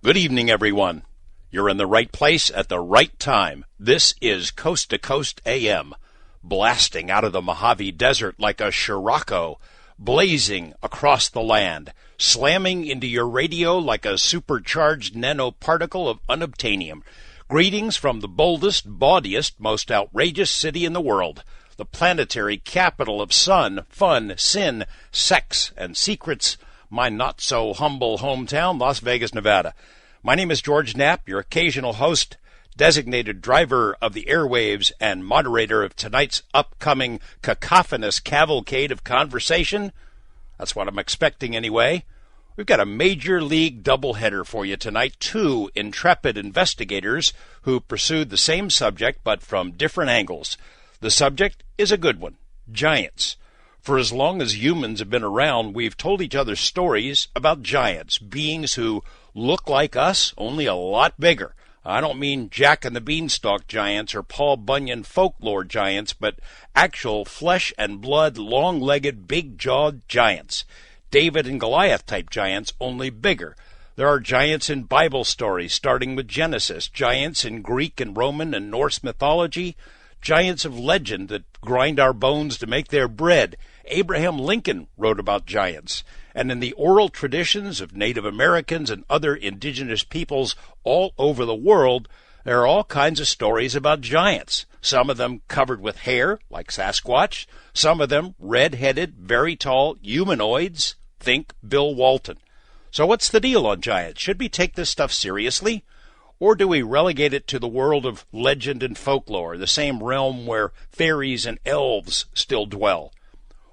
Good evening, everyone. You're in the right place at the right time. This is Coast to Coast AM, blasting out of the Mojave Desert like a Scirocco, blazing across the land, slamming into your radio like a supercharged nanoparticle of unobtainium. Greetings from the boldest, bawdiest, most outrageous city in the world, the planetary capital of sun, fun, sin, sex, and secrets, my not-so-humble hometown, Las Vegas, Nevada. My name is George Knapp, your occasional host, designated driver of the airwaves, and moderator of tonight's upcoming cacophonous cavalcade of conversation. That's what I'm expecting anyway. We've got a major league doubleheader for you tonight. Two intrepid investigators who pursued the same subject but from different angles. The subject is a good one, giants. For as long as humans have been around, we've told each other stories about giants, beings who look like us, only a lot bigger. I don't mean Jack and the Beanstalk giants or Paul Bunyan folklore giants, but actual flesh and blood, long-legged, big-jawed giants. David and Goliath type giants, only bigger. There are giants in Bible stories, starting with Genesis, giants in Greek and Roman and Norse mythology, giants of legend that grind our bones to make their bread. Abraham Lincoln wrote about giants. And in the oral traditions of Native Americans and other indigenous peoples all over the world, there are all kinds of stories about giants. Some of them covered with hair, like Sasquatch. Some of them red-headed, very tall humanoids. Think Bill Walton. So what's the deal on giants? Should we take this stuff seriously? Or do we relegate it to the world of legend and folklore, the same realm where fairies and elves still dwell?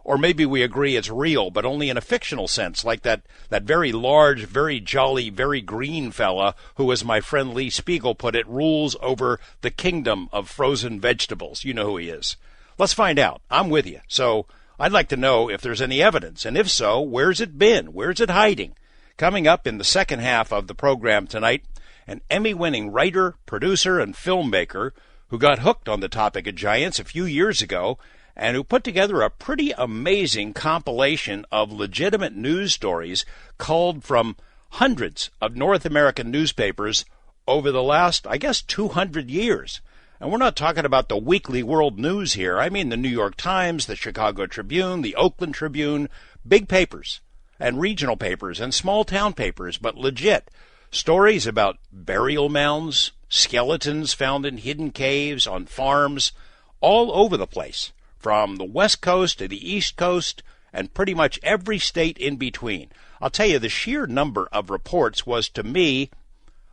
Or maybe we agree it's real, but only in a fictional sense, like that very large, very jolly, very green fella who, as my friend Lee Spiegel put it, rules over the kingdom of frozen vegetables. You know who he is. Let's find out. I'm with you. So I'd like to know if there's any evidence, and if so, where's it been? Where's it hiding? Coming up in the second half of the program tonight, an Emmy-winning writer, producer, and filmmaker who got hooked on the topic of giants a few years ago and who put together a pretty amazing compilation of legitimate news stories culled from hundreds of North American newspapers over the last, 200 years. And we're not talking about the weekly world news here. I mean the New York Times, the Chicago Tribune, the Oakland Tribune, big papers and regional papers and small town papers, but legit. Stories about burial mounds, skeletons found in hidden caves, on farms, all over the place, from the West Coast to the East Coast, and pretty much every state in between. I'll tell you, the sheer number of reports was, to me,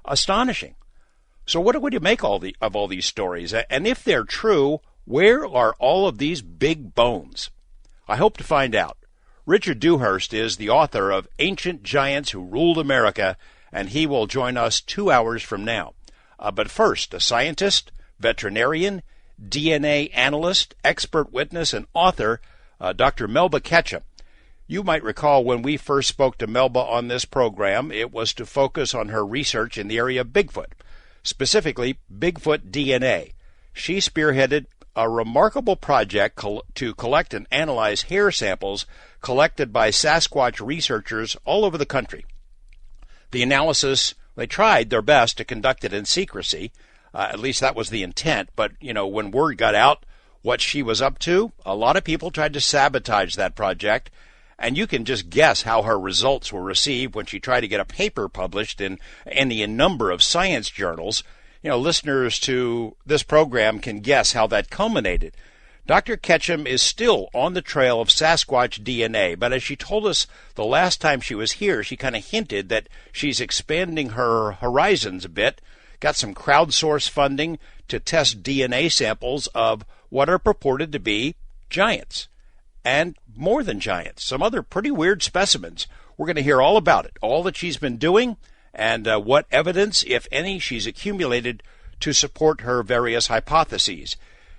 astonishing. So what do you make of all these stories? And if they're true, where are all of these big bones? I hope to find out. Richard Dewhurst is the author of Ancient Giants Who Ruled America, and he will join us 2 hours from now. But first, a scientist, veterinarian, DNA analyst, expert witness, and author, Dr. Melba Ketchum. You might recall when we first spoke to Melba on this program, it was to focus on her research in the area of Bigfoot, specifically Bigfoot DNA. She spearheaded a remarkable project to collect and analyze hair samples collected by Sasquatch researchers all over the country. The analysis, they tried their best to conduct it in secrecy. At least that was the intent. But, when word got out what she was up to, a lot of people tried to sabotage that project. And you can just guess how her results were received when she tried to get a paper published in any number of science journals. Listeners to this program can guess how that culminated. Dr. Ketchum is still on the trail of Sasquatch DNA, but as she told us the last time she was here, she kind of hinted that she's expanding her horizons a bit, got some crowdsourced funding to test DNA samples of what are purported to be giants, and more than giants, some other pretty weird specimens. We're going to hear all about it, all that she's been doing, and what evidence, if any, she's accumulated to support her various hypotheses.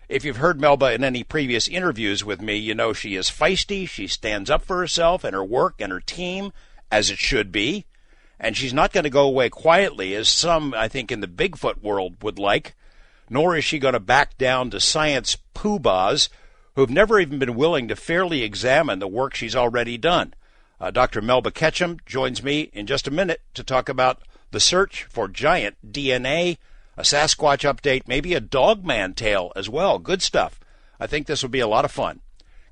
If you've heard Melba in any previous interviews with me, you know she is feisty, she stands up for herself and her work and her team, as it should be, and she's not going to go away quietly, as some, I think, in the Bigfoot world would like, nor is she going to back down to science poobahs who've never even been willing to fairly examine the work she's already done. Dr. Melba Ketchum joins me in just a minute to talk about the search for giant DNA, a Sasquatch update, maybe a Dogman tale as well. Good stuff. I think this will be a lot of fun.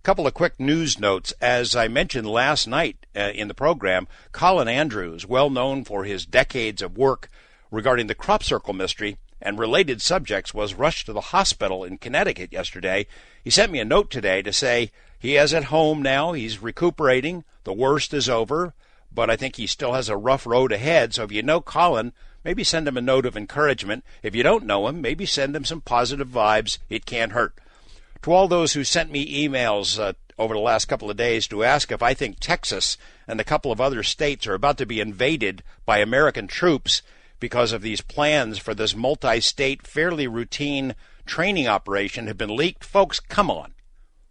Couple of quick news notes. As I mentioned last night in the program, Colin Andrews, well known for his decades of work regarding the crop circle mystery and related subjects, was rushed to the hospital in Connecticut yesterday. He sent me a note today to say he is at home now. He's recuperating. The worst is over, but I think he still has a rough road ahead. So if you know Colin, maybe send him a note of encouragement. If you don't know him, maybe send him some positive vibes. It can't hurt. To all those who sent me emails over the last couple of days to ask if I think Texas and a couple of other states are about to be invaded by American troops because of these plans for this multi-state, fairly routine training operation have been leaked, folks, come on.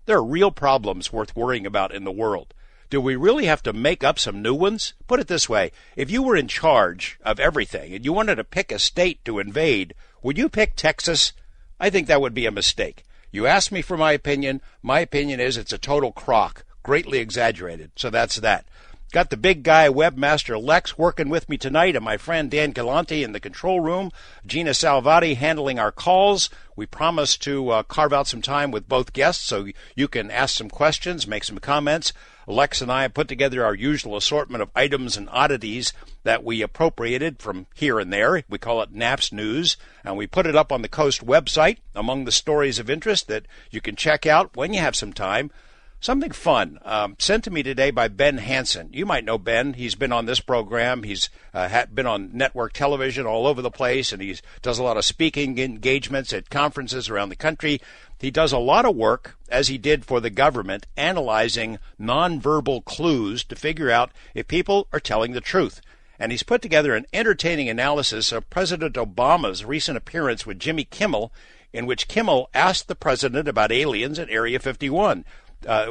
There are real problems worth worrying about in the world. Do we really have to make up some new ones? Put it this way, if you were in charge of everything and you wanted to pick a state to invade, would you pick Texas? I think that would be a mistake. You asked me for my opinion. My opinion is it's a total crock, greatly exaggerated. So that's that. Got the big guy, Webmaster Lex, working with me tonight, and my friend Dan Galante in the control room. Gina Salvati handling our calls. We promised to carve out some time with both guests so you can ask some questions, make some comments. Lex and I have put together our usual assortment of items and oddities that we appropriated from here and there. We call it Naps News, and we put it up on the Coast website among the stories of interest that you can check out when you have some time. Something fun sent to me today by Ben Hansen. You might know Ben. He's been on this program. He's been on network television all over the place, and he does a lot of speaking engagements at conferences around the country. He does a lot of work, as he did for the government, analyzing nonverbal clues to figure out if people are telling the truth. And he's put together an entertaining analysis of President Obama's recent appearance with Jimmy Kimmel, in which Kimmel asked the president about aliens at Area 51.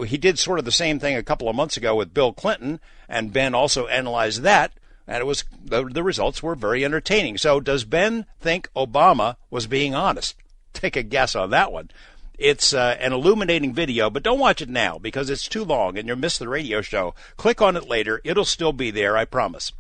He did sort of the same thing a couple of months ago with Bill Clinton, and Ben also analyzed that, and it was the results were very entertaining. So does Ben think Obama was being honest? Take a guess on that one. It's an illuminating video, but don't watch it now because it's too long and you'll miss the radio show. Click on it later. It'll still be there, I promise.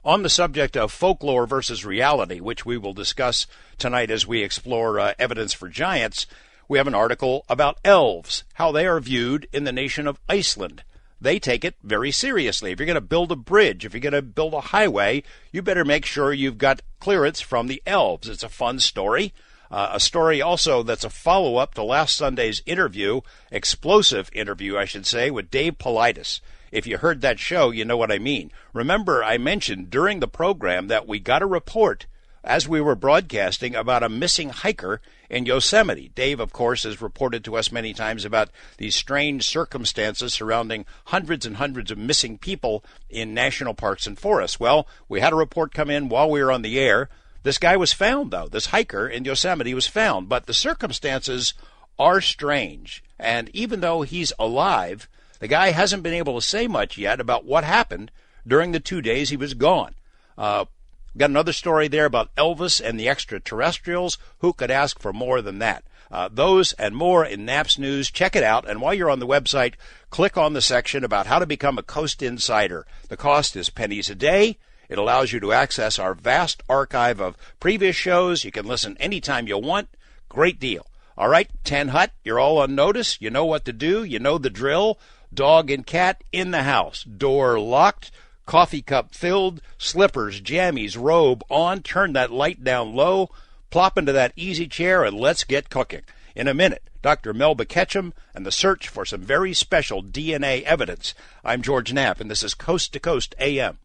On the subject of folklore versus reality, which we will discuss tonight as we explore evidence for giants, we have an article about elves, how they are viewed in the nation of Iceland. They take it very seriously. If you're going to build a bridge, if you're going to build a highway, you better make sure you've got clearance from the elves. It's a fun story. A story also that's a follow-up to last Sunday's interview, explosive interview, I should say, with Dave Paulides. If you heard that show, you know what I mean. Remember, I mentioned during the program that we got a report as we were broadcasting about a missing hiker in Yosemite. Dave, of course, has reported to us many times about these strange circumstances surrounding hundreds and hundreds of missing people in national parks and forests. Well, we had a report come in while we were on the air. This guy was found, though. This hiker in Yosemite was found. But the circumstances are strange. And even though he's alive, the guy hasn't been able to say much yet about what happened during the 2 days he was gone. Got another story there about Elvis and the extraterrestrials. Who could ask for more than that? Those and more in Naps News. Check it out. And while you're on the website, click on the section about how to become a Coast Insider. The cost is pennies a day. It allows you to access our vast archive of previous shows. You can listen anytime you want. Great deal. All right, 10 Hut, you're all on notice. You know what to do. You know the drill. Dog and cat in the house. Door locked. Coffee cup filled. Slippers, jammies, robe on. Turn that light down low. Plop into that easy chair and let's get cooking. In a minute, Dr. Melba Ketchum and the search for some very special DNA evidence. I'm George Knapp, and this is Coast to Coast AM.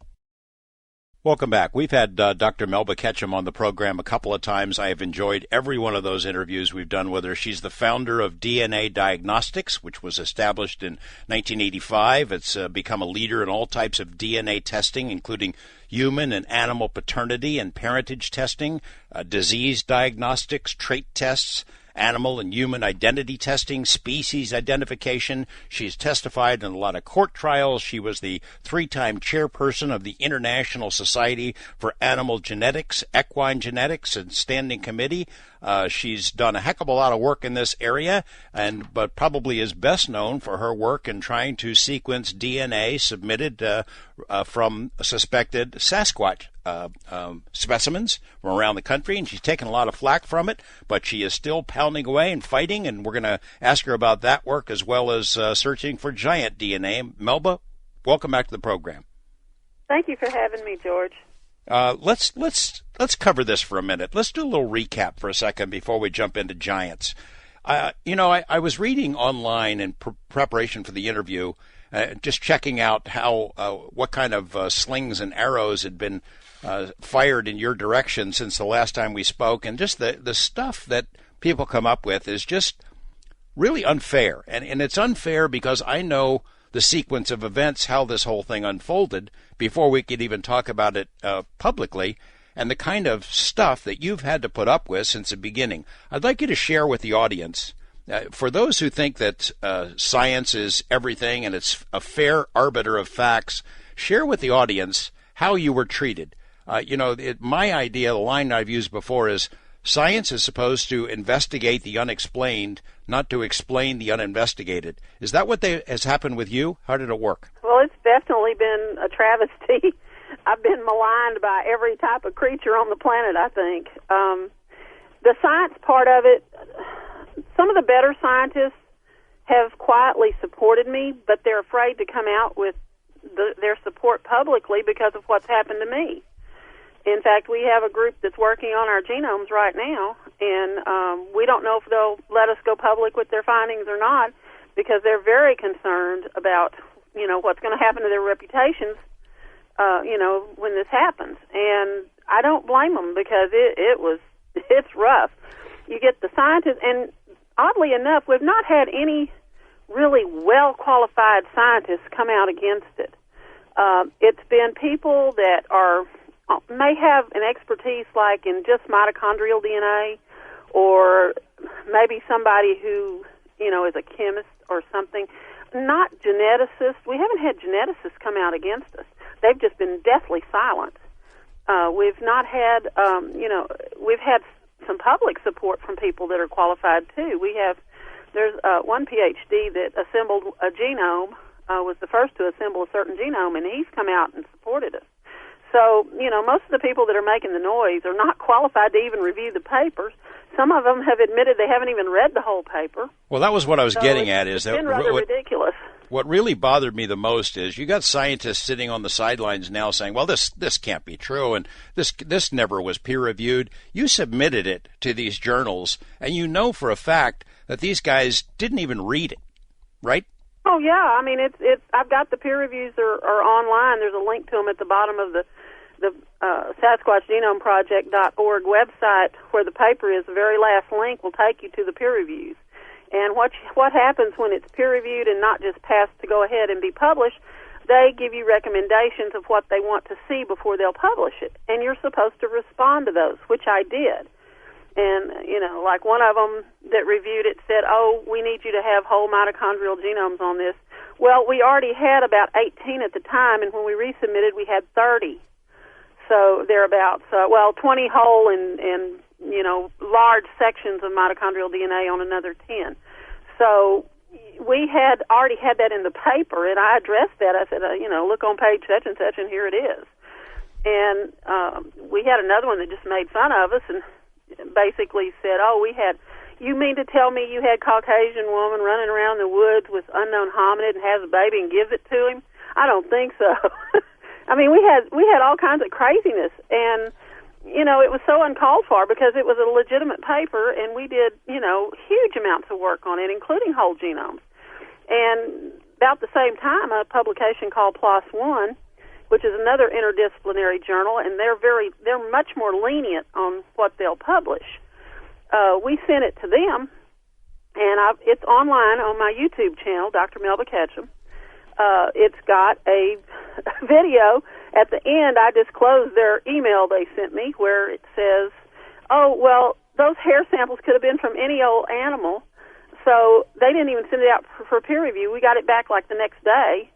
Welcome back. We've had Dr. Melba Ketchum on the program a couple of times. I have enjoyed every one of those interviews we've done with her. She's the founder of DNA Diagnostics, which was established in 1985. It's become a leader in all types of DNA testing, including human and animal paternity and parentage testing, disease diagnostics, trait tests, animal and human identity testing, species identification. She's testified in a lot of court trials. She was the 3-time chairperson of the International Society for Animal Genetics, Equine Genetics, and Standing Committee. She's done a heck of a lot of work in this area, but probably is best known for her work in trying to sequence DNA submitted from suspected Sasquatch specimens from around the country, and she's taken a lot of flack from it, but she is still pounding away and fighting, and we're going to ask her about that work as well as searching for giant DNA. Melba, welcome back to the program. Thank you for having me, George. Let's cover this for a minute. Let's do a little recap for a second before we jump into giants. I was reading online in preparation for the interview, just checking out how what kind of slings and arrows had been fired in your direction since the last time we spoke, and just the stuff that people come up with is just really unfair. And it's unfair because I know the sequence of events, how this whole thing unfolded, before we could even talk about it publicly, and the kind of stuff that you've had to put up with since the beginning. I'd like you to share with the audience, for those who think that science is everything and it's a fair arbiter of facts, share with the audience how you were treated. My idea, the line I've used before is, science is supposed to investigate the unexplained, not to explain the uninvestigated. Is that what has happened with you? How did it work? Well, it's definitely been a travesty. I've been maligned by every type of creature on the planet, I think. The science part of it, some of the better scientists have quietly supported me, but they're afraid to come out with their support publicly because of what's happened to me. In fact, we have a group that's working on our genomes right now, and we don't know if they'll let us go public with their findings or not, because they're very concerned about, what's going to happen to their reputations, when this happens. And I don't blame them, because it's rough. You get the scientists, and oddly enough, we've not had any really well-qualified scientists come out against it. It's been people that may have an expertise like in just mitochondrial DNA, or maybe somebody who, is a chemist or something. Not geneticists. We haven't had geneticists come out against us. They've just been deathly silent. We've not had, we've had some public support from people that are qualified too. There's one PhD that assembled a genome, was the first to assemble a certain genome, and he's come out and supported us. So, most of the people that are making the noise are not qualified to even review the papers. Some of them have admitted they haven't even read the whole paper. Well, that was what I was getting at. It's been rather ridiculous. What really bothered me the most is you got scientists sitting on the sidelines now saying, well, this can't be true, and this never was peer-reviewed. You submitted it to these journals, and you know for a fact that these guys didn't even read it, right? Oh, yeah. I mean, it's. I've got the peer reviews are online. There's a link to them at the bottom of the SasquatchGenomeProject.org website, where the paper is. The very last link will take you to the peer reviews. And what happens when it's peer-reviewed and not just passed to go ahead and be published, they give you recommendations of what they want to see before they'll publish it. And you're supposed to respond to those, which I did. And, like one of them that reviewed it said, we need you to have whole mitochondrial genomes on this. Well, we already had about 18 at the time, and when we resubmitted, we had 30. So thereabouts, 20 whole and large sections of mitochondrial DNA on another 10. So we had already had that in the paper, and I addressed that. I said, look on page such and such, and here it is. And we had another one that just made fun of us and basically said, you mean to tell me you had Caucasian woman running around the woods with unknown hominid and has a baby and gives it to him? I don't think so. I mean, we had all kinds of craziness, and it was so uncalled for because it was a legitimate paper, and we did huge amounts of work on it, including whole genomes. And about the same time, a publication called PLOS One, which is another interdisciplinary journal, and they're much more lenient on what they'll publish. We sent it to them, and it's online on my YouTube channel, Dr. Melba Ketchum. It's got a video. At the end, I disclosed their email they sent me, where it says, those hair samples could have been from any old animal, so they didn't even send it out for peer review. We got it back like the next day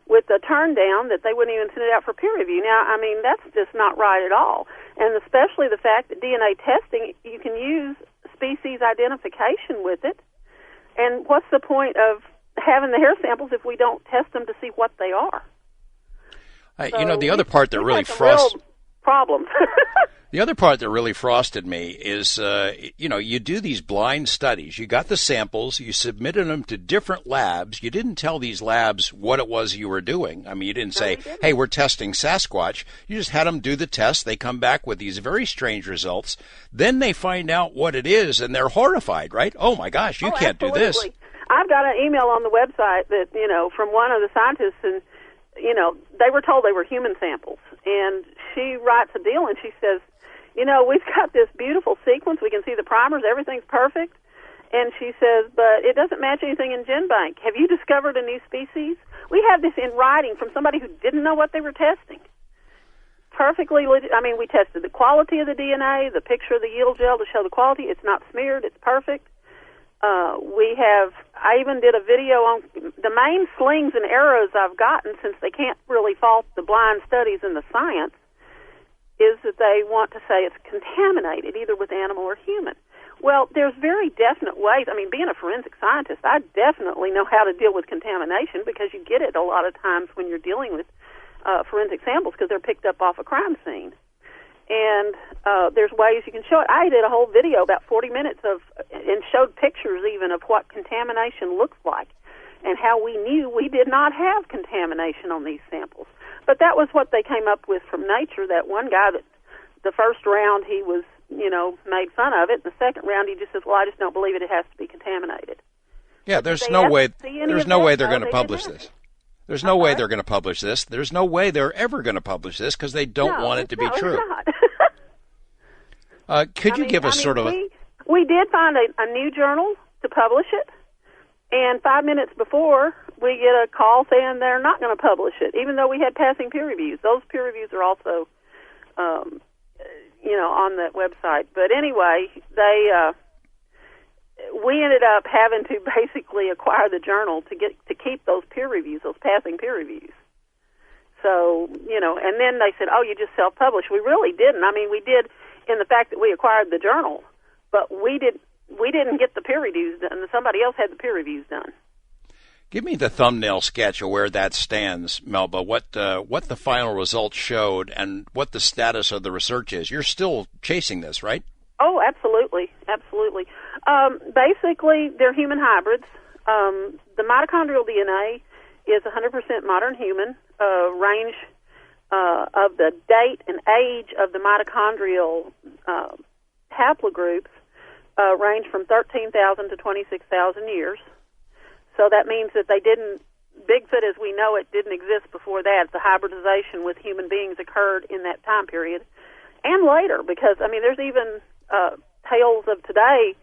with a turn down that they wouldn't even send it out for peer review. Now, I mean, that's just not right at all. And especially the fact that DNA testing, you can use species identification with it. And what's the point of having the hair samples if we don't test them to see what they are? The other part that really problems. The other part that really frosted me is, you do these blind studies. You got the samples. You submitted them to different labs. You didn't tell these labs what it was you were doing. I mean, you didn't say, hey, we're testing Sasquatch. You just had them do the test. They come back with these very strange results. Then they find out what it is, and they're horrified, right? Oh, my gosh, you can't absolutely. do this. I've got an email on the website that, from one of the scientists, and, they were told they were human samples. And she writes a deal, and she says, we've got this beautiful sequence. We can see the primers. Everything's perfect. And she says, but it doesn't match anything in GenBank. Have you discovered a new species? We have this in writing from somebody who didn't know what they were testing. Perfectly legit. I mean, we tested the quality of the DNA, the picture of the yield gel to show the quality. It's not smeared. It's perfect. I even did a video on the main slings and arrows I've gotten, since they can't really fault the blind studies and the science, is that they want to say it's contaminated, either with animal or human. Well, there's very definite ways. I mean, being a forensic scientist, I definitely know how to deal with contamination, because you get it a lot of times when you're dealing with forensic samples, because they're picked up off a crime scene. And there's ways you can show it. I did a whole video, about 40 minutes, and showed pictures even of what contamination looks like and how we knew we did not have contamination on these samples. But that was what they came up with from nature. That one guy, that the first round he was, made fun of it. The second round he just says, well, I just don't believe it. It has to be contaminated. Yeah, there's no way they're going to publish this. There's no way they're going to publish this. There's no way they're ever going to publish this, because they don't want it to be true. Could you give us sort of We did find a new journal to publish it, and 5 minutes before, we get a call saying they're not going to publish it, even though we had passing peer reviews. Those peer reviews are also, on that website. But anyway, we ended up having to basically acquire the journal to keep those peer reviews, those passing peer reviews. So, and then they said, oh, you just self-publish. We really didn't. I mean, we did in the fact that we acquired the journal, but we didn't get the peer reviews done. Somebody else had the peer reviews done. Give me the thumbnail sketch of where that stands, Melba, what the final results showed and what the status of the research is. You're still chasing this, right? Oh, absolutely. Absolutely. Basically, they're human hybrids. The mitochondrial DNA is 100% modern human. Range of the date and age of the mitochondrial haplogroups range from 13,000 to 26,000 years. So that means that Bigfoot as we know it didn't exist before that. The hybridization with human beings occurred in that time period and later, because, there's even tales of today,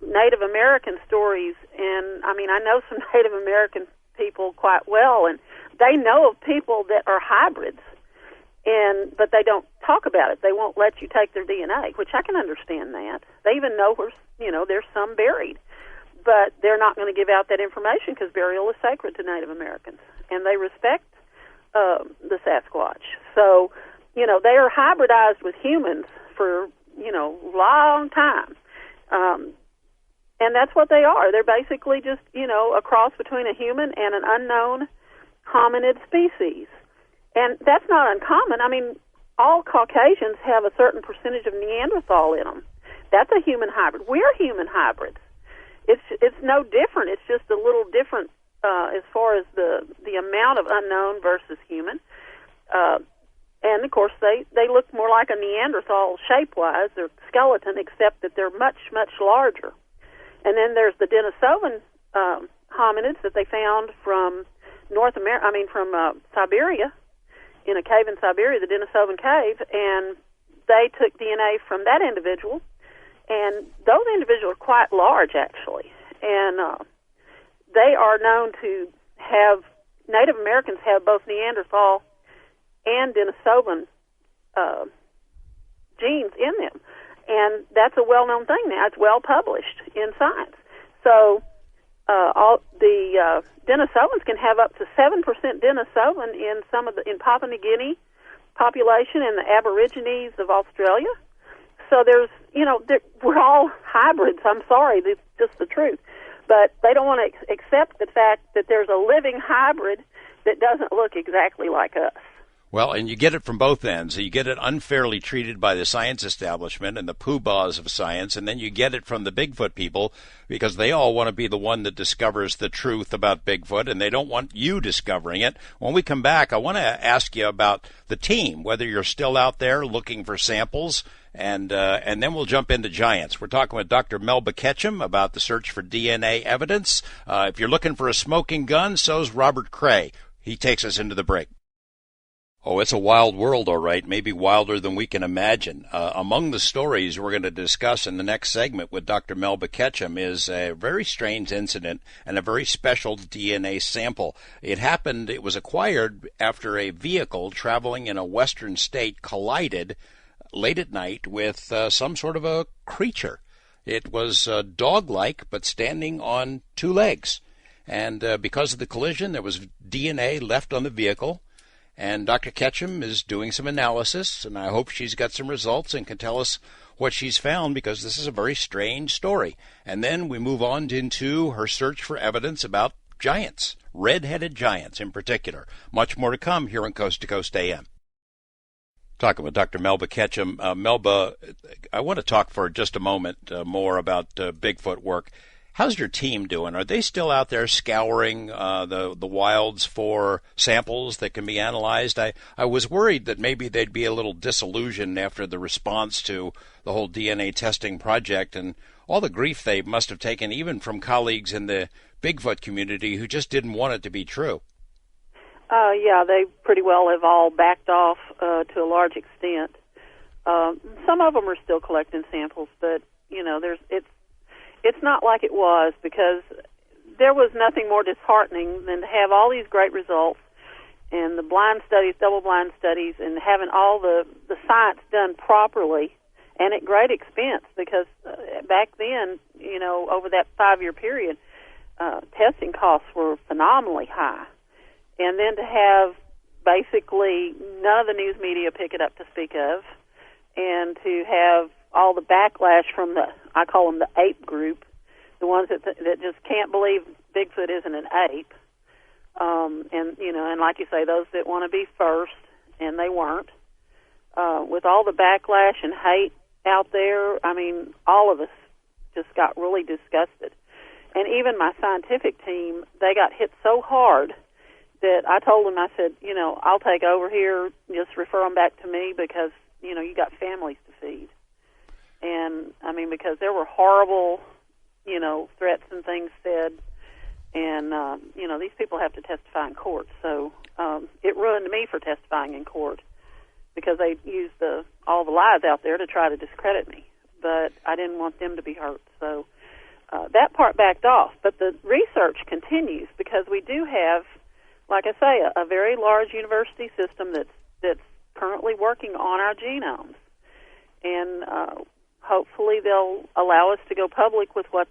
Native American stories, and, I know some Native American people quite well, and they know of people that are hybrids, but they don't talk about it. They won't let you take their DNA, which I can understand that. They even know where, there's some buried. But they're not going to give out that information because burial is sacred to Native Americans, and they respect the Sasquatch. So, they are hybridized with humans for, long time. And that's what they are. They're basically just, a cross between a human and an unknown hominid species. And that's not uncommon. All Caucasians have a certain percentage of Neanderthal in them. That's a human hybrid. We're human hybrids. It's no different. It's just a little different as far as the amount of unknown versus human. And, of course, they look more like a Neanderthal shape-wise, their skeleton, except that they're much, much larger. And then there's the Denisovan hominids that they found from from Siberia, in a cave in Siberia, the Denisovan cave, and they took DNA from that individual. And those individuals are quite large, actually. And they are known to have, Native Americans have both Neanderthal and Denisovan genes in them. And that's a well-known thing now. It's well-published in science. So all the Denisovans can have up to 7% Denisovan in Papua New Guinea population and the Aborigines of Australia. So there's, we're all hybrids. I'm sorry, that's just the truth. But they don't want to accept the fact that there's a living hybrid that doesn't look exactly like us. Well, and you get it from both ends. You get it unfairly treated by the science establishment and the poobahs of science, and then you get it from the Bigfoot people because they all want to be the one that discovers the truth about Bigfoot, and they don't want you discovering it. When we come back, I want to ask you about the team, whether you're still out there looking for samples, and then we'll jump into giants. We're talking with Dr. Melba Ketchum about the search for DNA evidence. If you're looking for a smoking gun, so's Robert Cray. He takes us into the break. Oh, it's a wild world, all right, maybe wilder than we can imagine. Among the stories we're going to discuss in the next segment with Dr. Melba Ketchum is a very strange incident and a very special DNA sample. It was acquired after a vehicle traveling in a western state collided late at night with some sort of a creature. It was dog-like, but standing on two legs. And because of the collision, there was DNA left on the vehicle. And Dr. Ketchum is doing some analysis, and I hope she's got some results and can tell us what she's found, because this is a very strange story. And then we move on into her search for evidence about giants, red-headed giants in particular. Much more to come here on Coast to Coast AM. Talking with Dr. Melba Ketchum. Melba, I want to talk for just a moment more about Bigfoot work. How's your team doing? Are they still out there scouring the wilds for samples that can be analyzed? I was worried that maybe they'd be a little disillusioned after the response to the whole DNA testing project and all the grief they must have taken, even from colleagues in the Bigfoot community who just didn't want it to be true. Yeah, they pretty well have all backed off to a large extent. Some of them are still collecting samples, but it's not like it was, because there was nothing more disheartening than to have all these great results and the blind studies, double-blind studies, and having all the science done properly and at great expense, because back then, over that 5-year period, testing costs were phenomenally high. And then to have basically none of the news media pick it up to speak of, and to have all the backlash from I call them the ape group, the ones that just can't believe Bigfoot isn't an ape, and like you say, those that want to be first, and they weren't. With all the backlash and hate out there, I mean, all of us just got really disgusted. And even my scientific team, they got hit so hard that I told them, I said, I'll take over here, just refer them back to me, because, you got families to feed. And, I mean, because there were horrible, threats and things said, and, these people have to testify in court. So it ruined me for testifying in court, because they used all the lies out there to try to discredit me. But I didn't want them to be hurt. So that part backed off. But the research continues, because we do have, like I say, a very large university system that's currently working on our genomes. And hopefully they'll allow us to go public with what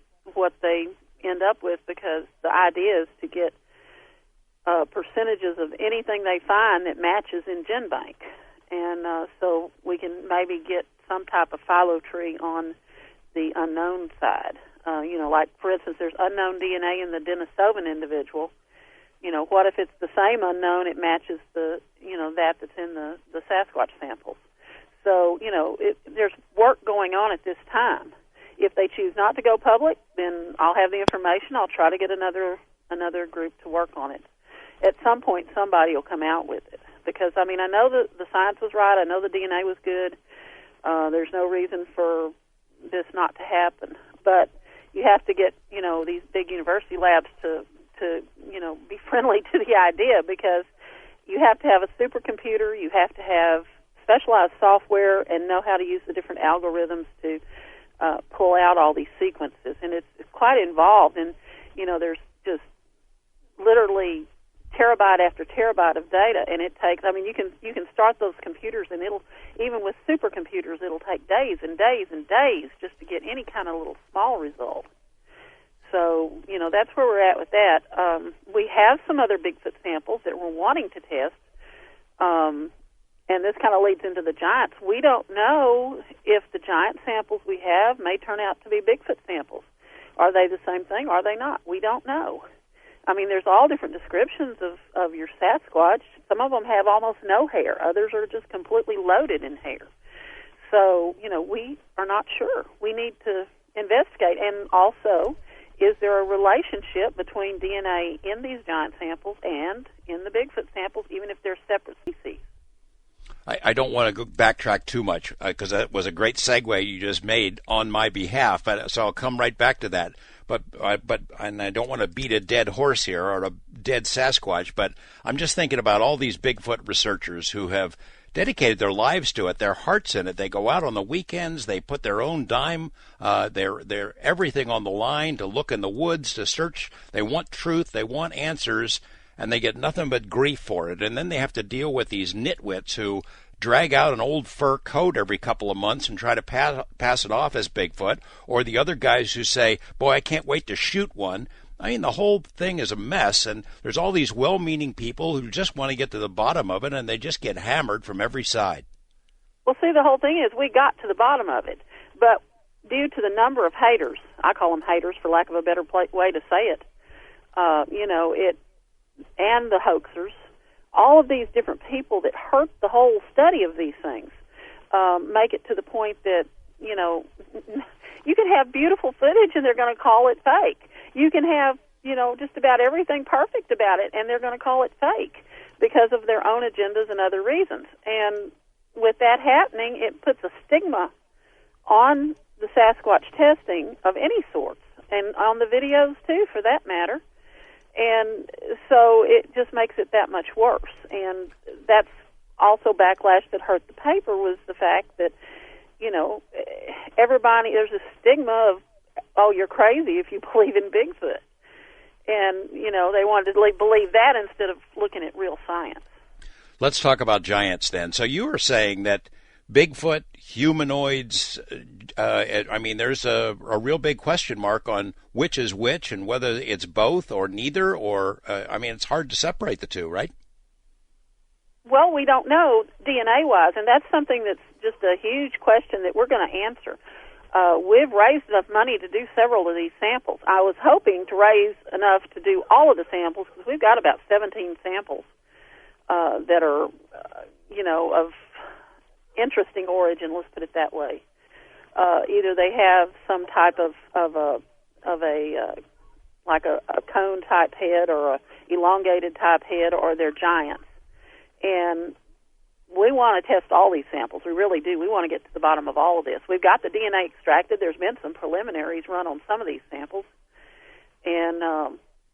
they end up with, because the idea is to get percentages of anything they find that matches in GenBank. And so we can maybe get some type of philo tree on the unknown side. Like, for instance, there's unknown DNA in the Denisovan individual. What if it's the same unknown, it matches that's in the Sasquatch samples? So, there's work going on at this time. If they choose not to go public, then I'll have the information. I'll try to get another group to work on it. At some point, somebody will come out with it. Because, I mean, I know that the science was right. I know the DNA was good. There's no reason for this not to happen. But you have to get, these big university labs to be friendly to the idea, because you have to have a supercomputer, you have to have specialized software, and know how to use the different algorithms to pull out all these sequences. And it's quite involved, and, there's just literally terabyte after terabyte of data, and it takes, you can start those computers, and even with supercomputers, it'll take days and days and days just to get any kind of little small result. So, that's where we're at with that. We have some other Bigfoot samples that we're wanting to test, And this kind of leads into the giants. We don't know if the giant samples we have may turn out to be Bigfoot samples. Are they the same thing? Are they not? We don't know. I mean, there's all different descriptions of your Sasquatch. Some of them have almost no hair. Others are just completely loaded in hair. So, we are not sure. We need to investigate. And also, is there a relationship between DNA in these giant samples and in the Bigfoot samples, even if they're separate species? I don't want to backtrack too much because that was a great segue you just made on my behalf. So I'll come right back to that. But and I don't want to beat a dead horse here or a dead Sasquatch. But I'm just thinking about all these Bigfoot researchers who have dedicated their lives to it, their hearts in it. They go out on the weekends. They put their own dime, their everything on the line to look in the woods to search. They want truth. They want answers. And they get nothing but grief for it. And then they have to deal with these nitwits who drag out an old fur coat every couple of months and try to pass it off as Bigfoot, or the other guys who say, boy, I can't wait to shoot one. I mean, the whole thing is a mess, and there's all these well-meaning people who just want to get to the bottom of it, and they just get hammered from every side. Well, see, the whole thing is we got to the bottom of it, but due to the number of haters, I call them haters for lack of a better way to say it, and the hoaxers, all of these different people that hurt the whole study of these things, make it to the point that, you can have beautiful footage and they're going to call it fake. You can have, just about everything perfect about it and they're going to call it fake because of their own agendas and other reasons. And with that happening, it puts a stigma on the Sasquatch testing of any sorts, and on the videos too, for that matter. And so it just makes it that much worse. And that's also backlash that hurt the paper was the fact that, everybody, there's a stigma of, oh, you're crazy if you believe in Bigfoot. And, they wanted to believe that instead of looking at real science. Let's talk about giants then. So you were saying that Bigfoot, humanoids, there's a real big question mark on which is which and whether it's both or neither, or, it's hard to separate the two, right? Well, we don't know DNA-wise, and that's something that's just a huge question that we're going to answer. We've raised enough money to do several of these samples. I was hoping to raise enough to do all of the samples because we've got about 17 samples that are, of interesting origin, let's put it that way. Either they have some type of a cone type head or a elongated type head, or they're giants. And we want to test all these samples. We really do. We want to get to the bottom of all of this. We've got the DNA extracted. There's been some preliminaries run on some of these samples. And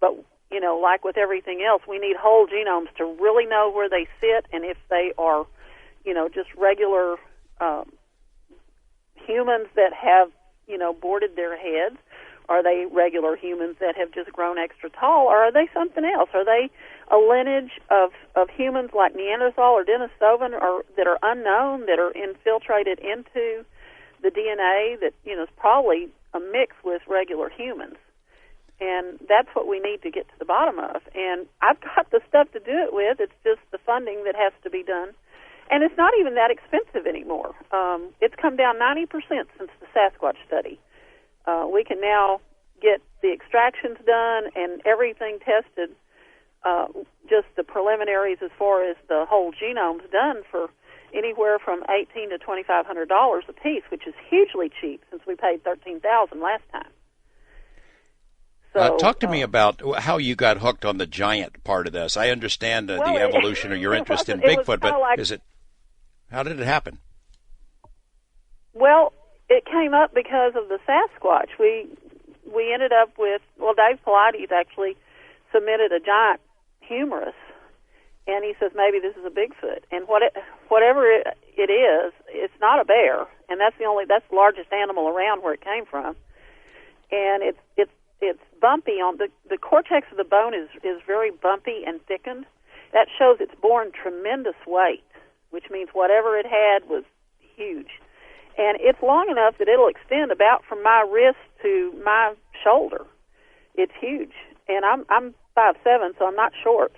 but like with everything else, we need whole genomes to really know where they sit and if they are just regular humans that have, boarded their heads. Are they regular humans that have just grown extra tall, or are they something else? Are they a lineage of humans like Neanderthal or Denisovan, or that are unknown, that are infiltrated into the DNA that, is probably a mix with regular humans? And that's what we need to get to the bottom of. And I've got the stuff to do it with. It's just the funding that has to be done. And it's not even that expensive anymore. It's come down 90% since the Sasquatch study. We can now get the extractions done and everything tested, just the preliminaries as far as the whole genomes done for anywhere from $1,800 to $2,500 a piece, which is hugely cheap since we paid $13,000 last time. So, talk to me about how you got hooked on the giant part of this. I understand the evolution or your interest in Bigfoot, but how did it happen? Well, it came up because of the Sasquatch. We ended up with, Dave Pilates actually submitted a giant humerus, and he says maybe this is a Bigfoot. And whatever it is, it's not a bear, and that's the largest animal around where it came from. And it's bumpy on the cortex of the bone is very bumpy and thickened. That shows it's borne tremendous weight, which means whatever it had was huge. And it's long enough that it'll extend about from my wrist to my shoulder. It's huge. And I'm 5'7", so I'm not short.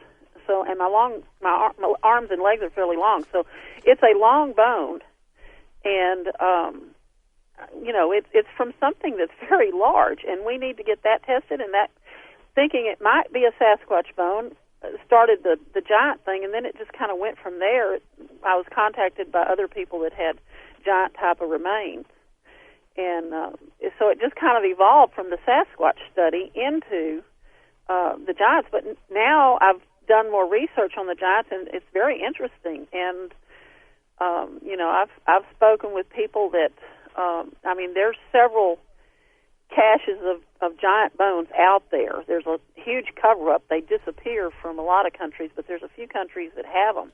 So, and my arms and legs are fairly long. So, it's a long bone, and it's from something that's very large, and we need to get that tested. And that, thinking it might be a Sasquatch bone, started the giant thing, and then it just kind of went from there. I was contacted by other people that had giant type of remains, and so it just kind of evolved from the Sasquatch study into the giants. But now I've done more research on the giants, and it's very interesting. And I've spoken with people that there's several caches of giant bones out there. There's a huge cover-up. They disappear from a lot of countries, but there's a few countries that have them.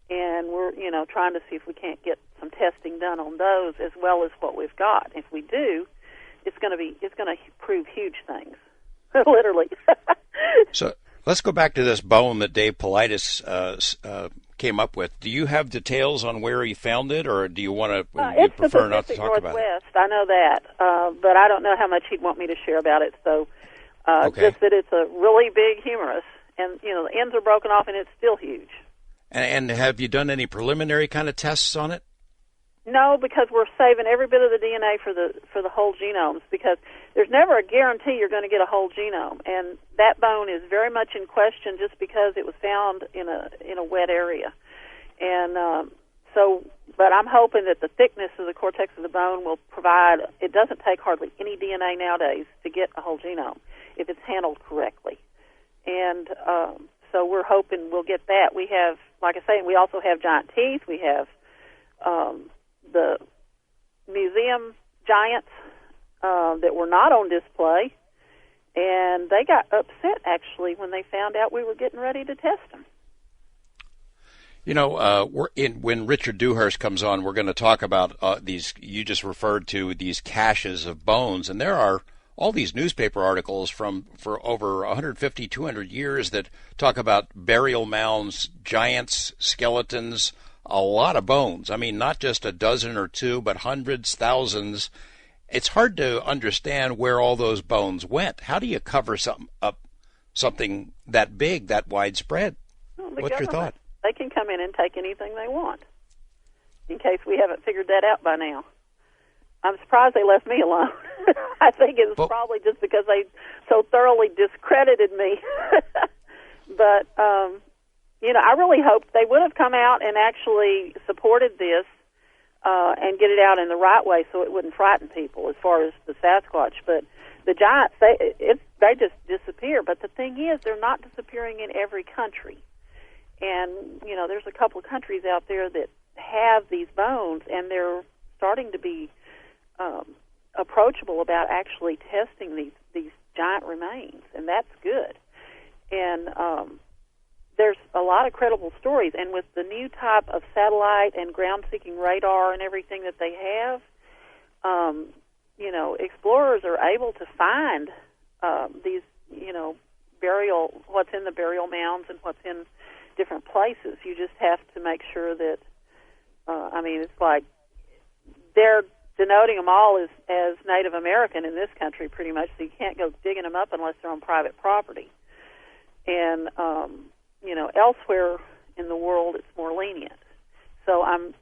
And we're, trying to see if we can't get some testing done on those as well as what we've got. If we do, it's going to prove huge things, literally. So let's go back to this bone that Dave Politis came up with. Do you have details on where he found it, or do you want to? It's prefer the not to talk Northwest. about it? I know that, but I don't know how much he'd want me to share about it. So, okay. Just that it's a really big humerus, and the ends are broken off, and it's still huge. And have you done any preliminary kind of tests on it? No, because we're saving every bit of the DNA for the whole genomes, because there's never a guarantee you're going to get a whole genome, and that bone is very much in question just because it was found in a wet area, and but I'm hoping that the thickness of the cortex of the bone will provide. It doesn't take hardly any DNA nowadays to get a whole genome if it's handled correctly, and so we're hoping we'll get that. We have, like I say, we also have giant teeth. We have the museum giants that were not on display, and they got upset, actually, when they found out we were getting ready to test them. When Richard Dewhurst comes on, we're going to talk about these, you just referred to these caches of bones, and there are all these newspaper articles for over 150, 200 years that talk about burial mounds, giants, skeletons, a lot of bones. I mean, not just a dozen or two, but hundreds, thousands. It's hard to understand where all those bones went. How do you cover something that big, that widespread? Well, What's your thought? They can come in and take anything they want, in case we haven't figured that out by now. I'm surprised they left me alone. I think it was probably just because they so thoroughly discredited me. But, I really hoped they would have come out and actually supported this and get it out in the right way so it wouldn't frighten people as far as the Sasquatch. But the giants, they just disappear. But the thing is, they're not disappearing in every country. And, there's a couple of countries out there that have these bones, and they're starting to be approachable about actually testing these giant remains, and that's good. And there's a lot of credible stories, and with the new type of satellite and ground-seeking radar and everything that they have, explorers are able to find these, what's in the burial mounds and what's in different places. You just have to make sure that, it's like they're denoting them all as Native American in this country pretty much, so you can't go digging them up unless they're on private property. And, elsewhere in the world it's more lenient. So I'm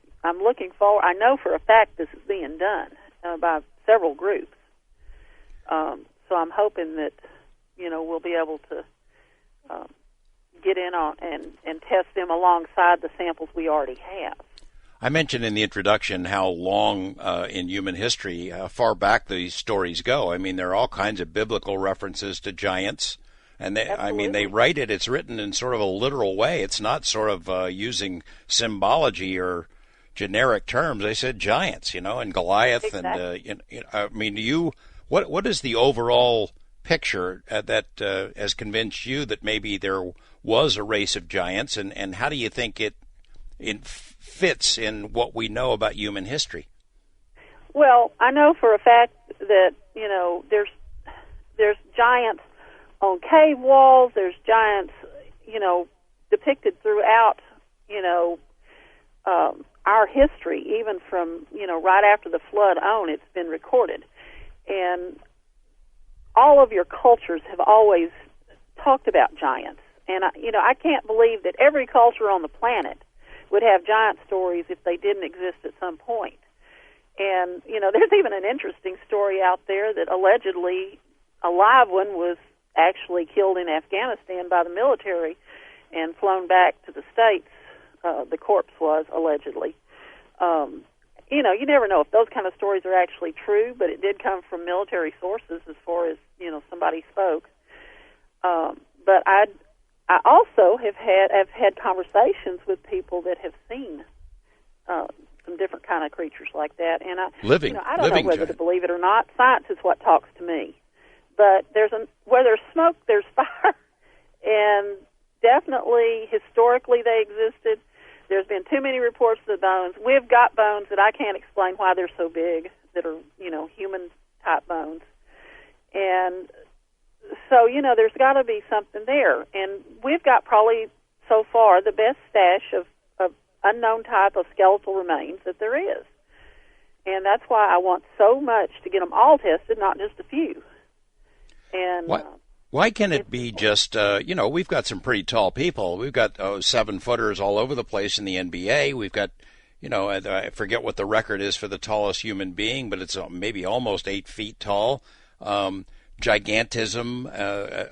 looking forward. I know for a fact this is being done by several groups. So I'm hoping that, we'll be able to get in on and test them alongside the samples we already have. I mentioned in the introduction how long in human history, far back these stories go. I mean, there are all kinds of biblical references to giants. And they write it, it's written in sort of a literal way. It's not sort of using symbology or generic terms. They said giants, and Goliath. Exactly. And, what is the overall picture that has convinced you that maybe there was a race of giants, and how do you think it fits in what we know about human history? Well, I know for a fact that, there's giants on cave walls. There's giants, depicted throughout, our history, even from, right after the flood on, it's been recorded. And all of your cultures have always talked about giants. And I can't believe that every culture on the planet would have giant stories if they didn't exist at some point. And there's even an interesting story out there that allegedly a live one was actually killed in Afghanistan by the military and flown back to the States. The corpse was allegedly. You never know if those kind of stories are actually true, but it did come from military sources as far as somebody spoke. But I also have had conversations with people that have seen some different kind of creatures like that, and I don't know whether to believe it or not. Science is what talks to me. But where there's smoke, there's fire, and definitely historically they existed. There's been too many reports of the bones. We've got bones that I can't explain why they're so big, that are, human-type bones. And so, there's got to be something there. And we've got probably, so far, the best stash of unknown type of skeletal remains that there is. And that's why I want so much to get them all tested, not just a few. And why can it be just, we've got some pretty tall people. We've got 7-footers all over the place in the NBA. We've got, I forget what the record is for the tallest human being, but it's maybe almost 8 feet tall. Gigantism,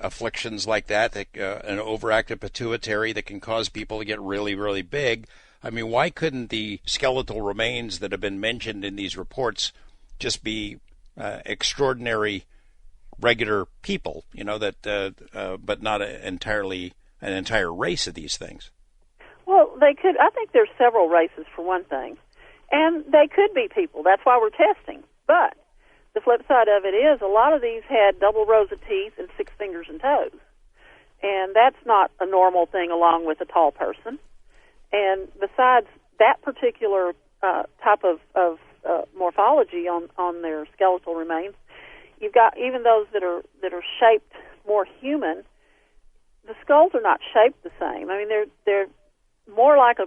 afflictions like that, an overactive pituitary that can cause people to get really, really big. I mean, why couldn't the skeletal remains that have been mentioned in these reports just be extraordinary regular people, but not an entire race of these things? Well, they could. I think there's several races for one thing, and they could be people. That's why we're testing. But the flip side of it is a lot of these had double rows of teeth and 6 fingers and toes, and that's not a normal thing along with a tall person. And besides that particular type of morphology on their skeletal remains, you've got even those that are shaped more human. The skulls are not shaped the same. I mean, they're more like a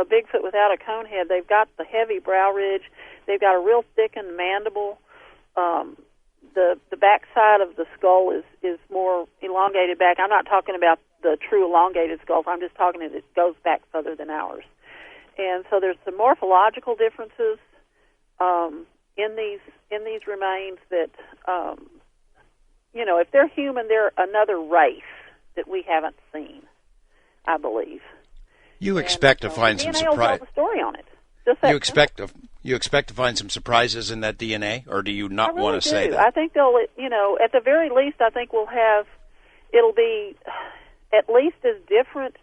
Bigfoot without a cone head. They've got the heavy brow ridge. They've got a real thickened mandible. The back side of the skull is more elongated back. I'm not talking about the true elongated skulls. I'm just talking that it goes back further than ours. And so there's some morphological differences in these remains that, if they're human, they're another race that we haven't seen, I believe. You expect to find some surprise. The story on it. You expect to find some surprises in that DNA, or do you not want to say that? I think they'll, at the very least, I think it'll be at least as different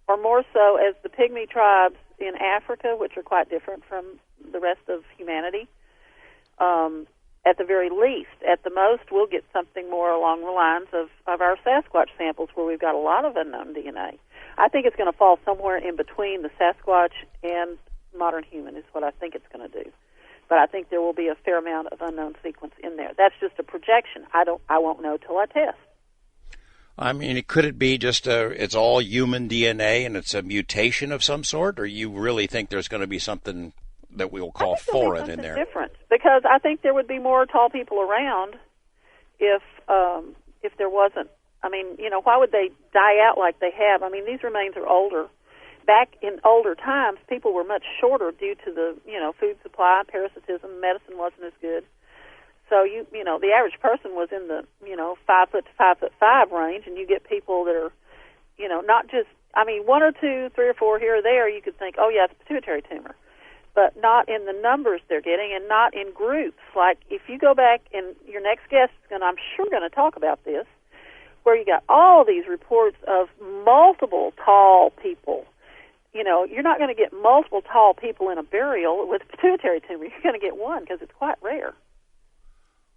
or more so as the pygmy tribes in Africa, which are quite different from the rest of humanity. At the very least, at the most, we'll get something more along the lines of our Sasquatch samples, where we've got a lot of unknown DNA. I think it's going to fall somewhere in between the Sasquatch and modern human is what I think it's going to do. But I think there will be a fair amount of unknown sequence in there. That's just a projection. I won't know till I test. I mean, could it be just it's all human DNA and it's a mutation of some sort, or you really think there's going to be something that we will call foreign in there? Different, because I think there would be more tall people around if there wasn't. I mean, why would they die out like they have? I mean, these remains are older. Back in older times, people were much shorter due to the food supply, parasitism, medicine wasn't as good. So the average person was in the 5 foot to 5'5" range, and you get people that are not just 1 or 2, 3 or 4 here or there. You could think, oh yeah, it's a pituitary tumor, but not in the numbers they're getting, and not in groups. Like if you go back, and your next guest is I'm sure going to talk about this, where you got all these reports of multiple tall people. You're not going to get multiple tall people in a burial with a pituitary tumor. You're going to get one because it's quite rare.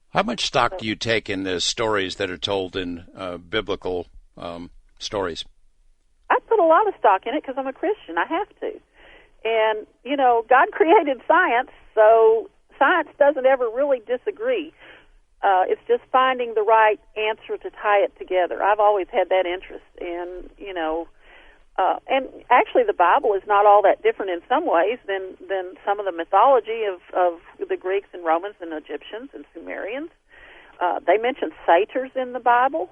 How much stock do you take in the stories that are told in biblical stories? I put a lot of stock in it because I'm a Christian. I have to. And, God created science, so science doesn't ever really disagree. It's just finding the right answer to tie it together. I've always had that interest. And, and actually the Bible is not all that different in some ways than some of the mythology of the Greeks and Romans and Egyptians and Sumerians. They mention satyrs in the Bible.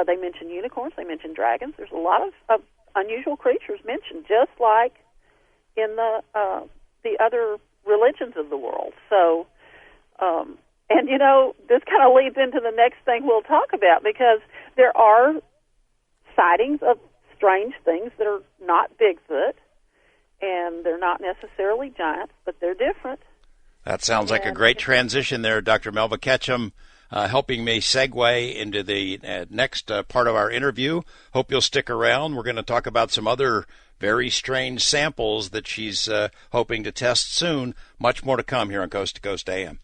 They mention unicorns. They mention dragons. There's a lot of unusual creatures mentioned, just like in the other religions of the world. So, and this kind of leads into the next thing we'll talk about, because there are sightings of strange things that are not Bigfoot, and they're not necessarily giants, but they're different. That sounds like a great transition there, Dr. Melba Ketchum, helping me segue into the next part of our interview. Hope you'll stick around. We're going to talk about some other very strange samples that she's hoping to test soon. Much more to come here on Coast to Coast AM.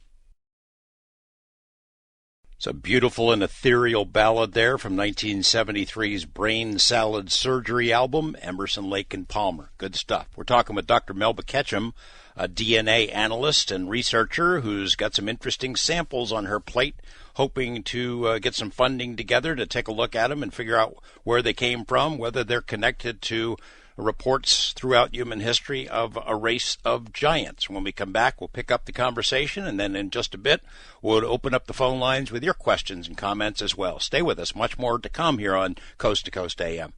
It's a beautiful and ethereal ballad there from 1973's Brain Salad Surgery album, Emerson, Lake and Palmer. Good stuff. We're talking with Dr. Melba Ketchum, a DNA analyst and researcher who's got some interesting samples on her plate, hoping to get some funding together to take a look at them and figure out where they came from, whether they're connected to reports throughout human history of a race of giants. When we come back, we'll pick up the conversation, and then in just a bit, we'll open up the phone lines with your questions and comments as well. Stay with us. Much more to come here on Coast to Coast AM.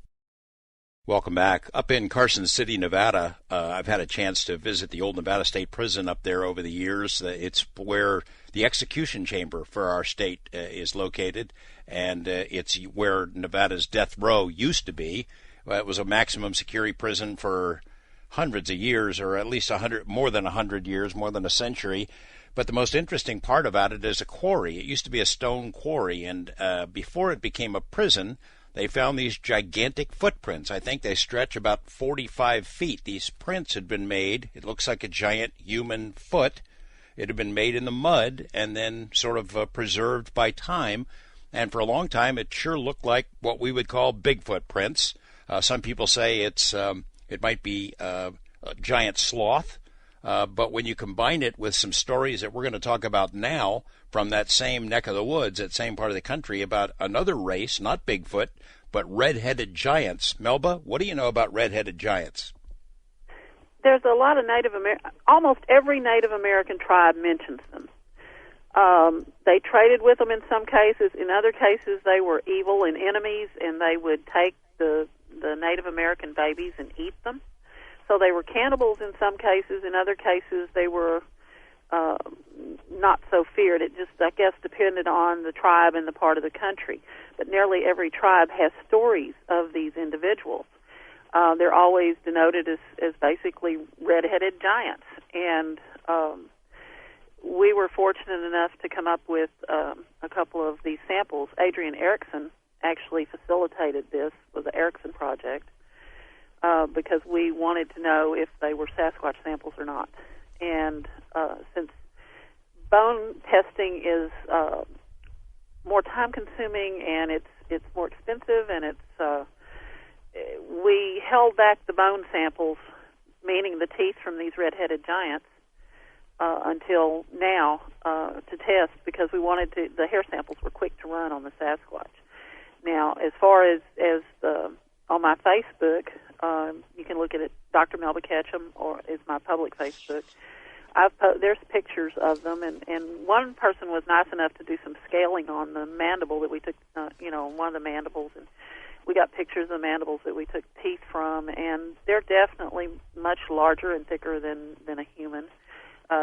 Welcome back. Up in Carson City, Nevada, I've had a chance to visit the old Nevada State Prison up there over the years. It's where the execution chamber for our state is located, and it's where Nevada's death row used to be. It was a maximum security prison for hundreds of years, or at least more than 100 years, more than a century. But the most interesting part about it is a quarry. It used to be a stone quarry, and before it became a prison, they found these gigantic footprints. I think they stretch about 45 feet. These prints had been made. It looks like a giant human foot. It had been made in the mud and then sort of preserved by time. And for a long time, it sure looked like what we would call Bigfoot prints. Some people say it might be a giant sloth, but when you combine it with some stories that we're going to talk about now from that same neck of the woods, that same part of the country, about another race, not Bigfoot, but red-headed giants. Melba, what do you know about red-headed giants? There's a lot of almost every Native American tribe mentions them. They traded with them in some cases. In other cases, they were evil and enemies, and they would take the Native American babies and eat them. So they were cannibals in some cases. In other cases, they were not so feared. It just, I guess, depended on the tribe and the part of the country. But nearly every tribe has stories of these individuals. They're always denoted as basically red-headed giants. And we were fortunate enough to come up with a couple of these samples. Adrian Erickson actually facilitated this with the Erickson Project because we wanted to know if they were Sasquatch samples or not. And since bone testing is more time-consuming and it's more expensive, and we held back the bone samples, meaning the teeth from these red-headed giants, until now to test, because we wanted to. The hair samples were quick to run on the Sasquatch. Now, as far as on my Facebook, you can look at it. Dr. Melba Ketchum, or is my public Facebook. There's pictures of them, and one person was nice enough to do some scaling on the mandible that we took, one of the mandibles, and we got pictures of the mandibles that we took teeth from, and they're definitely much larger and thicker than a human.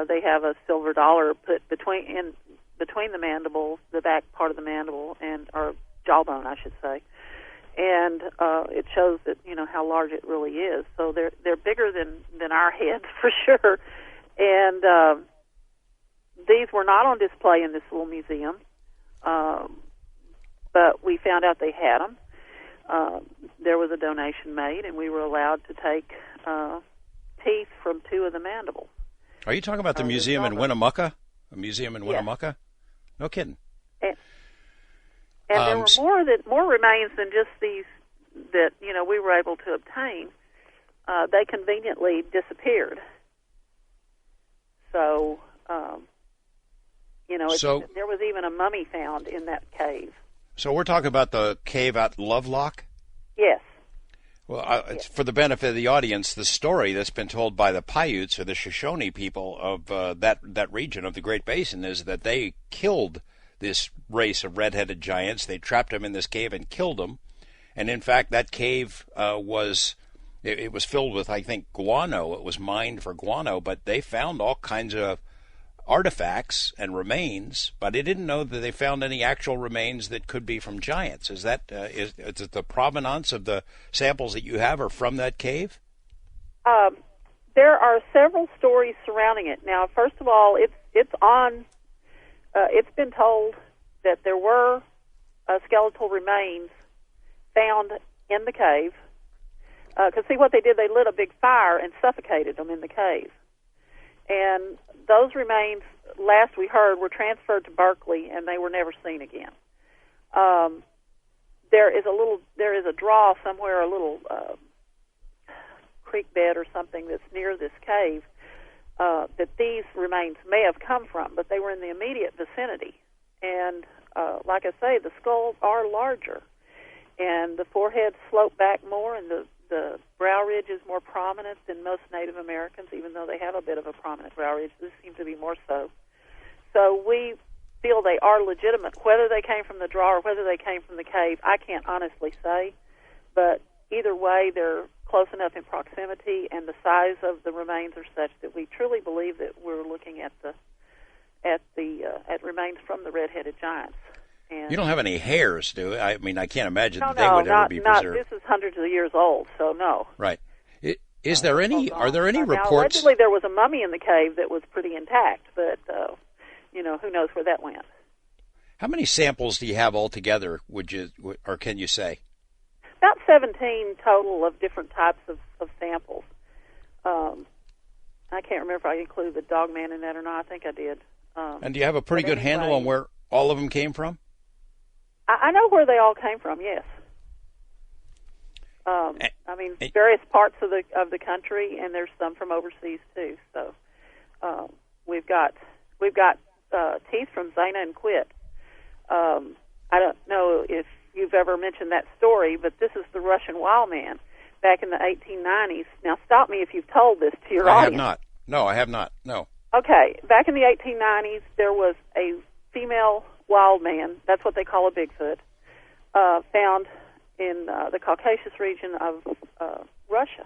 They have a silver dollar put between the mandibles, the back part of the mandible, or jawbone, I should say, and it shows that how large it really is. So they're bigger than our heads for sure. And these were not on display in this little museum, but we found out they had them. There was a donation made, and we were allowed to take teeth from two of the mandibles. Are you talking about the museum in Winnemucca? A museum in Winnemucca? Yes. No kidding. And there were more remains than just these that we were able to obtain. They conveniently disappeared. So, there was even a mummy found in that cave. So we're talking about the cave at Lovelock? Yes. Well, it's for the benefit of the audience, the story that's been told by the Paiutes, or the Shoshone people of that region of the Great Basin, is that they killed this race of red-headed giants. They trapped them in this cave and killed them. And in fact, that cave was filled with, I think, guano. It was mined for guano, but they found all kinds of artifacts and remains, but I didn't know that they found any actual remains that could be from giants. Is that is it the provenance of the samples that you have are from that cave? There are several stories surrounding it. Now, first of all, it's on. It's been told that there were skeletal remains found in the cave. Because see what they did, they lit a big fire and suffocated them in the cave. And those remains, last we heard, were transferred to Berkeley, and they were never seen again. There is a draw somewhere, a little creek bed or something that's near this cave that these remains may have come from, but they were in the immediate vicinity. And like I say, the skulls are larger, and the forehead sloped back more, and the brow ridge is more prominent than most Native Americans, even though they have a bit of a prominent brow ridge. This seems to be more so. So we feel they are legitimate. Whether they came from the draw or whether they came from the cave, I can't honestly say. But either way, they're close enough in proximity, and the size of the remains are such that we truly believe that we're looking at remains from the red-headed giants. And you don't have any hairs, do you? I mean, I can't imagine no, that they would ever be preserved. This is hundreds of years old, so no. Right. Is there any? Are there any now, reports? Allegedly, there was a mummy in the cave that was pretty intact, but who knows where that went? How many samples do you have altogether? Or can you say? About 17 total of different types of samples. I can't remember if I included the dog man in that or not. I think I did. And do you have a pretty good handle on where all of them came from? I know where they all came from. Yes. Various parts of the country, and there's some from overseas too. So we've got teeth from Zana and Quit. I don't know if you've ever mentioned that story, but this is the Russian wild man back in the 1890s. Now, stop me if you've told this to your audience. I have not. No, I have not. No. Okay, back in the 1890s, there was a female wild man, that's what they call a Bigfoot, found in the Caucasus region of Russia.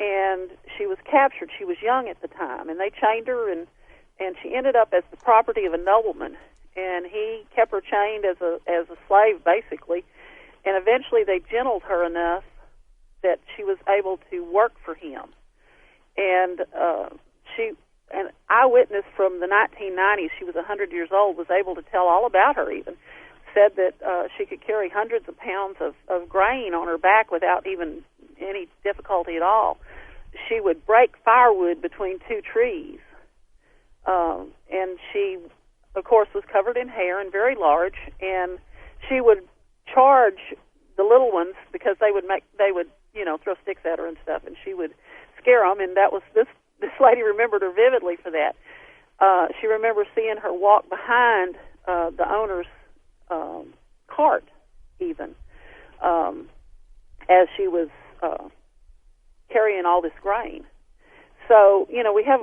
And she was captured. She was young at the time, and they chained her, and she ended up as the property of a nobleman. And he kept her chained as a slave, basically. And eventually they gentled her enough that she was able to work for him. And an eyewitness from the 1990s, she was 100 years old, was able to tell all about her even. Said that she could carry hundreds of pounds of grain on her back without even any difficulty at all. She would break firewood between two trees. And she, of course, was covered in hair and very large, and she would charge the little ones because they would throw sticks at her and stuff, and she would scare them, and that was this lady remembered her vividly for that. She remembers seeing her walk behind the owner's cart, even, as she was carrying all this grain. So, we have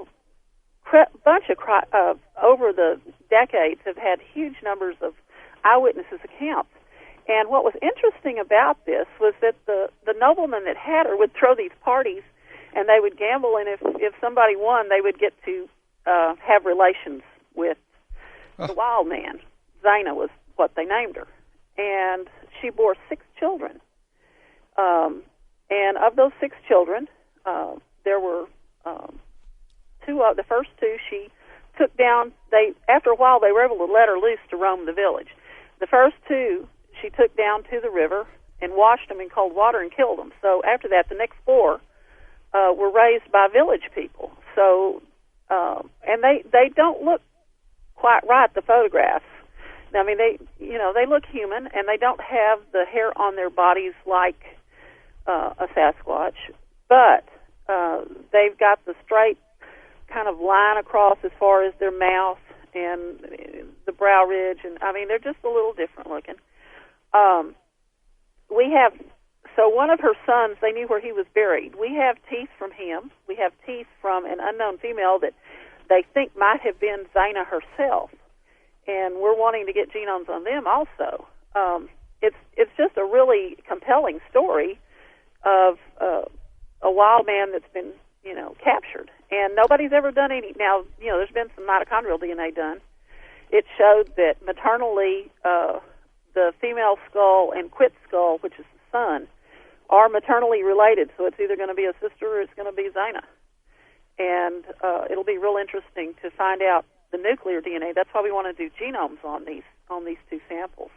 a bunch of, over the decades, have had huge numbers of eyewitnesses' accounts. And what was interesting about this was that the nobleman that had her would throw these parties, and they would gamble, and if somebody won, they would get to have relations with the wild man. Zana was what they named her. And she bore 6 children. And of those 6 children, there were the first 2 she took down. After a while, they were able to let her loose to roam the village. The first 2 she took down to the river and washed them in cold water and killed them. So after that, the next 4 were raised by village people. So, and they don't look quite right, the photographs. I mean, they look human, and they don't have the hair on their bodies like a Sasquatch, but they've got the straight kind of line across as far as their mouth and the brow ridge, and I mean, they're just a little different looking. So one of her sons, they knew where he was buried. We have teeth from him. We have teeth from an unknown female that they think might have been Zana herself. and we're wanting to get genomes on them also. It's just a really compelling story of a wild man that's been, captured, and nobody's ever done any. Now, there's been some mitochondrial DNA done. It showed that maternally, the female skull and Quit skull, which is the son, are maternally related. So it's either going to be a sister or it's going to be Zana. And it'll be real interesting to find out the nuclear DNA. That's why we want to do genomes on these two samples,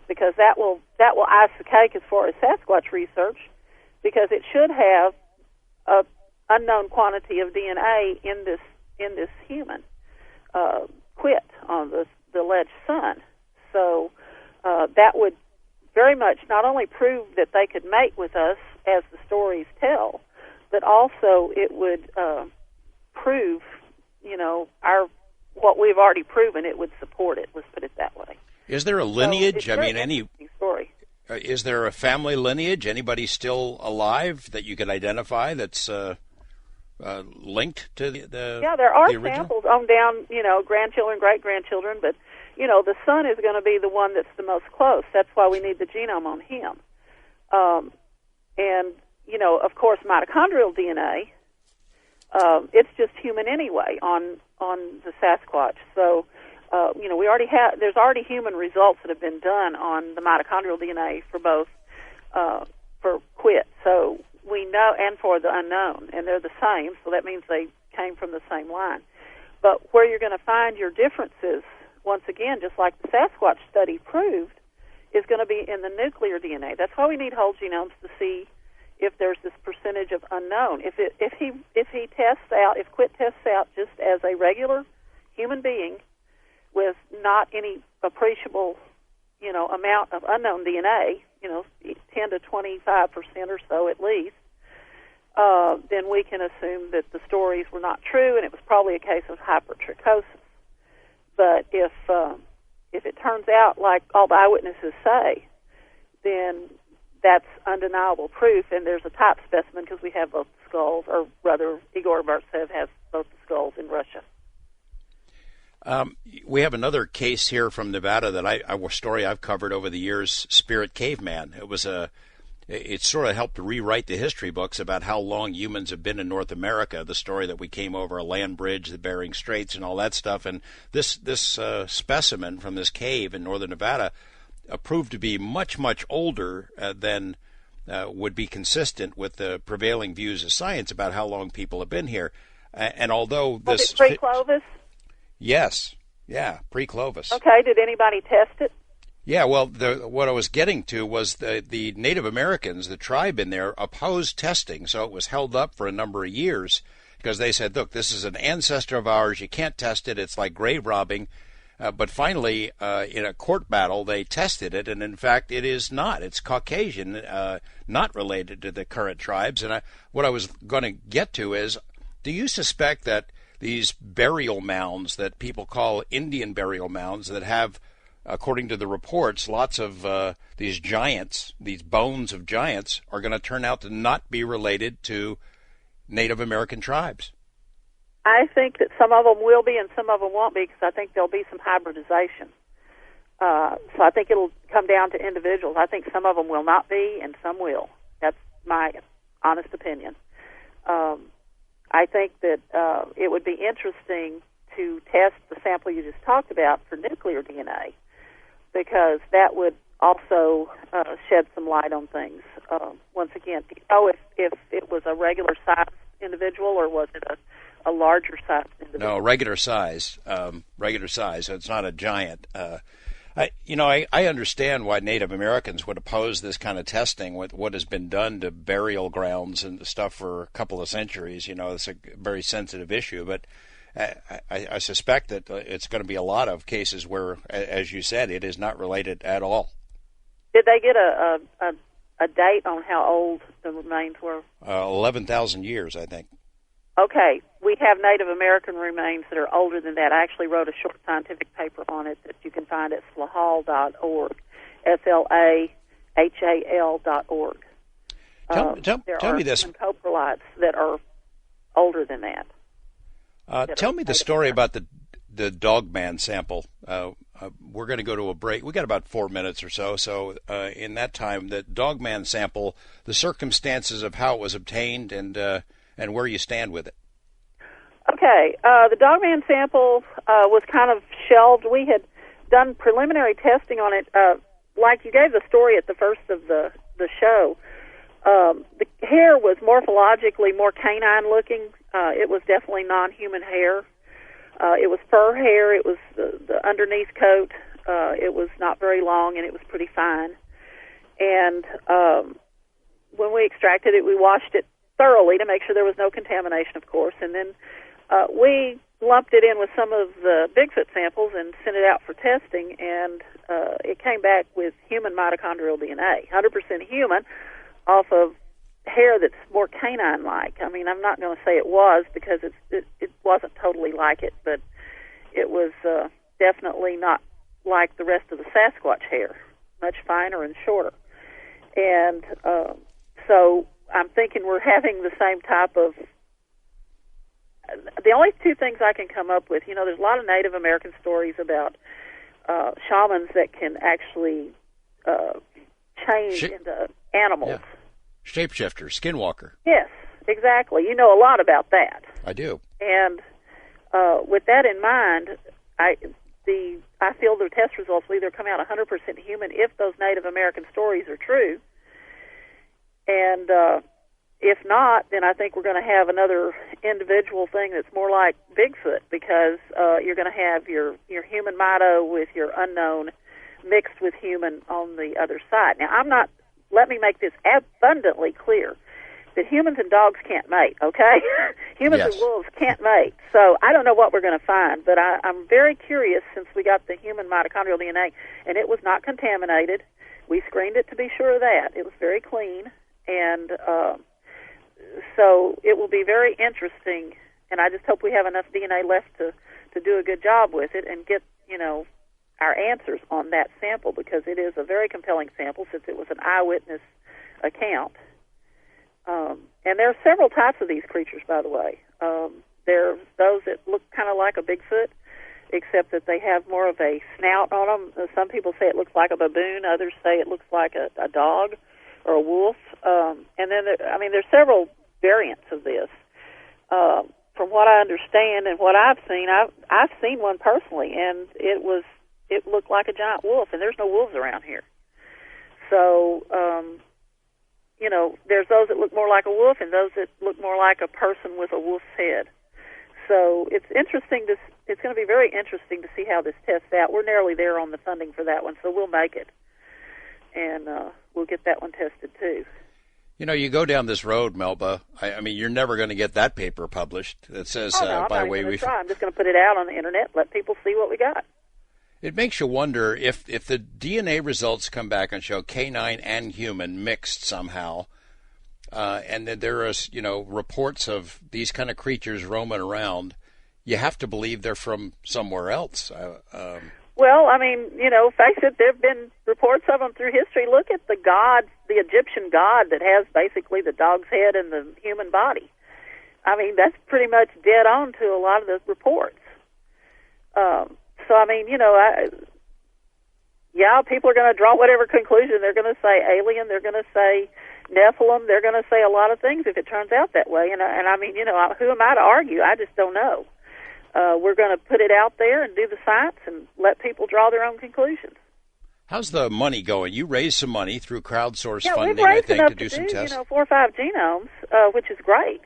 because that will ice the cake as far as Sasquatch research, because it should have a unknown quantity of DNA in this human Quit on the alleged son. So that would very much not only prove that they could mate with us as the stories tell, but also it would prove, what we've already proven. It would support it. Let's put it that way. Is there a lineage? So any story? Is there a family lineage? Anybody still alive that you could identify that's linked to the Yeah, there are the original? samples on down, grandchildren, great-grandchildren, but, the son is going to be the one that's the most close. That's why we need the genome on him. And, of course, mitochondrial DNA, it's just human anyway on the Sasquatch. So, there's already human results that have been done on the mitochondrial DNA for both, for Quit. So we know, and for the unknown, and they're the same, so that means they came from the same line. But where you're going to find your differences, once again, just like the Sasquatch study proved, is going to be in the nuclear DNA. That's why we need whole genomes to see if there's this percentage of unknown. If Quit tests out just as a regular human being with not any appreciable, amount of unknown DNA, 10 to 25% or so at least, then we can assume that the stories were not true, and it was probably a case of hypertrichosis. But if it turns out like all the eyewitnesses say, then that's undeniable proof, and there's a type specimen because we have both skulls, or rather, Igor Burtsev has both the skulls in Russia. We have another case here from Nevada that a story I've covered over the years, Spirit Caveman. It sort of helped rewrite the history books about how long humans have been in North America, the story that we came over a land bridge, the Bering Straits, and all that stuff. And this specimen from this cave in northern Nevada proved to be much, much older than would be consistent with the prevailing views of science about how long people have been here. And although this... Was it pre-Clovis? Yes. Yeah, pre-Clovis. Okay, did anybody test it? Yeah, well, what I was getting to was the Native Americans, the tribe in there, opposed testing, so it was held up for a number of years because they said, look, this is an ancestor of ours, you can't test it, it's like grave robbing. But finally, in a court battle, they tested it, and in fact, it is not. It's Caucasian, not related to the current tribes. And what I was going to get to is, do you suspect that these burial mounds that people call Indian burial mounds that have, according to the reports, lots of these giants, these bones of giants, are going to turn out to not be related to Native American tribes? I think that some of them will be and some of them won't be, because I think there'll be some hybridization. So I think it'll come down to individuals. I think some of them will not be and some will. That's my honest opinion. I think that it would be interesting to test the sample you just talked about for nuclear DNA, because that would also shed some light on things. Once again, if it was a regular size individual or was it a larger size individual? No, regular size. Regular size. So it's not a giant. I understand why Native Americans would oppose this kind of testing with what has been done to burial grounds and stuff for a couple of centuries. It's a very sensitive issue, but I suspect that it's going to be a lot of cases where, as you said, it is not related at all. Did they get a date on how old the remains were? 11,000 years, I think. Okay, we have Native American remains that are older than that. I actually wrote a short scientific paper on it that you can find at slahal.org, SLAHAL.org. Tell me this. There are coprolites that are older than that. Tell me the story about the Dogman sample. we're going to go to a break. We got about 4 minutes or so. So in that time, the Dogman sample, the circumstances of how it was obtained, and where you stand with it. Okay, the Dogman sample was kind of shelved. We had done preliminary testing on it. Like you gave the story at the first of the show, the hair was morphologically more canine-looking. It was definitely non-human hair. It was fur hair. It was the underneath coat. It was not very long, and it was pretty fine. And when we extracted it, we washed it thoroughly to make sure there was no contamination, of course. And then we lumped it in with some of the Bigfoot samples and sent it out for testing, and it came back with human mitochondrial DNA, 100% human, off of hair that's more canine-like. I mean, I'm not going to say it was because it wasn't totally like it, but it was definitely not like the rest of the Sasquatch hair, much finer and shorter. And so I'm thinking we're having the same type of... The only two things I can come up with, there's a lot of Native American stories about shamans that can actually change into animals. Yeah. Shapeshifter, skinwalker. Yes, exactly. You know a lot about that. I do. And with that in mind, I feel the test results will either come out 100% human if those Native American stories are true, and if not, then I think we're going to have another individual thing that's more like Bigfoot, because you're going to have your human mito with your unknown mixed with human on the other side. Now, let me make this abundantly clear, that humans and dogs can't mate, okay? Humans Yes. and wolves can't mate. So I don't know what we're going to find, but I'm very curious since we got the human mitochondrial DNA, and it was not contaminated. We screened it to be sure of that. It was very clean, and so it will be very interesting, and I just hope we have enough DNA left to do a good job with it and get, our answers on that sample, because it is a very compelling sample since it was an eyewitness account. And there are several types of these creatures, by the way. There's those that look kind of like a Bigfoot, except that they have more of a snout on them. Some people say it looks like a baboon. Others say it looks like a dog or a wolf. And then, there's several variants of this. From what I understand and what I've seen one personally, and it looked like a giant wolf, and there's no wolves around here. So, there's those that look more like a wolf and those that look more like a person with a wolf's head. So it's interesting. It's going to be very interesting to see how this tests out. We're nearly there on the funding for that one, so we'll make it, and we'll get that one tested too. You go down this road, Melba. I mean, you're never going to get that paper published. It says, I'm by not way even we. try. I'm just going to put it out on the internet, let people see what we got. It makes you wonder if the DNA results come back and show canine and human mixed somehow, and that there are reports of these kind of creatures roaming around. You have to believe they're from somewhere else. Well, face it, there have been reports of them through history. Look at the Egyptian god that has basically the dog's head and the human body. That's pretty much dead on to a lot of the reports. People are going to draw whatever conclusion. They're going to say alien. They're going to say Nephilim. They're going to say a lot of things if it turns out that way. Who am I to argue? I just don't know. We're going to put it out there and do the science and let people draw their own conclusions. How's the money going? You raised some money through crowdsourced funding, we've raised I think, enough to do some do, tests. 4 or 5 genomes, which is great.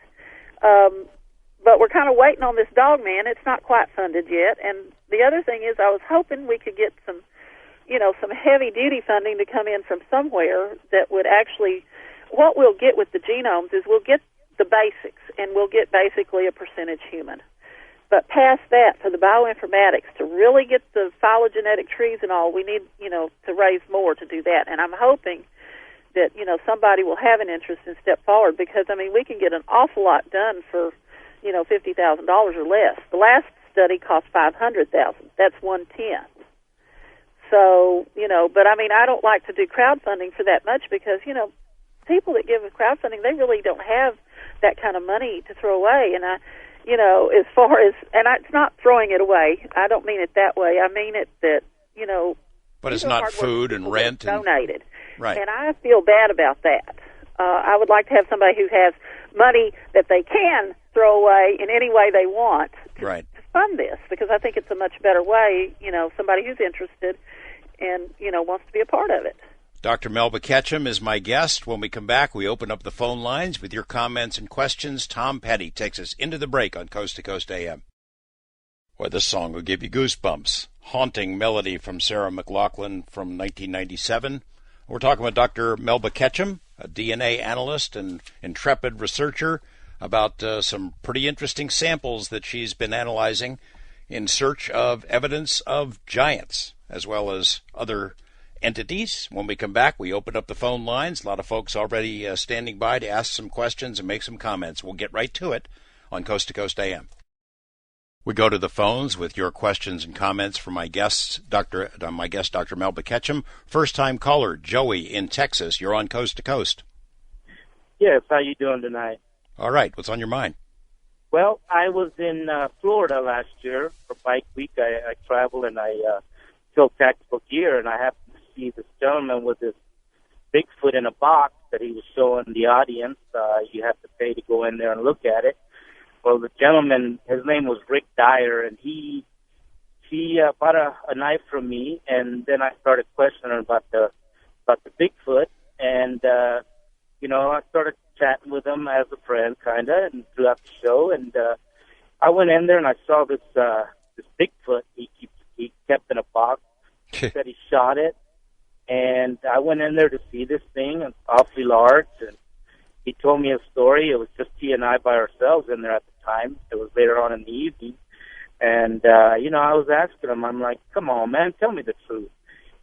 But we're kind of waiting on this dog man. It's not quite funded yet. And the other thing is I was hoping we could get some heavy-duty funding to come in from somewhere that would actually, what we'll get with the genomes is we'll get the basics, and we'll get basically a percentage human. But past that, for the bioinformatics, to really get the phylogenetic trees and all, we need, to raise more to do that. And I'm hoping that, somebody will have an interest and step forward, because, we can get an awful lot done for, $50,000 or less. The last study cost $500,000. That's 1/10. So, but I don't like to do crowdfunding for that much because, people that give crowdfunding, they really don't have that kind of money to throw away. And as far as, it's not throwing it away. I don't mean it that way. I mean it that, But these it's are not hardworking food and people rent that have and donated. right. And I feel bad about that. I would like to have somebody who has money that they can throw away in any way they want to fund this, because I think it's a much better way, somebody who's interested and, wants to be a part of it. Dr. Melba Ketchum is my guest. When we come back, we open up the phone lines with your comments and questions. Tom Petty takes us into the break on Coast to Coast AM. Well, this song will give you goosebumps. Haunting melody from Sarah McLachlan from 1997. We're talking with Dr. Melba Ketchum, a DNA analyst and intrepid researcher, about some pretty interesting samples that she's been analyzing in search of evidence of giants, as well as other entities. When we come back, we open up the phone lines. A lot of folks already standing by to ask some questions and make some comments. We'll get right to it on Coast to Coast AM. We go to the phones with your questions and comments for my guest, Dr. Melba Ketchum. First-time caller, Joey in Texas. You're on Coast to Coast. Yes, how you doing tonight? All right, what's on your mind? Well, I was in Florida last year for Bike Week. I traveled and I filled textbook gear, and I happened to see this gentleman with this Bigfoot in a box that he was showing the audience. You have to pay to go in there and look at it. Well, the gentleman, his name was Rick Dyer, and he bought a knife from me, and then I started questioning about the Bigfoot, and I started chatting with him as a friend, kind of, and throughout the show, and I went in there and I saw this Bigfoot he kept in a box. He said he shot it, and I went in there to see this thing. It's awfully large, and he told me a story. It was just he and I by ourselves in there at the time. It was later on in the evening. And, I was asking him, I'm like, come on, man, tell me the truth.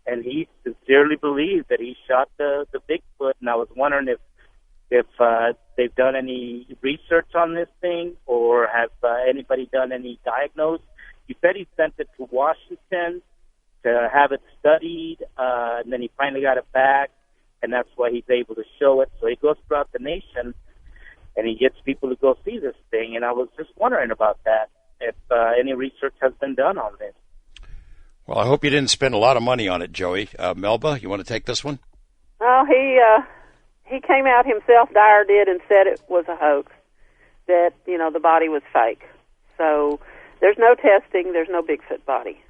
And he sincerely believed that he shot the Bigfoot. And I was wondering if they've done any research on this thing, or have anybody done any diagnosis. He said he sent it to Washington to have it studied, and then he finally got it back. And that's why he's able to show it. So he goes throughout the nation, and he gets people to go see this thing. And I was just wondering about that, if any research has been done on this. Well, I hope you didn't spend a lot of money on it, Joey. Melba, you want to take this one? Well, he came out himself, Dyer did, and said it was a hoax, that, the body was fake. So there's no testing, there's no Bigfoot body.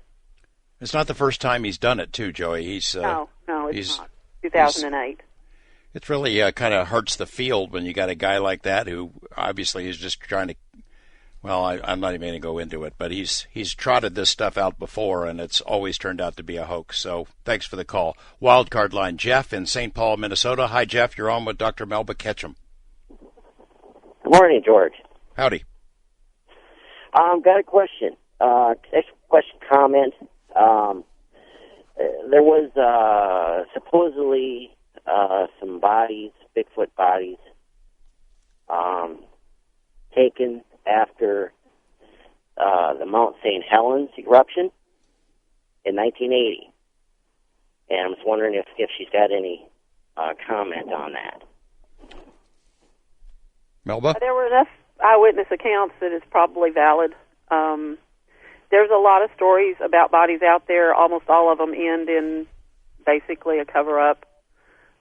It's not the first time he's done it, too, Joey. No, it's not. 2008. It really kind of hurts the field when you got a guy like that who obviously is just trying to. Well, I'm not even going to go into it, but he's trotted this stuff out before, and it's always turned out to be a hoax. So thanks for the call. Wildcard line, Jeff in St. Paul, Minnesota. Hi, Jeff. You're on with Dr. Melba Ketchum. Good morning, George. Howdy. Got a question. Comment. There was supposedly some bodies, Bigfoot bodies, taken after the Mount St. Helens eruption in 1980. And I was wondering if she's got any comment on that. Melba? There were enough eyewitness accounts that it's probably valid. There's a lot of stories about bodies out there. Almost all of them end in basically a cover-up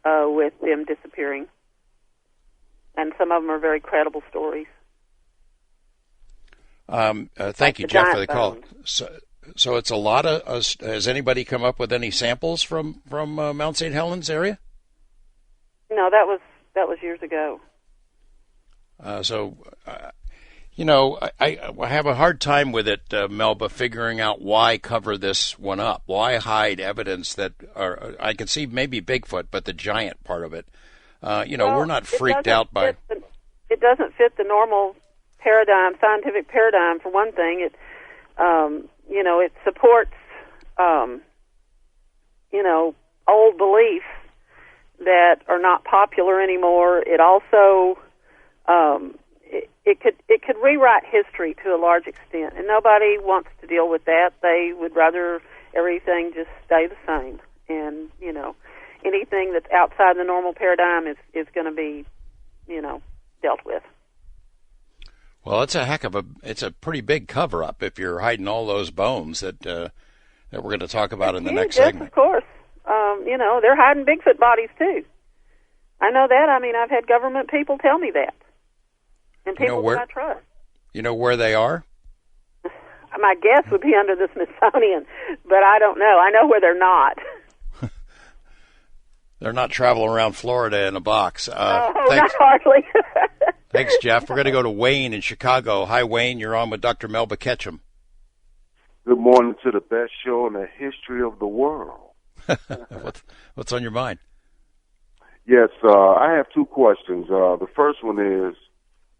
with them disappearing. And some of them are very credible stories. Thank you, Jeff, for the call. So it's a lot of. Has anybody come up with any samples from Mount St. Helens area? No, that was years ago. I have a hard time with it, Melba, figuring out why cover this one up. Why hide evidence that I can see maybe Bigfoot, but the giant part of it. We're not freaked out by. It doesn't fit the normal paradigm, scientific paradigm. For one thing, it supports, old beliefs that are not popular anymore. It also, it could rewrite history to a large extent, and nobody wants to deal with that. They would rather everything just stay the same, and anything that's outside the normal paradigm is going to be, dealt with. Well, it's a pretty big cover-up if you're hiding all those bones that that we're going to talk about in the next yes, segment. Of course. They're hiding Bigfoot bodies, too. I know that. I mean, I've had government people tell me that. And people that I trust. You know where they are? My guess would be under the Smithsonian, but I don't know. I know where they're not. They're not traveling around Florida in a box. Not hardly. Thanks, Jeff. We're going to go to Wayne in Chicago. Hi, Wayne. You're on with Dr. Melba Ketchum. Good morning to the best show in the history of the world. What's on your mind? Yes, I have two questions. The first one is,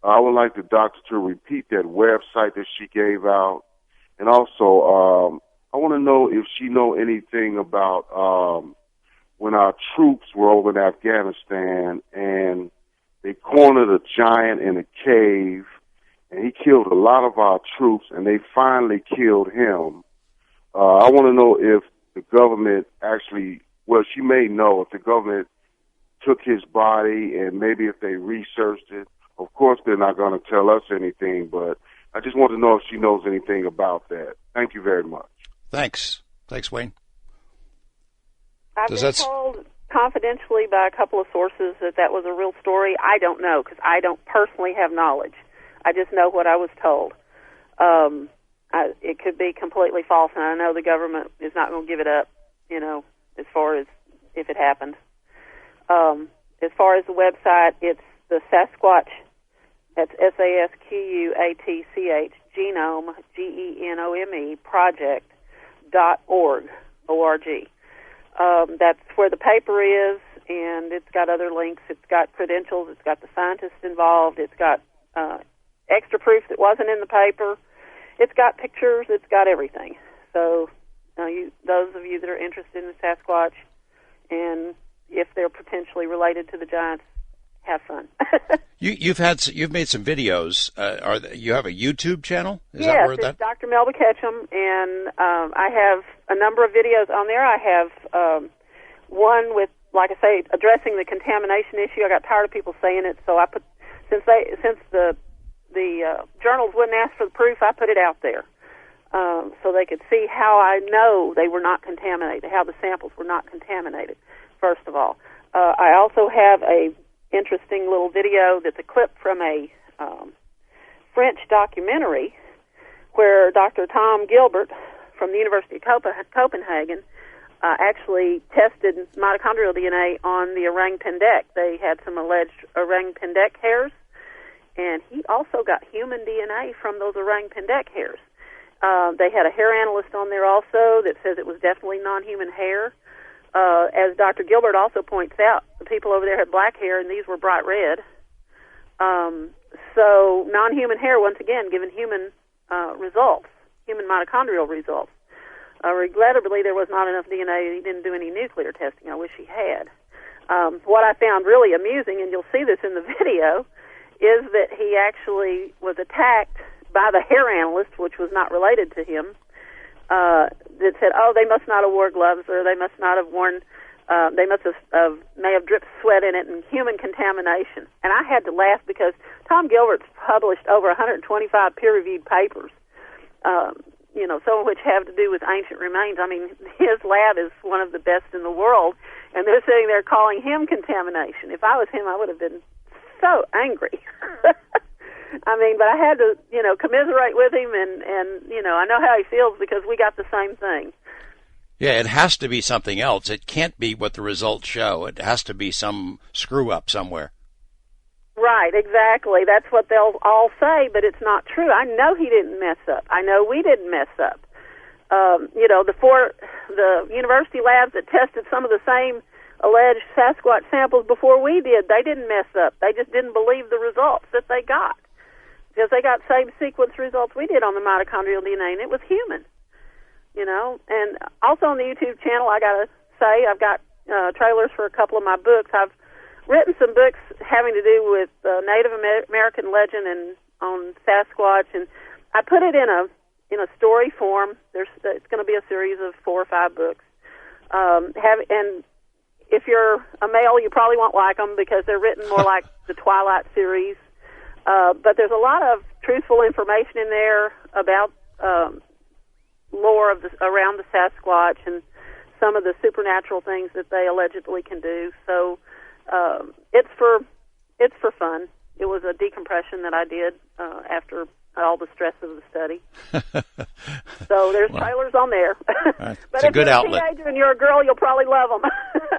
I would like the doctor to repeat that website that she gave out. And also, I want to know if she know anything about when our troops were over in Afghanistan and they cornered a giant in a cave, and he killed a lot of our troops, and they finally killed him. I want to know if the government actually, well, she may know if the government took his body and maybe if they researched it. Of course, they're not going to tell us anything, but I just want to know if she knows anything about that. Thank you very much. Thanks, Wayne. I've been told confidentially by a couple of sources that was a real story. I don't know because I don't personally have knowledge. I just know what I was told. It could be completely false, and I know the government is not going to give it up, as far as if it happened. As far as the website, it's the Sasquatch, that's SASQUATCH, genome, GENOME, project.org, O-R-G. That's where the paper is, and it's got other links. It's got credentials. It's got the scientists involved. It's got extra proof that wasn't in the paper. It's got pictures. It's got everything. So those of you that are interested in the Sasquatch, and if they're potentially related to the giants, have fun. You've made some videos. You have a YouTube channel? Yes, it's Dr. Melba Ketchum, and I have a number of videos on there. I have one with, like I say, addressing the contamination issue. I got tired of people saying it, so I put since the journals wouldn't ask for the proof, I put it out there so they could see how I know they were not contaminated, how the samples were not contaminated. First of all, I also have a interesting little video that's a clip from a French documentary where Dr. Tom Gilbert from the University of Copenhagen actually tested mitochondrial DNA on the orang pendek. They had some alleged orang pendek hairs, and he also got human DNA from those orang pendek hairs. They had a hair analyst on there also that says it was definitely non-human hair. As Dr. Gilbert also points out, the people over there had black hair, and these were bright red. So non-human hair, once again, given human results, human mitochondrial results. Regrettably, there was not enough DNA. He didn't do any nuclear testing. I wish he had. What I found really amusing, and you'll see this in the video, is that he actually was attacked by the hair analyst, which was not related to him, that said, "Oh, they must not have worn gloves, or they must not have worn, they must have may have dripped sweat in it, and human contamination." And I had to laugh because Tom Gilbert's published over 125 peer-reviewed papers, some of which have to do with ancient remains. I mean, his lab is one of the best in the world, and they're sitting there calling him contamination. If I was him, I would have been so angry. I mean, but I had to, commiserate with him, and I know how he feels because we got the same thing. Yeah, it has to be something else. It can't be what the results show. It has to be some screw-up somewhere. Right, exactly. That's what they'll all say, but it's not true. I know he didn't mess up. I know we didn't mess up. The university labs that tested some of the same alleged Sasquatch samples before we did, they didn't mess up. They just didn't believe the results that they got. Because they got same sequence results we did on the mitochondrial DNA, and it was human. And also on the YouTube channel, I got to say, I've got trailers for a couple of my books. I've written some books having to do with Native American legend and on Sasquatch, and I put it in a story form. It's going to be a series of 4 or 5 books. And if you're a male, you probably won't like them because they're written more like the Twilight series. But there's a lot of truthful information in there about lore of around the Sasquatch and some of the supernatural things that they allegedly can do. So it's for fun. It was a decompression that I did after all the stress of the study. So there's trailers on there. It's but a if good you're outlet. a teenager and you're a girl, you'll probably love them.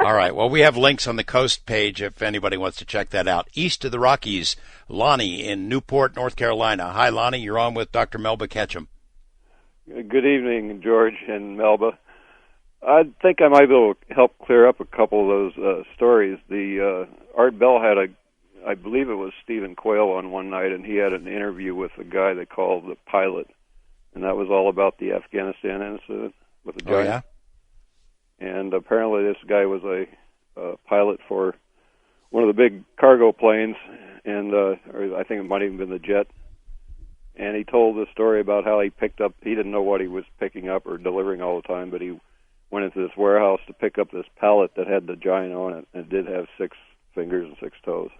All right. Well, we have links on the Coast page if anybody wants to check that out. East of the Rockies, Lonnie in Newport, North Carolina. Hi, Lonnie. You're on with Dr. Melba Ketchum. Good evening, George and Melba. I think I might be able to help clear up a couple of those stories. The Art Bell had I believe it was Stephen Quayle on one night, and he had an interview with a guy they called the pilot, and that was all about the Afghanistan incident with the giant. Oh, yeah? And apparently this guy was a pilot for one of the big cargo planes, and or I think it might have even been the jet. And he told the story about how he didn't know what he was picking up or delivering all the time, but he went into this warehouse to pick up this pallet that had the giant on it, and it did have 6 fingers and 6 toes.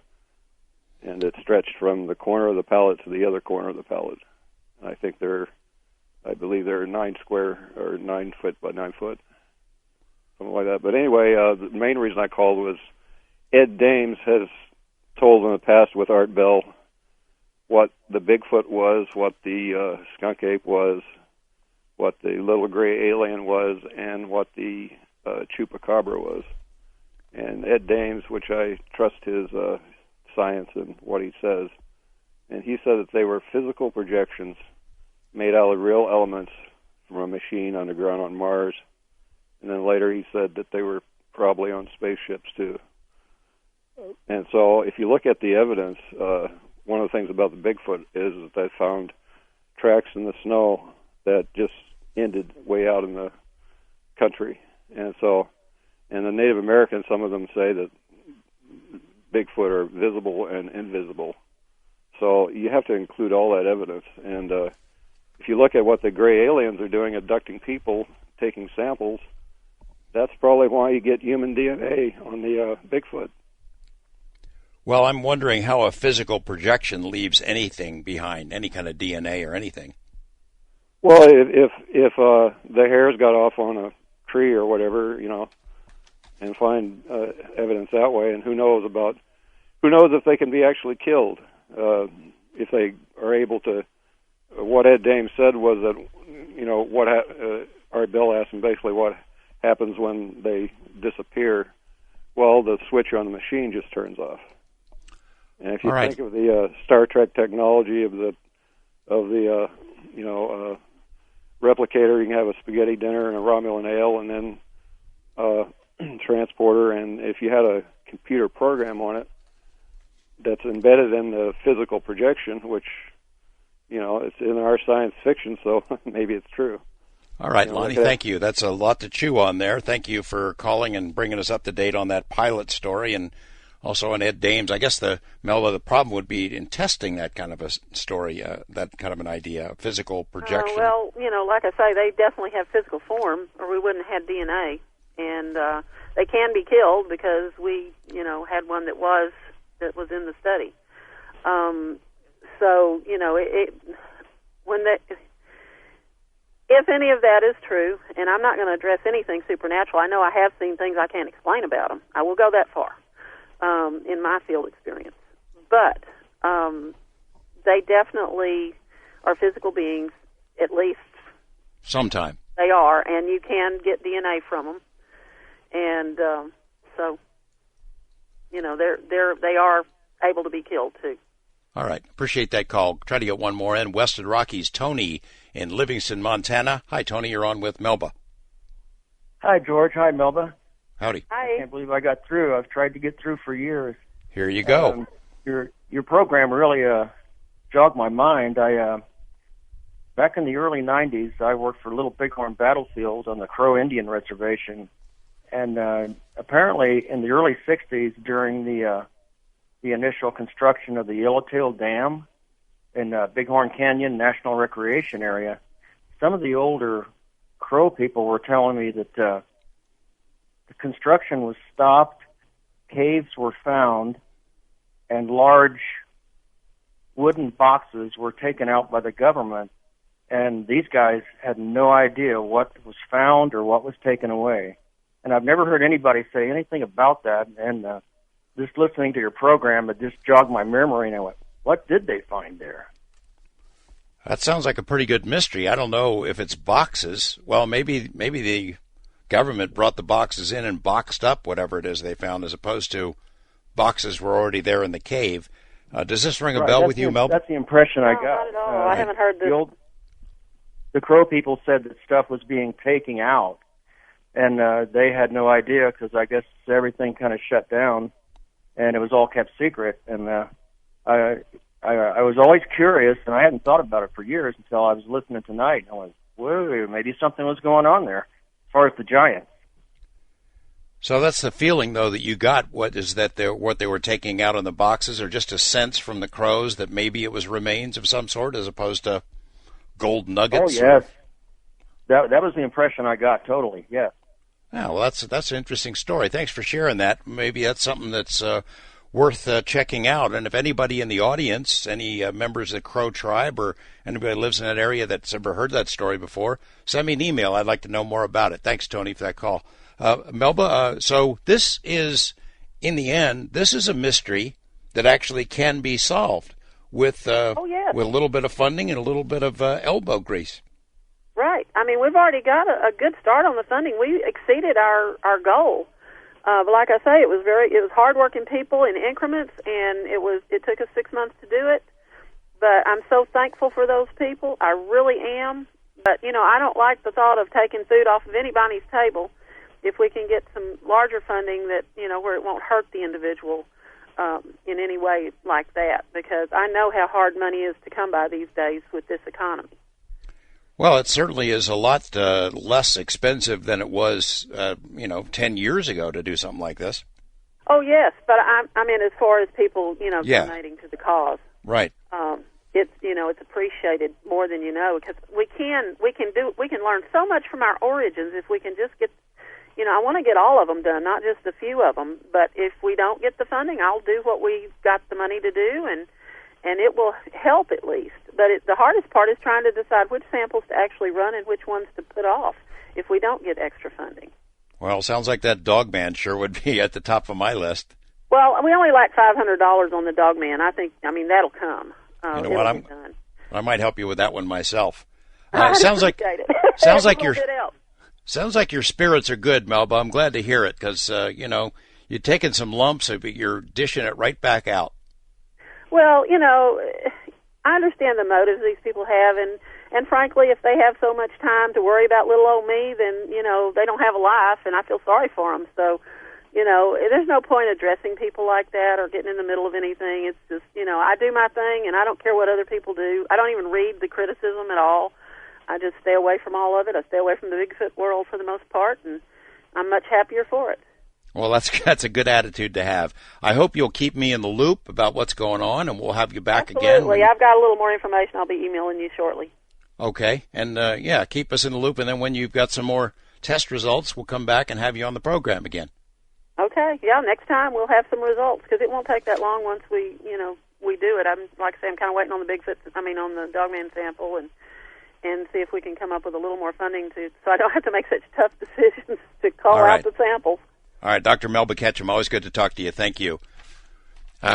And it stretched from the corner of the pallet to the other corner of the pallet. And I believe they're 9 foot by 9 foot, something like that. But anyway, the main reason I called was Ed Dames has told in the past with Art Bell what the Bigfoot was, what the skunk ape was, what the little gray alien was, and what the chupacabra was. And Ed Dames, which I trust his science and what he says, and he said that they were physical projections made out of real elements from a machine underground on Mars. And then later he said that they were probably on spaceships too. And so if you look at the evidence, one of the things about the Bigfoot is that they found tracks in the snow that just ended way out in the country. And so, and the Native Americans, some of them say that Bigfoot are visible and invisible. So you have to include all that evidence. And if you look at what the gray aliens are doing, abducting people, taking samples, that's probably why you get human DNA on the Bigfoot. Well, I'm wondering how a physical projection leaves anything behind, any kind of DNA or anything. Well, if the hairs got off on a tree or whatever, and find evidence that way, and who knows if they can be actually killed, if they are able to. What Ed Dames said was that, Art Bell asked him basically what happens when they disappear. Well, the switch on the machine just turns off. And if you think of the Star Trek technology of the replicator, you can have a spaghetti dinner and a Romulan ale, and then transporter. And if you had a computer program on it that's embedded in the physical projection, which it's in our science fiction, so maybe it's true. All right, Lonnie, thank you. That's a lot to chew on there. Thank you for calling and bringing us up to date on that pilot story, and also on Ed Dames. I guess the problem would be in testing that kind of a story, that kind of an idea, physical projection. Well, like I say, they definitely have physical form, or we wouldn't have had DNA. And they can be killed because we, had one that was in the study. If any of that is true, and I'm not going to address anything supernatural, I know I have seen things I can't explain about them. I will go that far in my field experience. But they definitely are physical beings, at least sometime. They are, and you can get DNA from them. And they are able to be killed too. All right. Appreciate that call. Try to get one more in. West of the Rockies, Tony in Livingston, Montana. Hi, Tony. You're on with Melba. Hi, George. Hi, Melba. Howdy. Hi. I can't believe I got through. I've tried to get through for years. Here you go. Your program really jogged my mind. Back in the early 90s, I worked for Little Bighorn Battlefield on the Crow Indian Reservation. And apparently in the early 60s, during the initial construction of the Yellowtail Dam in Bighorn Canyon National Recreation Area, some of the older Crow people were telling me that the construction was stopped, caves were found, and large wooden boxes were taken out by the government and these guys had no idea what was found or what was taken away. And I've never heard anybody say anything about that. And just listening to your program, it just jogged my memory, and I went, what did they find there? That sounds like a pretty good mystery. I don't know if it's boxes. Well, maybe the government brought the boxes in and boxed up whatever it is they found, as opposed to boxes were already there in the cave. Does this ring a bell with you, Melba? That's the impression I got. Not at all. I haven't heard this. The Crow people said that stuff was being taken out, and they had no idea because I guess everything kind of shut down, and it was all kept secret. And I was always curious, and I hadn't thought about it for years until I was listening tonight. I went, whoa, maybe something was going on there as far as the giants. So that's the feeling, though, that you got. What is that? What they were taking out in the boxes, or just a sense from the Crows that maybe it was remains of some sort, as opposed to gold nuggets? Oh yes, that was the impression I got. Totally, yes. Yeah, well, that's an interesting story. Thanks for sharing that. Maybe that's something that's worth checking out. And if anybody in the audience, any members of the Crow tribe, or anybody who lives in that area that's ever heard that story before, send me an email. I'd like to know more about it. Thanks, Tony, for that call. Melba, so this is, in the end, this is a mystery that actually can be solved with with a little bit of funding and a little bit of elbow grease. Right. I mean, we've already got a good start on the funding. We exceeded our goal. But like I say, it was hardworking people in increments, and it took us 6 months to do it. But I'm so thankful for those people. I really am. But I don't like the thought of taking food off of anybody's table if we can get some larger funding that where it won't hurt the individual in any way like that. Because I know how hard money is to come by these days with this economy. Well, it certainly is a lot less expensive than it was, 10 years ago to do something like this. Oh yes, but I mean, as far as people, donating to the cause, right? It's appreciated more than you know, because we can learn so much from our origins if we can just get, I want to get all of them done, not just a few of them. But if we don't get the funding, I'll do what we got the money to do, and it will help at least. But the hardest part is trying to decide which samples to actually run and which ones to put off if we don't get extra funding. Well, sounds like that dog man sure would be at the top of my list. Well, we only lack $500 on the dog man. I mean, that'll come. You know what? I might help you with that one myself. Sounds like your spirits are good, Melba. I'm glad to hear it because you're taking some lumps, but you're dishing it right back out. Well, I understand the motives these people have, and frankly, if they have so much time to worry about little old me, then, they don't have a life, and I feel sorry for them. So, there's no point addressing people like that or getting in the middle of anything. It's just, I do my thing, and I don't care what other people do. I don't even read the criticism at all. I just stay away from all of it. I stay away from the Bigfoot world for the most part, and I'm much happier for it. Well, that's a good attitude to have. I hope you'll keep me in the loop about what's going on, and we'll have you back again. Absolutely. I've got a little more information. I'll be emailing you shortly. Okay. And, keep us in the loop, and then when you've got some more test results, we'll come back and have you on the program again. Okay. Yeah, next time we'll have some results, because it won't take that long once we do it. I'm kind of waiting on on the dogman sample and see if we can come up with a little more funding so I don't have to make such tough decisions to call out the samples. All right, Dr. Melba Ketchum, always good to talk to you. Thank you.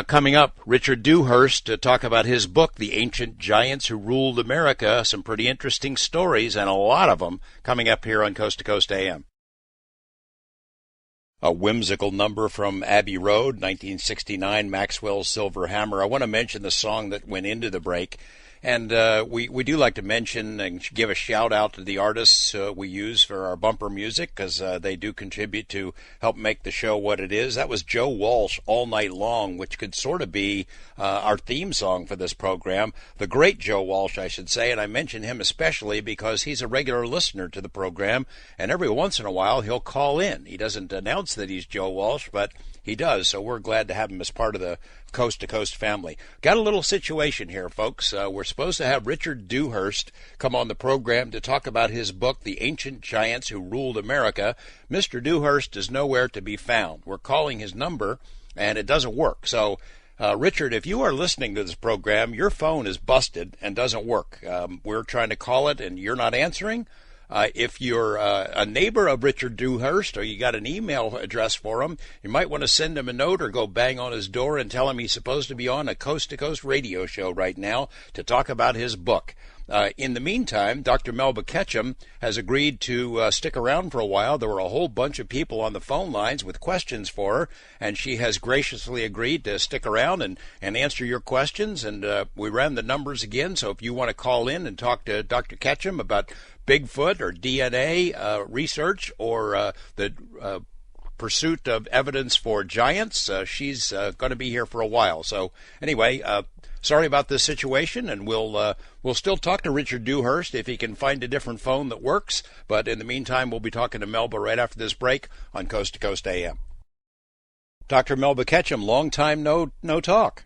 Coming up, Richard Dewhurst to talk about his book, The Ancient Giants Who Ruled America. Some pretty interesting stories, and a lot of them coming up here on Coast to Coast AM. A whimsical number from Abbey Road, 1969, Maxwell's Silver Hammer. I want to mention the song that went into the break. And we do like to mention and give a shout-out to the artists we use for our bumper music, because they do contribute to help make the show what it is. That was Joe Walsh, All Night Long, which could sort of be our theme song for this program. The great Joe Walsh, I should say, and I mention him especially because he's a regular listener to the program, and every once in a while he'll call in. He doesn't announce that he's Joe Walsh, but he does, so we're glad to have him as part of the Coast to Coast family. Got a little situation here, folks. We're supposed to have Richard Dewhurst come on the program to talk about his book, The Ancient Giants Who Ruled America. Mr. Dewhurst is nowhere to be found. We're calling his number, and it doesn't work. So Richard, if you are listening to this program, your phone is busted and doesn't work. We're trying to call it, and you're not answering. If you're a neighbor of Richard Dewhurst or you got an email address for him, you might want to send him a note or go bang on his door and tell him he's supposed to be on a coast-to-coast radio show right now to talk about his book. In the meantime, Dr. Melba Ketchum has agreed to stick around for a while. There were a whole bunch of people on the phone lines with questions for her, and she has graciously agreed to stick around and answer your questions. And we ran the numbers again, so if you want to call in and talk to Dr. Ketchum about Bigfoot or DNA research or the pursuit of evidence for giants, she's going to be here for a while. So anyway, sorry about this situation, and we'll still talk to Richard Dewhurst if he can find a different phone that works. But in the meantime, we'll be talking to Melba right after this break on Coast to Coast AM. Dr. Melba Ketchum, long time no talk.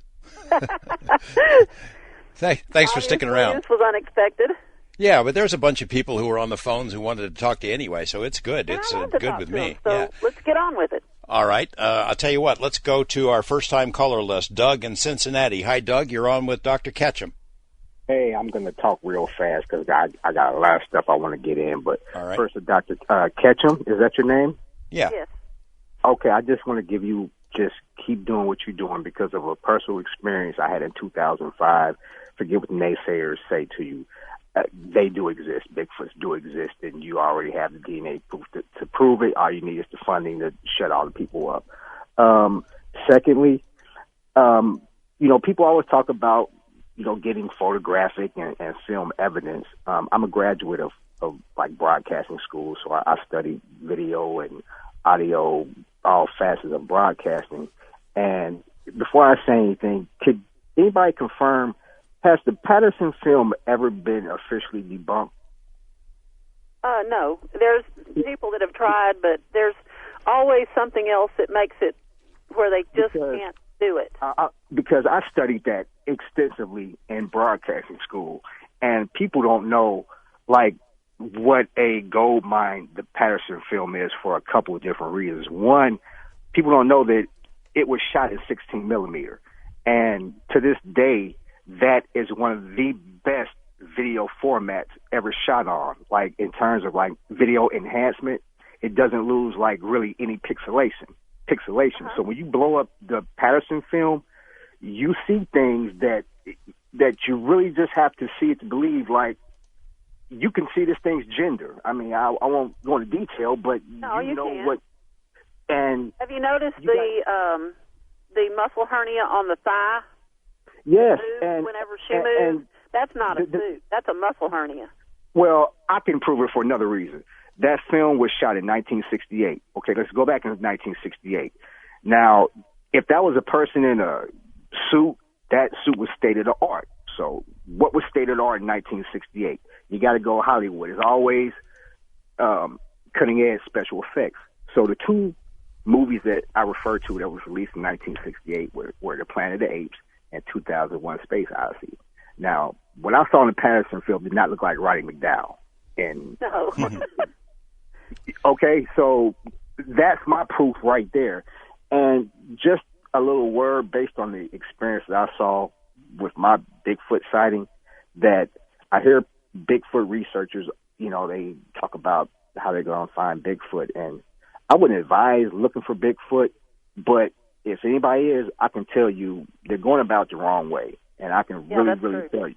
Thanks for sticking around. This was unexpected. Yeah, but there's a bunch of people who were on the phones who wanted to talk to you anyway, so it's good. It's good with me. So let's get on with it. All right. I'll tell you what. Let's go to our first-time caller list. Doug in Cincinnati. Hi, Doug. You're on with Dr. Ketchum. Hey, I'm going to talk real fast because I got a lot of stuff I want to get in. But right. First, Dr. Ketchum, is that your name? Yeah. Yes. Okay, I just want to give you, just keep doing what you're doing because of a personal experience I had in 2005. Forget what the naysayers say to you. They do exist. Bigfoots do exist, and you already have the DNA proof to prove it. All you need is the funding to shut all the people up. Secondly, people always talk about, getting photographic and film evidence. I'm a graduate of broadcasting school, so I studied video and audio, all facets of broadcasting. And before I say anything, could anybody confirm, has the Patterson film ever been officially debunked? No. There's people that have tried, but there's always something else that makes it where they just can't do it. Because I studied that extensively in broadcasting school, and people don't know, what a gold mine the Patterson film is for a couple of different reasons. One, people don't know that it was shot in 16 millimeter, and to this day, that is one of the best video formats ever shot on. In terms of video enhancement, it doesn't lose really any pixelation. So when you blow up the Patterson film, you see things that you really just have to see it to believe. You can see this thing's gender. I mean, I won't go into detail, but you know can. what. And have you noticed the muscle hernia on the thigh? Yes, and whenever she moves, that's not a suit. That's a muscle hernia. Well, I can prove it for another reason. That film was shot in 1968. Okay, let's go back in 1968. Now, if that was a person in a suit, that suit was state of the art. So, what was state of the art in 1968? You got to go Hollywood. It's always cutting edge special effects. So, the two movies that I refer to that was released in 1968 were The Planet of the Apes and 2001: Space Odyssey. Now, what I saw in the Patterson film did not look like Roddy McDowall. And no. Okay, so that's my proof right there. And just a little word based on the experience that I saw with my Bigfoot sighting, that I hear Bigfoot researchers, they talk about how they're going to find Bigfoot. And I wouldn't advise looking for Bigfoot, but if anybody is, I can tell you they're going about the wrong way. And I can really tell you.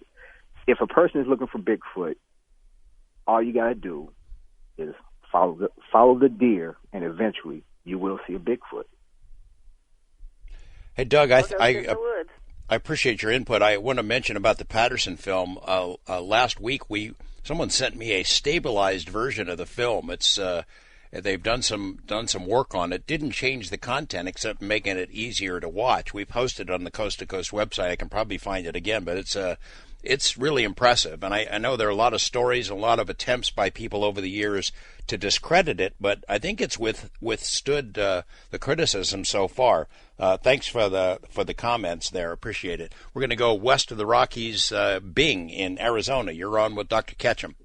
If a person is looking for Bigfoot, all you got to do is follow the deer, and eventually you will see a Bigfoot. Hey, Doug, I appreciate your input. I want to mention about the Patterson film. Last week, someone sent me a stabilized version of the film. It's they've done some work on it. Didn't change the content except making it easier to watch. We posted it on the Coast to Coast website. I can probably find it again, but it's really impressive. And I know there are a lot of stories, a lot of attempts by people over the years to discredit it, but I think it's withstood the criticism so far. Thanks for the comments there. Appreciate it. We're going to go west of the Rockies, Bing in Arizona. You're on with Dr. Ketchum.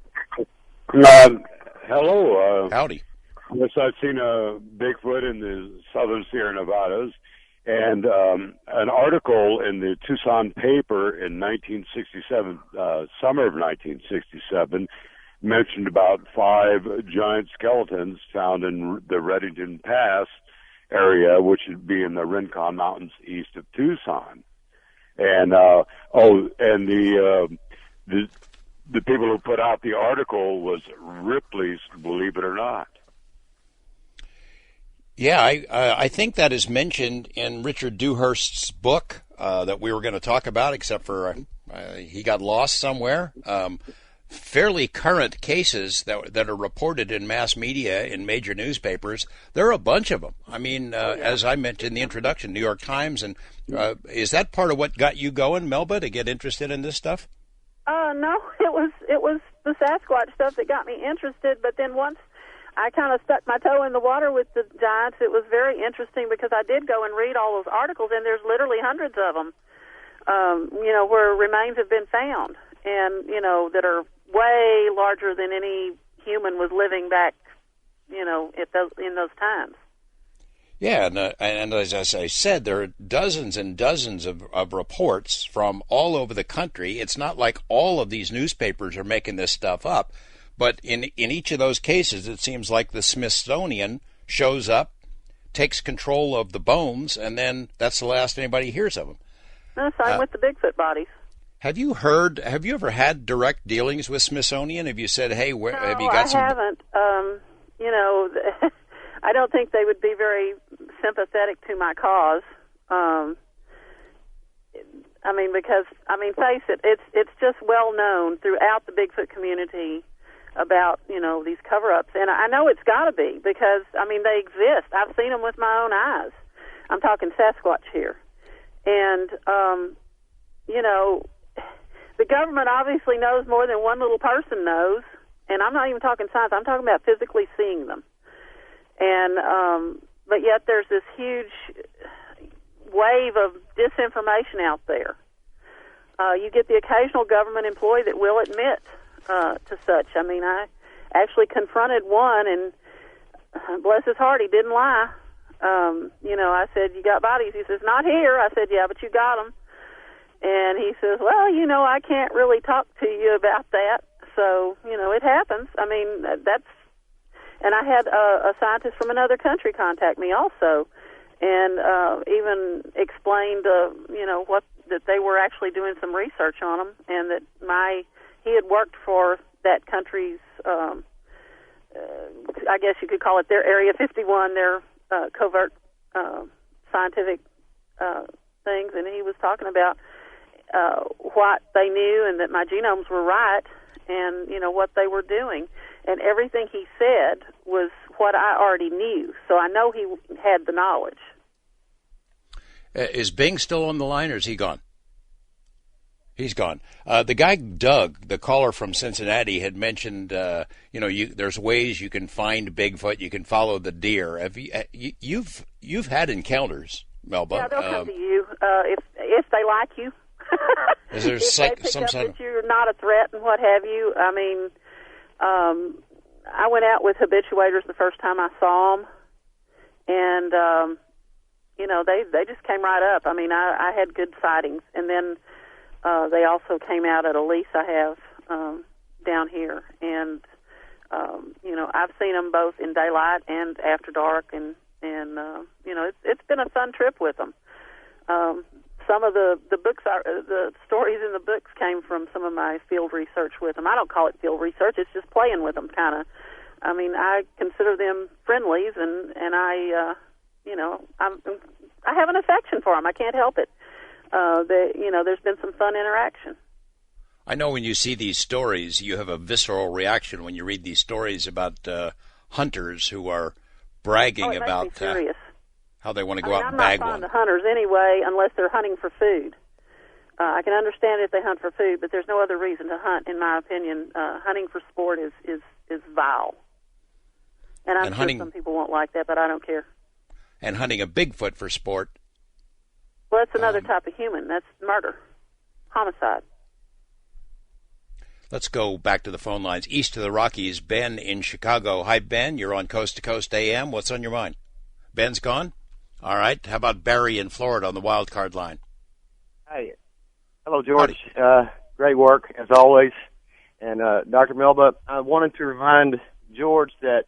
Hello. Howdy. Yes, I've seen a Bigfoot in the southern Sierra Nevadas, And an article in the Tucson paper in 1967, summer of 1967, mentioned about 5 giant skeletons found in the Reddington Pass area, which would be in the Rincon Mountains east of Tucson. And the people who put out the article was Ripley's, believe it or not. Yeah, I think that is mentioned in Richard Dewhurst's book that we were going to talk about, except for he got lost somewhere. Fairly current cases that are reported in mass media, in major newspapers. There are a bunch of them. I mean, as I mentioned in the introduction, New York Times. And is that part of what got you going, Melba, to get interested in this stuff? No, it was the Sasquatch stuff that got me interested. But then once I kind of stuck my toe in the water with the giants, it was very interesting because I did go and read all those articles, and there's literally hundreds of them, where remains have been found, and, that are way larger than any human was living back, in those times. Yeah, and as I said, there are dozens and dozens of reports from all over the country. It's not like all of these newspapers are making this stuff up, but in each of those cases, it seems like the Smithsonian shows up, takes control of the bones, and then that's the last anybody hears of them. Same with the Bigfoot bodies. Have you ever had direct dealings with Smithsonian? Have you said, hey, have you got some? I haven't. I don't think they would be very sympathetic to my cause. Face it, it's just well known throughout the Bigfoot community about, these cover-ups. And I know it's got to be because, they exist. I've seen them with my own eyes. I'm talking Sasquatch here. And, the government obviously knows more than one little person knows. And I'm not even talking science. I'm talking about physically seeing them. And, but yet there's this huge wave of disinformation out there. You get the occasional government employee that will admit to such. I actually confronted one, and bless his heart, he didn't lie. I said, you got bodies? He says, not here. I said, yeah, but you got them. And he says, well, I can't really talk to you about that. So, it happens. That's... And I had a scientist from another country contact me also, and even explained, that they were actually doing some research on them, and that he had worked for that country's, I guess you could call it their Area 51, their covert scientific things, and he was talking about what they knew and that my genomes were right, and what they were doing. And everything he said was what I already knew, so I know he had the knowledge. Is Bing still on the line, or is he gone? He's gone. The guy, Doug, the caller from Cincinnati, had mentioned, there's ways you can find Bigfoot, you can follow the deer. Have you've had encounters, Melba? Yeah, they'll come to you if they like you. Is there if they pick up that you're not a threat and what have you? I went out with habituators the first time I saw them, and they just came right up. I had good sightings, and then they also came out at a lease I have down here, and I've seen them both in daylight and after dark, and it's been a fun trip with them. Some of the books, the stories in the books came from some of my field research with them. I don't call it field research; it's just playing with them, kind of. I consider them friendlies, and I have an affection for them. I can't help it. There's been some fun interaction. I know when you see these stories, you have a visceral reaction when you read these stories about hunters who are bragging about how they want to go out and bag one. I'm not fond of hunters anyway, unless they're hunting for food. I can understand if they hunt for food, but there's no other reason to hunt, in my opinion. Hunting for sport is vile. And I'm sure some people won't like that, but I don't care. And hunting a Bigfoot for sport. Well, that's another type of human. That's murder. Homicide. Let's go back to the phone lines. East of the Rockies, Ben in Chicago. Hi, Ben. You're on Coast to Coast AM. What's on your mind? Ben's gone? All right. How about Barry in Florida on the wild card line? Hey. Hello, George. Great work, as always. And Dr. Melba, I wanted to remind George that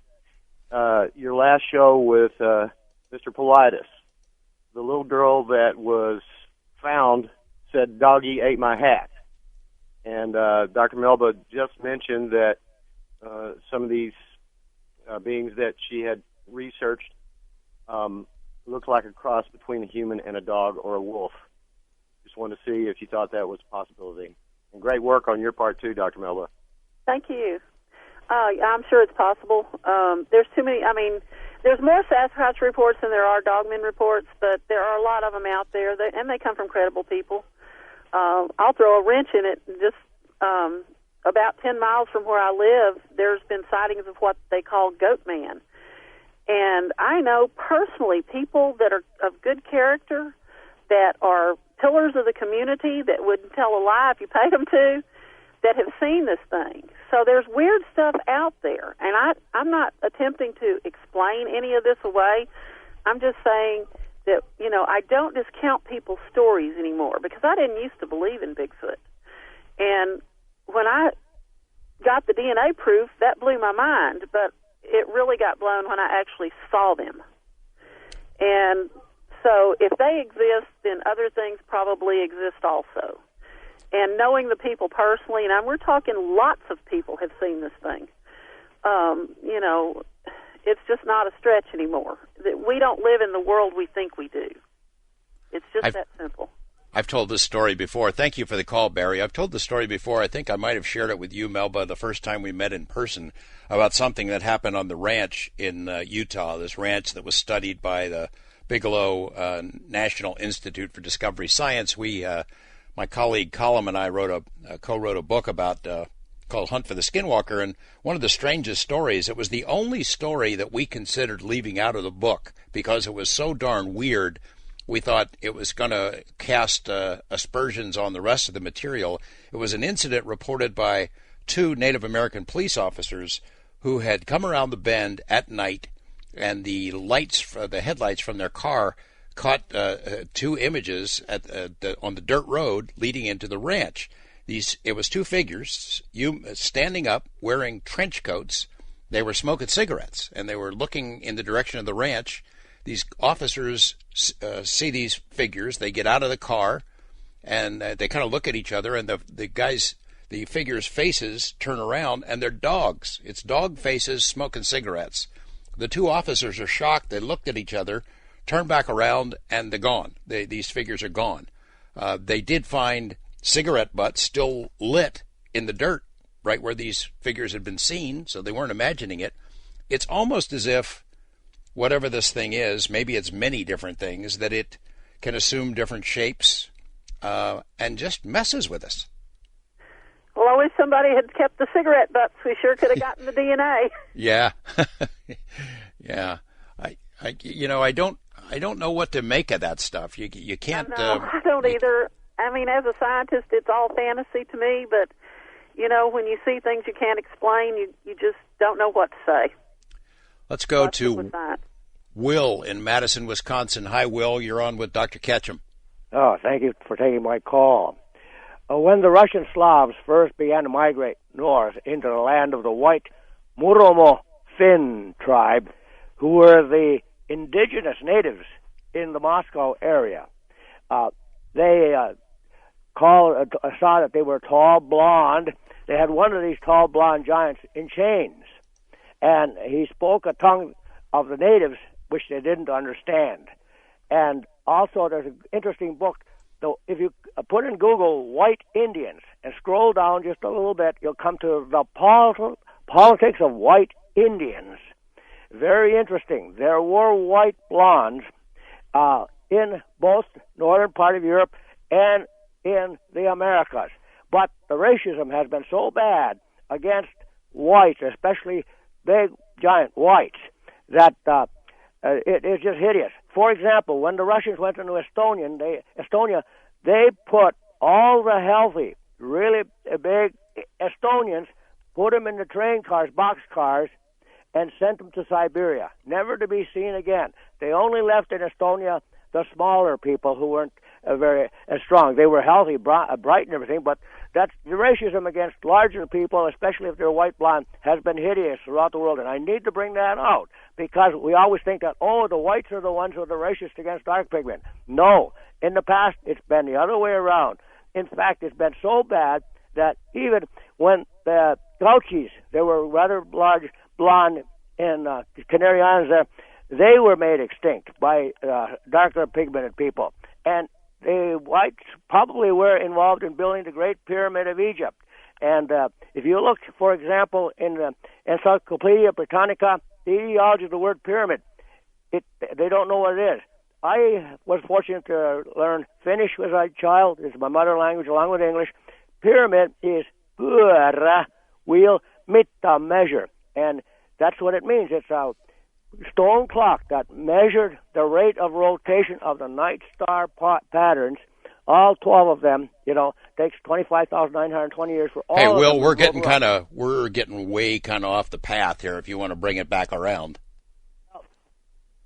your last show with Mr. Politis, the little girl that was found said, "Doggy ate my hat." And Dr. Melba just mentioned that some of these beings that she had researched looked like a cross between a human and a dog or a wolf. Just wanted to see if you thought that was a possibility. And great work on your part, too, Dr. Melba. Thank you. I'm sure it's possible. There's too many. I mean, there's more Sasquatch reports than there are Dogman reports, but there are a lot of them out there, and they come from credible people. I'll throw a wrench in it. Just about 10 miles from where I live, there's been sightings of what they call Goat Man. And I know personally people that are of good character, that are pillars of the community, that wouldn't tell a lie if you paid them to, that have seen this thing. So there's weird stuff out there. And I'm not attempting to explain any of this away. I'm just saying that, you know, I don't discount people's stories anymore, because I didn't used to believe in Bigfoot. And when I got the DNA proof, that blew my mind, but it really got blown when I actually saw them. And so if they exist, then other things probably exist also. And knowing the people personally, and we're talking lots of people have seen this thing, you know, it's just not a stretch anymore. That we don't live in the world we think we do. It's just that simple. I've told this story before. Thank you for the call, Barry. I've told the story before. I think I might have shared it with you, Melba, the first time we met in person, about something that happened on the ranch in Utah, this ranch that was studied by the Bigelow National Institute for Discovery Science. My colleague Colum and I co-wrote a book about called Hunt for the Skinwalker, and one of the strangest stories, it was the only story that we considered leaving out of the book because it was so darn weird. We thought it was going to cast aspersions on the rest of the material. It was an incident reported by 2 Native American police officers who had come around the bend at night, and the headlights from their car caught 2 images on the dirt road leading into the ranch. It was 2 figures, standing up, wearing trench coats. They were smoking cigarettes, and they were looking in the direction of the ranch. These officers see these figures. They get out of the car, and they kind of look at each other, and the figures' faces turn around, and they're dogs. It's dog faces smoking cigarettes. The 2 officers are shocked. They looked at each other, turned back around, and they're gone. These figures are gone. They did find cigarette butts still lit in the dirt right where these figures had been seen, so they weren't imagining it. It's almost as if whatever this thing is, maybe it's many different things, that it can assume different shapes and just messes with us. Well, I wish somebody had kept the cigarette butts. We sure could have gotten the DNA. Yeah. Yeah. I don't know what to make of that stuff. You can't. I don't either. I mean, as a scientist, it's all fantasy to me, but, you know, when you see things you can't explain, you just don't know what to say. Let's go to Will in Madison, Wisconsin. Hi, Will. You're on with Dr. Ketchum. Oh, thank you for taking my call. When the Russian Slavs first began to migrate north into the land of the white Muromo Finn tribe, who were the indigenous natives in the Moscow area, they saw that they were tall, blonde. They had one of these tall, blonde giants in chains. And he spoke a tongue of the natives which they didn't understand. And also there's an interesting book. So if you put in Google white Indians and scroll down just a little bit, you'll come to the politics of white Indians. Very interesting. There were white blondes in both northern part of Europe and in the Americas. But the racism has been so bad against whites, especially big, giant whites, that it's just hideous. For example, when the Russians went into Estonia, they put all the healthy, really big Estonians, put them in the train cars, box cars, and sent them to Siberia, never to be seen again. They only left in Estonia the smaller people who weren't very strong. They were healthy, bright, and everything, but that's the racism against larger people, especially if they're white blonde, has been hideous throughout the world. And I need to bring that out because we always think that, the whites are the ones who are the racist against dark pigment. No. In the past, it's been the other way around. In fact, it's been so bad that even when the Gauchis, they were rather large, blonde in Canary Islands there, they were made extinct by darker pigmented people. And the whites probably were involved in building the Great Pyramid of Egypt. And if you look, for example, in the Encyclopedia Britannica, the etiology of the word pyramid, they don't know what it is. I was fortunate to learn Finnish as a child. It's my mother language along with English. Pyramid is pyörä, wheel, mitta, measure. And that's what it means. It's a stone clock that measured the rate of rotation of the night star patterns, all 12 of them, takes 25,920 years for all of them. Hey, Will, we're getting way kind of off the path here if you want to bring it back around.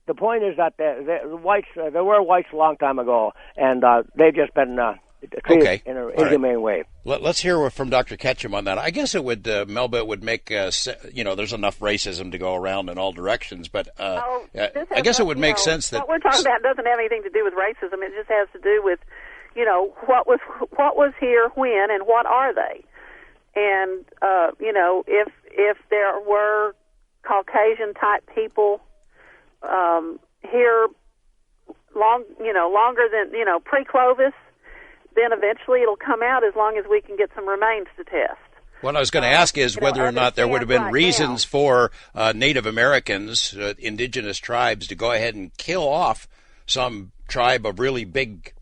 The point is that the whites, there were whites a long time ago, and they've just been treated in an inhumane way. Let's hear from Dr. Ketchum on that. I guess it would, Melba, it would make, there's enough racism to go around in all directions, but I guess it would make sense that... What we're talking about doesn't have anything to do with racism. It just has to do with, what was here when and what are they? And, if there were Caucasian-type people here longer than, pre-Clovis, then eventually it'll come out as long as we can get some remains to test. What I was going to ask is whether or not there would have been reasons for Native Americans, indigenous tribes, to go ahead and kill off some tribe of really big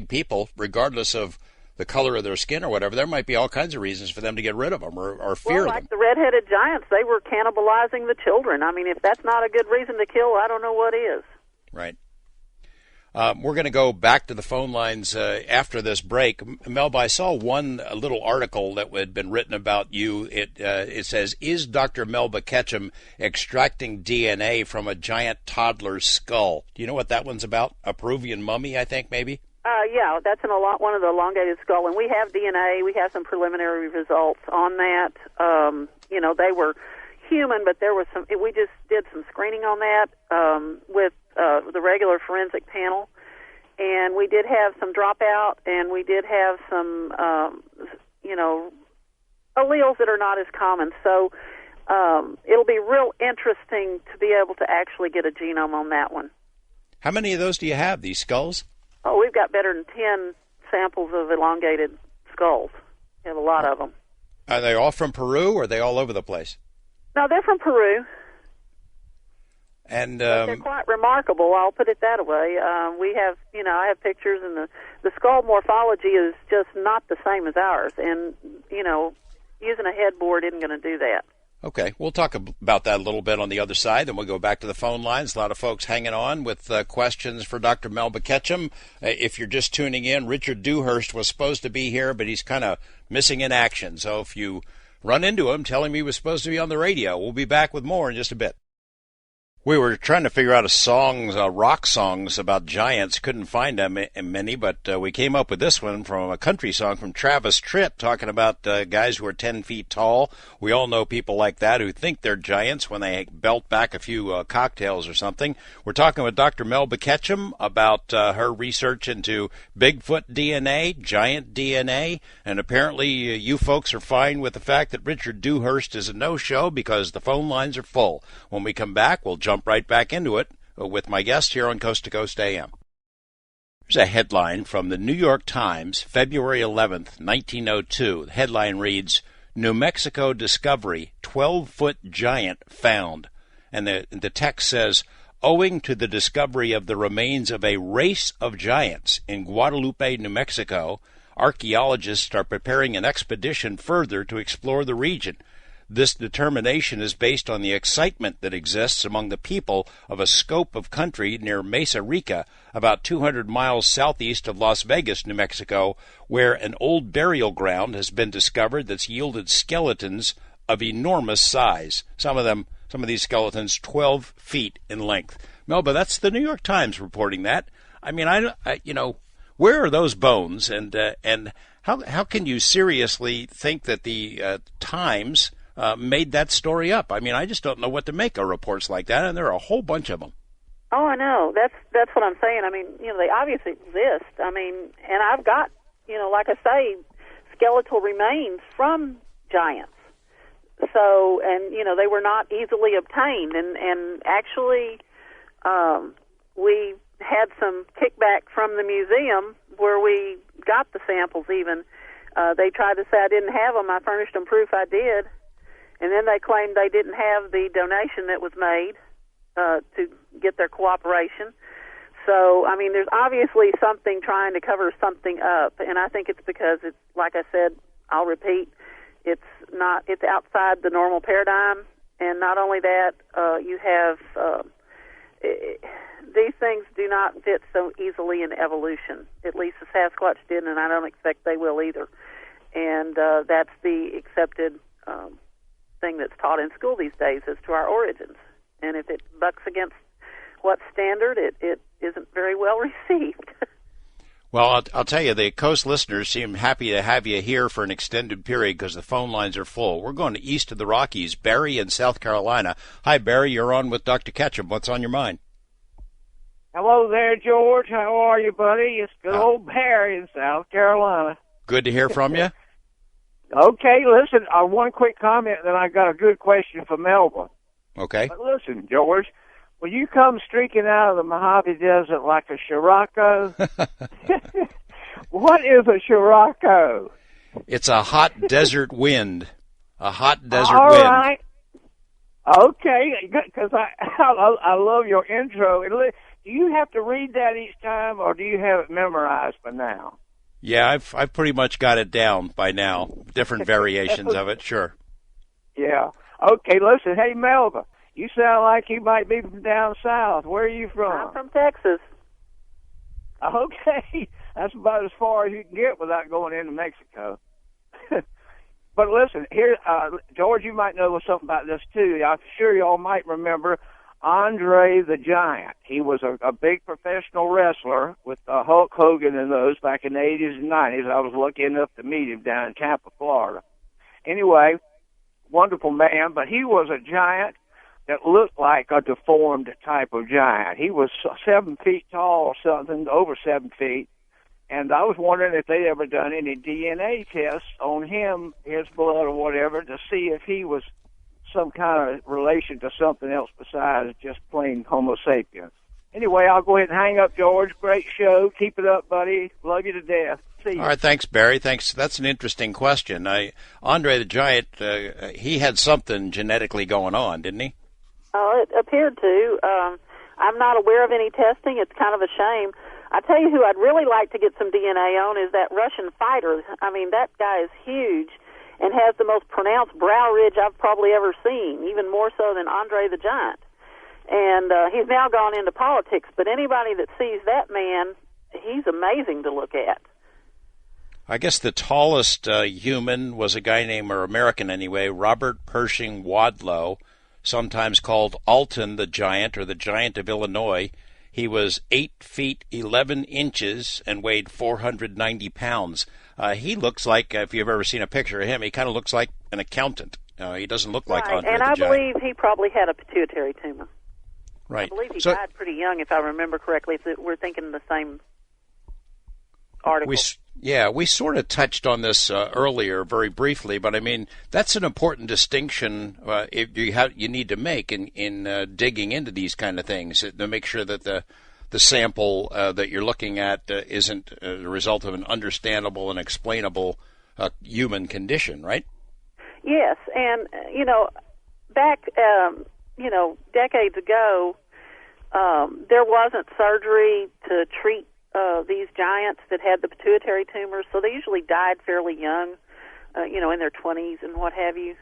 people, regardless of the color of their skin or whatever. There might be all kinds of reasons for them to get rid of them or fear them. Like the red-headed giants, they were cannibalizing the children. I mean, if that's not a good reason to kill, I don't know what is. Right. We're going to go back to the phone lines after this break. Melba, I saw one little article that had been written about you. It says, is Dr. Melba Ketchum extracting DNA from a giant toddler's skull? Do you know what that one's about? A Peruvian mummy, I think, maybe? Yeah, that's one of the elongated skull. And we have DNA. We have some preliminary results on that. They were human, but there was we just did some screening on that with the regular forensic panel, and we did have some dropout, and we did have some, alleles that are not as common. So it'll be real interesting to be able to actually get a genome on that one. How many of those do you have, these skulls? Oh, we've got better than 10 samples of elongated skulls. We have a lot of them. Are they all from Peru, or are they all over the place? No, they're from Peru. And they're quite remarkable. I'll put it that way. We have, I have pictures, and the skull morphology is just not the same as ours. And using a headboard isn't going to do that. Okay, we'll talk about that a little bit on the other side. Then we'll go back to the phone lines. A lot of folks hanging on with questions for Dr. Melba Ketchum. If you're just tuning in, Richard Dewhurst was supposed to be here, but he's kind of missing in action. So if you run into him, tell him he was supposed to be on the radio. We'll be back with more in just a bit. We were trying to figure out rock songs about giants. Couldn't find many, but we came up with this one from a country song from Travis Tritt, talking about guys who are 10 feet tall. We all know people like that who think they're giants when they belt back a few cocktails or something. We're talking with Dr. Melba Ketchum about her research into Bigfoot DNA, giant DNA, and apparently you folks are fine with the fact that Richard Dewhurst is a no-show because the phone lines are full. When we come back, we'll jump right back into it with my guest here on Coast to Coast AM. Here's a headline from the New York Times, February 11th, 1902. The headline reads, New Mexico discovery, 12-foot giant found. And the text says, owing to the discovery of the remains of a race of giants in Guadalupe, New Mexico, archaeologists are preparing an expedition further to explore the region. This determination is based on the excitement that exists among the people of a scope of country near Mesa Rica, about 200 miles southeast of Las Vegas, New Mexico, where an old burial ground has been discovered that's yielded skeletons of enormous size, some of them Some of these skeletons 12 feet in length. Melba, that's the New York Times reporting that. I mean, where are those bones, and how can you seriously think that the Times made that story up? I mean, I just don't know what to make of reports like that, and there are a whole bunch of them. Oh, I know. That's what I'm saying. I mean, they obviously exist. I mean, and I've got, like I say, skeletal remains from giants. So, and they were not easily obtained, and actually, we had some kickback from the museum where we got the samples. Even they tried to say I didn't have them. I furnished them proof I did, and then they claimed they didn't have the donation that was made to get their cooperation. So, I mean, there's obviously something trying to cover something up, and I think it's because it's, like I said, I'll repeat, it's outside the normal paradigm, and not only that, you have these things do not fit so easily in evolution. At least the Sasquatch didn't, and I don't expect they will either. And that's the accepted thing that's taught in school these days as to our origins. And if it bucks against what's standard, it isn't very well received. Well, I'll tell you, the Coast listeners seem happy to have you here for an extended period because the phone lines are full. We're going to east of the Rockies, Barry in South Carolina. Hi, Barry. You're on with Dr. Ketchum. What's on your mind? Hello there, George. How are you, buddy? It's good old Barry in South Carolina. Good to hear from you. Okay, listen, one quick comment, then I got a good question for Melba. Okay. But listen, George, will you come streaking out of the Mojave Desert like a Scirocco? What is a Scirocco? It's a hot desert wind. A hot desert All wind. right. Okay, because I love your intro. Do you have to read that each time, or do you have it memorized by now? Yeah, I've pretty much got it down by now. Different variations of it, sure. Yeah. Okay, listen, hey, Melba, you sound like you might be from down south. Where are you from? I'm from Texas. Okay, that's about as far as you can get without going into Mexico. But listen, here, George, you might know something about this too. I'm sure y'all might remember Andre the Giant. He was a big professional wrestler with Hulk Hogan and those back in the 80s and 90s. I was lucky enough to meet him down in Tampa, Florida. Anyway, wonderful man, but he was a giant that looked like a deformed type of giant. He was 7 feet tall or something, over 7 feet. And I was wondering if they'd ever done any DNA tests on him, his blood or whatever, to see if he was some kind of relation to something else besides just plain Homo sapiens. Anyway, I'll go ahead and hang up, George. Great show. Keep it up, buddy. Love you to death. See you. All right, thanks, Barry. Thanks. That's an interesting question. Andre the Giant, he had something genetically going on, didn't he? Oh, it appeared to. I'm not aware of any testing. It's kind of a shame. I tell you who I'd really like to get some DNA on is that Russian fighter. I mean, that guy is huge and has the most pronounced brow ridge I've probably ever seen, even more so than Andre the Giant. And he's now gone into politics, but anybody that sees that man, he's amazing to look at. I guess the tallest human was a guy named, or American anyway, Robert Pershing Wadlow, sometimes called Alton the Giant or the Giant of Illinois. He was 8 feet 11 inches and weighed 490 pounds. He looks like, if you've ever seen a picture of him, he kind of looks like an accountant. He doesn't look like Andre and the I Giant. believe he probably had a pituitary tumor. Right. I believe he died pretty young, if I remember correctly. If we're thinking the same article. We sort of touched on this earlier very briefly, but I mean, that's an important distinction you need to make in digging into these kind of things to make sure that the sample that you're looking at isn't the result of an understandable and explainable human condition, right? Yes, and back decades ago, there wasn't surgery to treat these giants that had the pituitary tumors, so they usually died fairly young, in their 20s and what have you.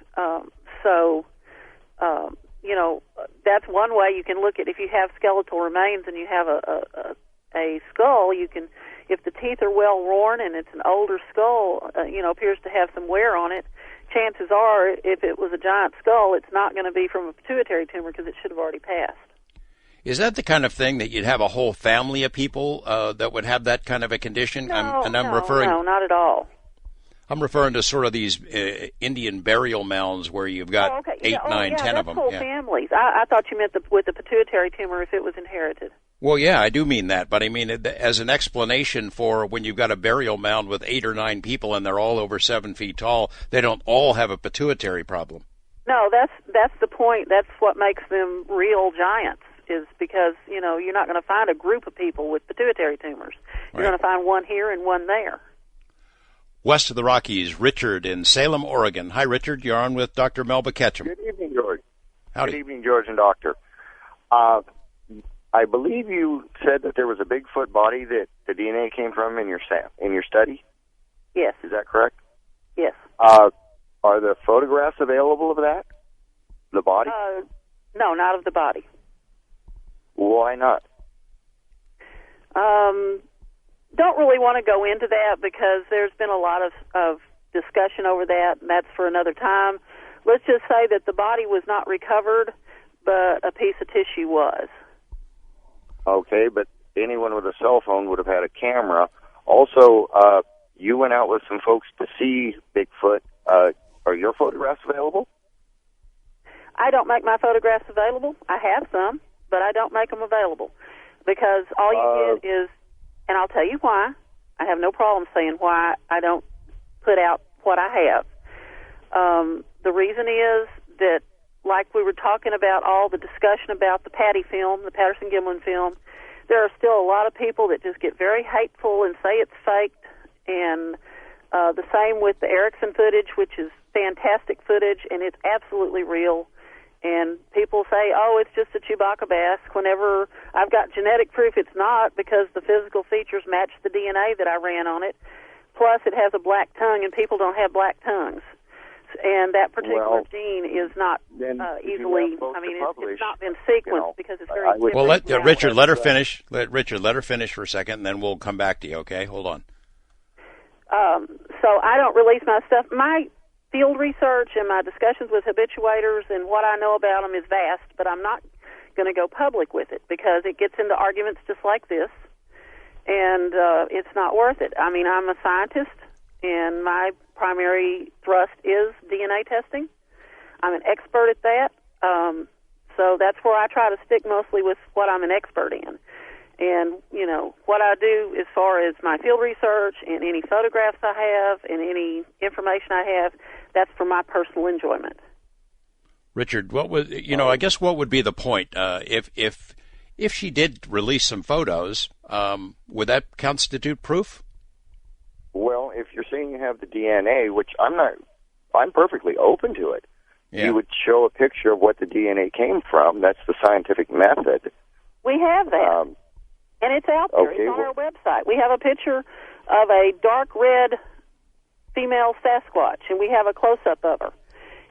That's one way you can look at if you have skeletal remains and you have a skull. You can, if the teeth are well worn and it's an older skull, appears to have some wear on it, chances are, if it was a giant skull, it's not going to be from a pituitary tumor because it should have already passed. Is that the kind of thing that you'd have a whole family of people that would have that kind of a condition? No, not at all. I'm referring to sort of these Indian burial mounds where you've got 8, 9, 10 of them. Whole families. I thought you meant with the pituitary tumor if it was inherited. Well, yeah, I do mean that, but I mean as an explanation for when you've got a burial mound with 8 or 9 people and they're all over 7 feet tall, they don't all have a pituitary problem. No, that's the point. That's what makes them real giants, is because, you're not going to find a group of people with pituitary tumors. You're going to find one here and one there. West of the Rockies, Richard in Salem, Oregon. Hi, Richard. You're on with Dr. Melba Ketchum. Good evening, George. Howdy. Good evening, George and Doctor. I believe you said that there was a Bigfoot body that the DNA came from in your study. Yes. Is that correct? Yes. Are the photographs available of that? The body? No, not of the body. Why not? Don't really want to go into that because there's been a lot of discussion over that, and that's for another time. Let's just say that the body was not recovered, but a piece of tissue was. Okay, but anyone with a cell phone would have had a camera. Also, you went out with some folks to see Bigfoot. Are your photographs available? I don't make my photographs available. I have some, but I don't make them available because all you get is, and I'll tell you why. I have no problem saying why I don't put out what I have. The reason is that, like we were talking about all the discussion about the Patty film, the Patterson-Gimlin film, there are still a lot of people that just get very hateful and say it's faked, and the same with the Erickson footage, which is fantastic footage, and it's absolutely real. And people say, oh, it's just a Chewbacca mask, whenever I've got genetic proof it's not, because the physical features match the DNA that I ran on it. Plus, it has a black tongue, and people don't have black tongues. And that particular gene is not easily, it's not been sequenced because it's very different. Well, let Richard, let her finish. Let her finish for a second, and then we'll come back to you, okay? Hold on. So I don't release my stuff. My field research and my discussions with habituators and what I know about them is vast, but I'm not going to go public with it because it gets into arguments just like this, and it's not worth it. I mean, I'm a scientist, and my primary thrust is DNA testing. I'm an expert at that, so that's where I try to stick mostly with what I'm an expert in. And, what I do as far as my field research and any photographs I have and any information I have, that's for my personal enjoyment. Richard, what would I guess what would be the point if she did release some photos? Would that constitute proof? Well, if you're saying you have the DNA, which I'm perfectly open to it. Yeah. You would show a picture of what the DNA came from. That's the scientific method. We have that, and it's out there. Okay, it's on our website. We have a picture of a dark red female Sasquatch, and we have a close-up of her.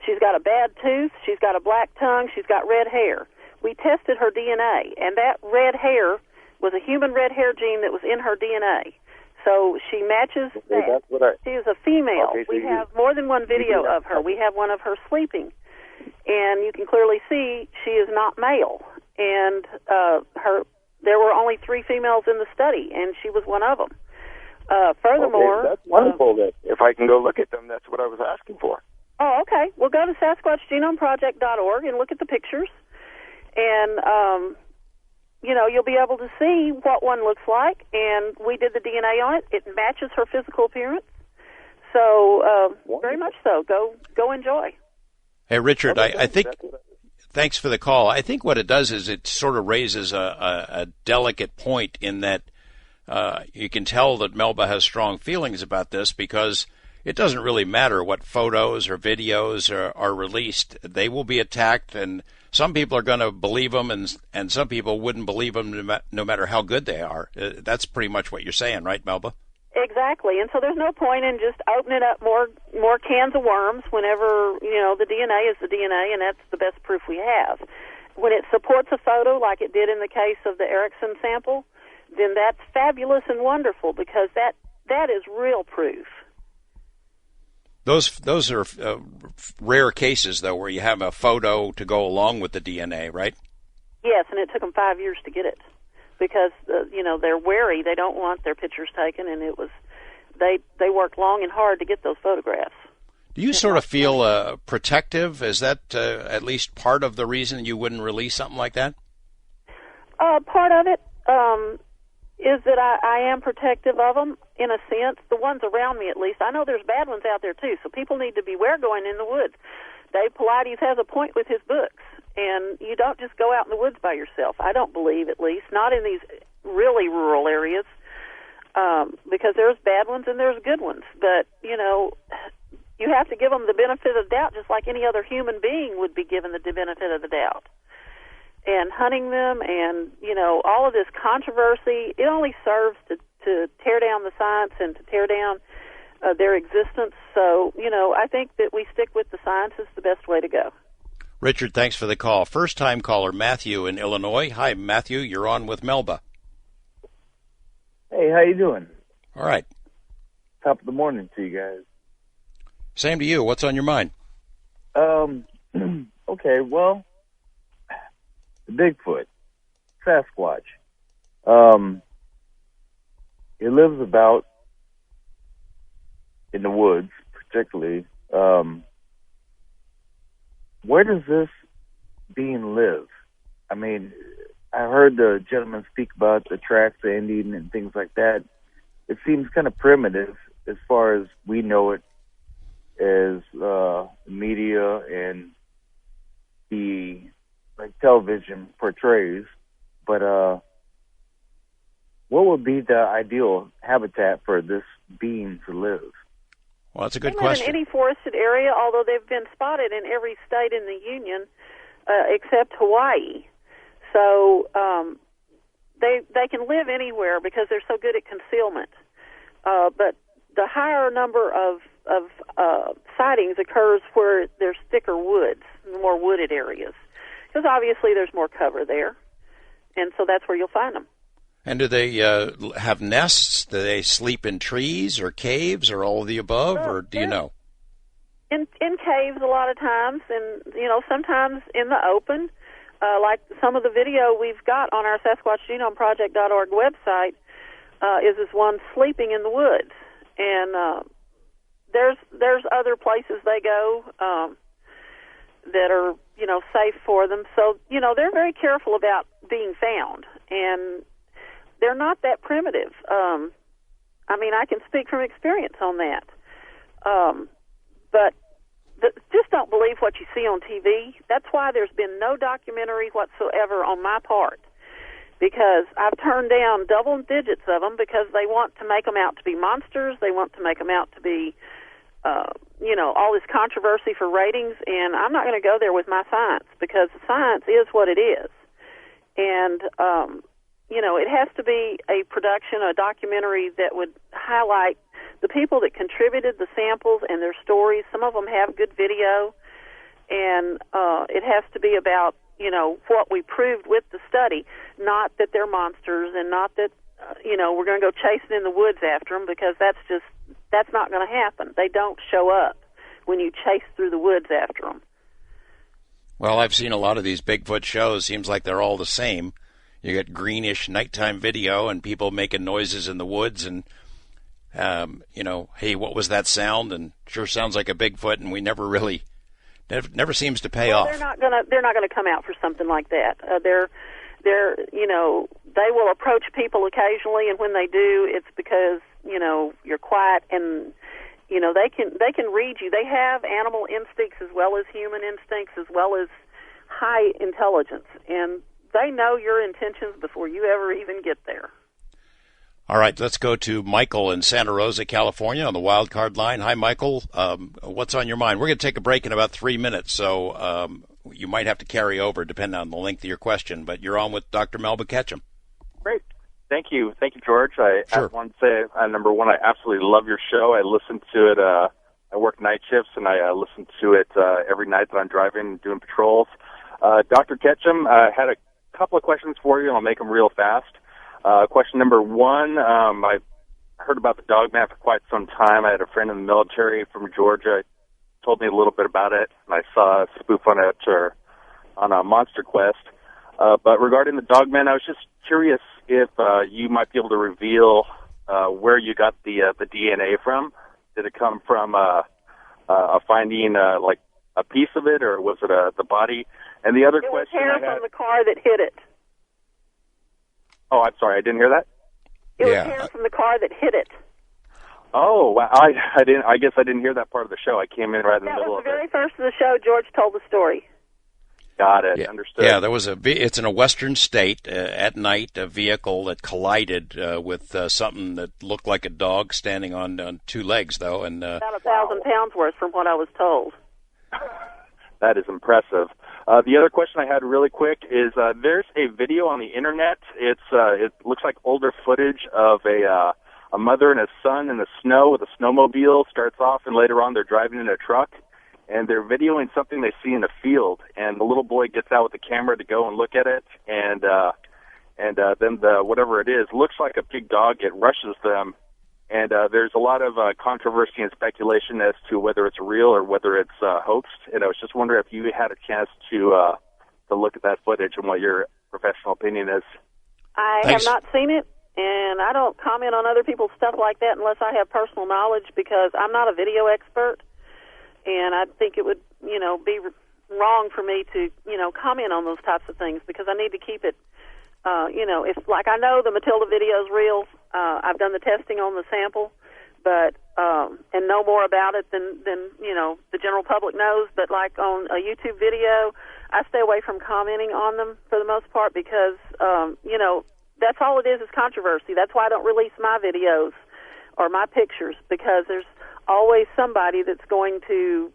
She's got a bad tooth, she's got a black tongue, she's got red hair. We tested her DNA, and that red hair was a human red hair gene that was in her DNA. So she matches that. She is a female. Okay, so we have more than one video of her. We have one of her sleeping, and you can clearly see she is not male. And there were only 3 females in the study, and she was one of them. Furthermore, okay, that's wonderful. That if I can go look at them, that's what I was asking for. Oh, okay. Well, go to SasquatchGenomeProject.org and look at the pictures, and you'll be able to see what one looks like. And we did the DNA on it; it matches her physical appearance. So, very much so. Go enjoy. Hey, Richard, I think. Thanks for the call. I think what it does is it sort of raises a delicate point in that you can tell that Melba has strong feelings about this because it doesn't really matter what photos or videos are released. They will be attacked, and some people are going to believe them, and some people wouldn't believe them no matter how good they are. That's pretty much what you're saying, right, Melba? Exactly, and so there's no point in just opening up more cans of worms whenever, the DNA is the DNA, and that's the best proof we have. When it supports a photo like it did in the case of the Erickson sample, then that's fabulous and wonderful because that is real proof. Those are rare cases, though, where you have a photo to go along with the DNA, right? Yes, and it took them 5 years to get it because they're wary. They don't want their pictures taken, and it was they worked long and hard to get those photographs. Do you sort of feel protective? Is that at least part of the reason you wouldn't release something like that? Part of it is that I am protective of them, in a sense. The ones around me, at least. I know there's bad ones out there, too, so people need to beware going in the woods. Dave Pilates has a point with his books, and you don't just go out in the woods by yourself. I don't believe, at least, not in these really rural areas, because there's bad ones and there's good ones. But, you have to give them the benefit of the doubt, just like any other human being would be given the benefit of the doubt. And hunting them and, all of this controversy, it only serves to tear down the science and to tear down their existence. So, I think that we stick with the science is the best way to go. Richard, thanks for the call. First-time caller Matthew in Illinois. Hi, Matthew. You're on with Melba. Hey, how you doing? All right. Top of the morning to you guys. Same to you. What's on your mind? Okay, well, Bigfoot, Sasquatch. It lives about in the woods, particularly. Where does this being live? I mean, I heard the gentleman speak about the tracks, the Indian, and things like that. It seems kind of primitive as far as we know it, as media and the television portrays. But what would be the ideal habitat for this being to live? Well, that's a good question. They live in any forested area, although they've been spotted in every state in the Union except Hawaii. So they can live anywhere because they're so good at concealment. But the higher number of sightings occurs where there's thicker woods, more wooded areas, because obviously there's more cover there, and so that's where you'll find them. And do they have nests? Do they sleep in trees or caves or all of the above, or do you know? In caves a lot of times, and sometimes in the open, like some of the video we've got on our SasquatchGenomeProject.org website is this one sleeping in the woods, and there's other places they go that are safe for them. So they're very careful about being found, and they're not that primitive. I can speak from experience on that. But just don't believe what you see on TV. That's why there's been no documentary whatsoever on my part, because I've turned down double digits of them because they want to make them out to be monsters. They want to make them out to be, all this controversy for ratings, and I'm not going to go there with my science because the science is what it is. And, it has to be a production, a documentary that would highlight the people that contributed the samples and their stories. Some of them have good video, and it has to be about, what we proved with the study, not that they're monsters and not that, we're going to go chasing in the woods after them, because that's not going to happen. They don't show up when you chase through the woods after them. Well, I've seen a lot of these Bigfoot shows. Seems like they're all the same. You get greenish nighttime video and people making noises in the woods and, hey, what was that sound? And sure sounds like a Bigfoot, and we never seems to pay off. They're not gonna come out for something like that. They will approach people occasionally, and when they do, it's because you're quiet, and they can read you. They have animal instincts as well as human instincts as well as high intelligence, and they know your intentions before you ever even get there. All right, let's go to Michael in Santa Rosa, California, on the wild card line. Hi, Michael. What's on your mind? We're going to take a break in about 3 minutes, so you might have to carry over depending on the length of your question, but you're on with Dr. Melba Ketchum. Great. Thank you, George. I want to say, number one, I absolutely love your show. I listen to it. I work night shifts, and I listen to it every night that I'm driving and doing patrols. Dr. Ketchum, I had a couple of questions for you, and I'll make them real fast. Question number one, I heard about the Dogman for quite some time. I had a friend in the military from Georgia, told me a little bit about it, and I saw a spoof on it on a Monster Quest. But regarding the Dogman, I was just curious if you might be able to reveal where you got the DNA from. Did it come from a finding like a piece of it, or was it the body? And the other question I had... It was hair from the car that hit it. Oh, I'm sorry, I didn't hear that. It was hair from the car that hit it. Oh, wow. I didn't. I guess I didn't hear that part of the show. I came in right in the middle of it. That was the very first of the show. George told the story. Got it. Yeah. Understood. Yeah, there was it's in a western state. At night, a vehicle that collided with something that looked like a dog standing on two legs, though. And about 1,000 pounds worth, from what I was told. That is impressive. The other question I had really quick is there's a video on the internet. It looks like older footage of a mother and a son in the snow with a snowmobile. Starts off, and later on they're driving in a truck, and they're videoing something they see in a field. And the little boy gets out with the camera to go and look at it, and then whatever it is looks like a big dog. It rushes them. And there's a lot of controversy and speculation as to whether it's real or whether it's hoaxed. And I was just wondering if you had a chance to look at that footage and what your professional opinion is. I have not seen it, and I don't comment on other people's stuff like that unless I have personal knowledge, because I'm not a video expert, and I think it would, be wrong for me to, comment on those types of things, because I need to keep it. It's like, I know the Matilda video is real. I've done the testing on the sample, but and know more about it than the general public knows. But like on a YouTube video, I stay away from commenting on them for the most part, because that's all it is controversy. That's why I don't release my videos or my pictures, because there's always somebody that's going to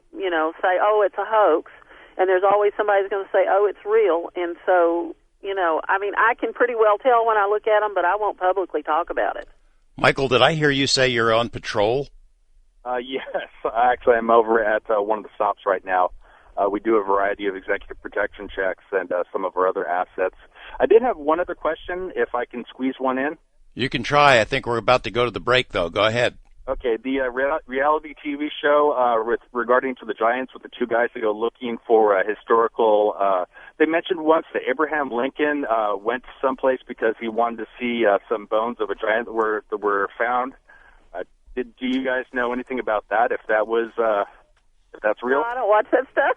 say, oh, it's a hoax, and there's always somebody that's going to say, oh, it's real. And so I can pretty well tell when I look at them, but I won't publicly talk about it. Michael, did I hear you say you're on patrol? Yes. Actually, I'm over at one of the stops right now. We do a variety of executive protection checks and some of our other assets. I did have one other question, if I can squeeze one in. You can try. I think we're about to go to the break, though. Go ahead. Okay, the reality TV show regarding to the Giants, with the two guys that go looking for historical. They mentioned once that Abraham Lincoln went someplace because he wanted to see some bones of a giant that were found. Do you guys know anything about that? If that's real? No, I don't watch that stuff.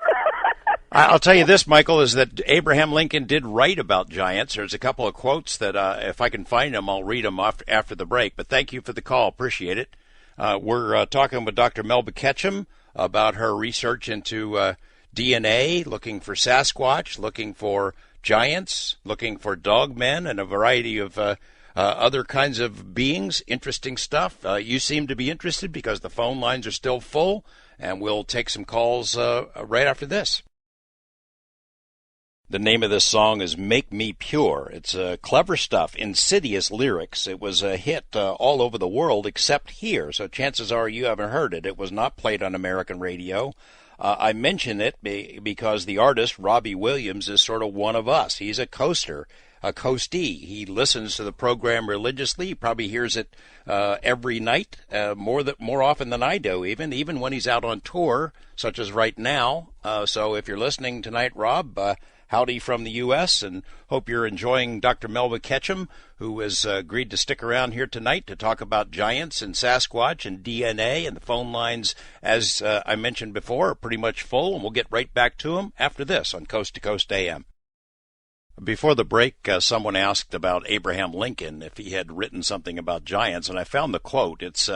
I'll tell you this, Michael, is that Abraham Lincoln did write about giants. There's a couple of quotes that if I can find them, I'll read them after the break. But thank you for the call. Appreciate it. We're talking with Dr. Melba Ketchum about her research into DNA, looking for Sasquatch, looking for giants, looking for dogmen, and a variety of other kinds of beings. Interesting stuff. You seem to be interested because the phone lines are still full, and we'll take some calls right after this. The name of this song is Make Me Pure. It's clever stuff, insidious lyrics. It was a hit all over the world except here, so chances are you haven't heard it. It was not played on American radio. I mention it because the artist, Robbie Williams, is sort of one of us. He's a coaster, a coastee. He listens to the program religiously. He probably hears it every night, more often than I do, even when he's out on tour, such as right now. So if you're listening tonight, Rob, howdy from the U.S., and hope you're enjoying Dr. Melba Ketchum, who has agreed to stick around here tonight to talk about giants and Sasquatch and DNA. And the phone lines, as I mentioned before, are pretty much full, and we'll get right back to them after this on Coast to Coast AM. Before the break, someone asked about Abraham Lincoln, if he had written something about giants, and I found the quote. This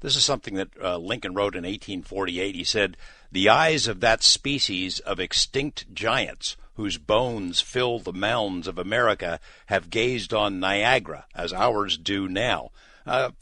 is something that Lincoln wrote in 1848. He said, "The eyes of that species of extinct giants whose bones fill the mounds of America have gazed on Niagara as ours do now."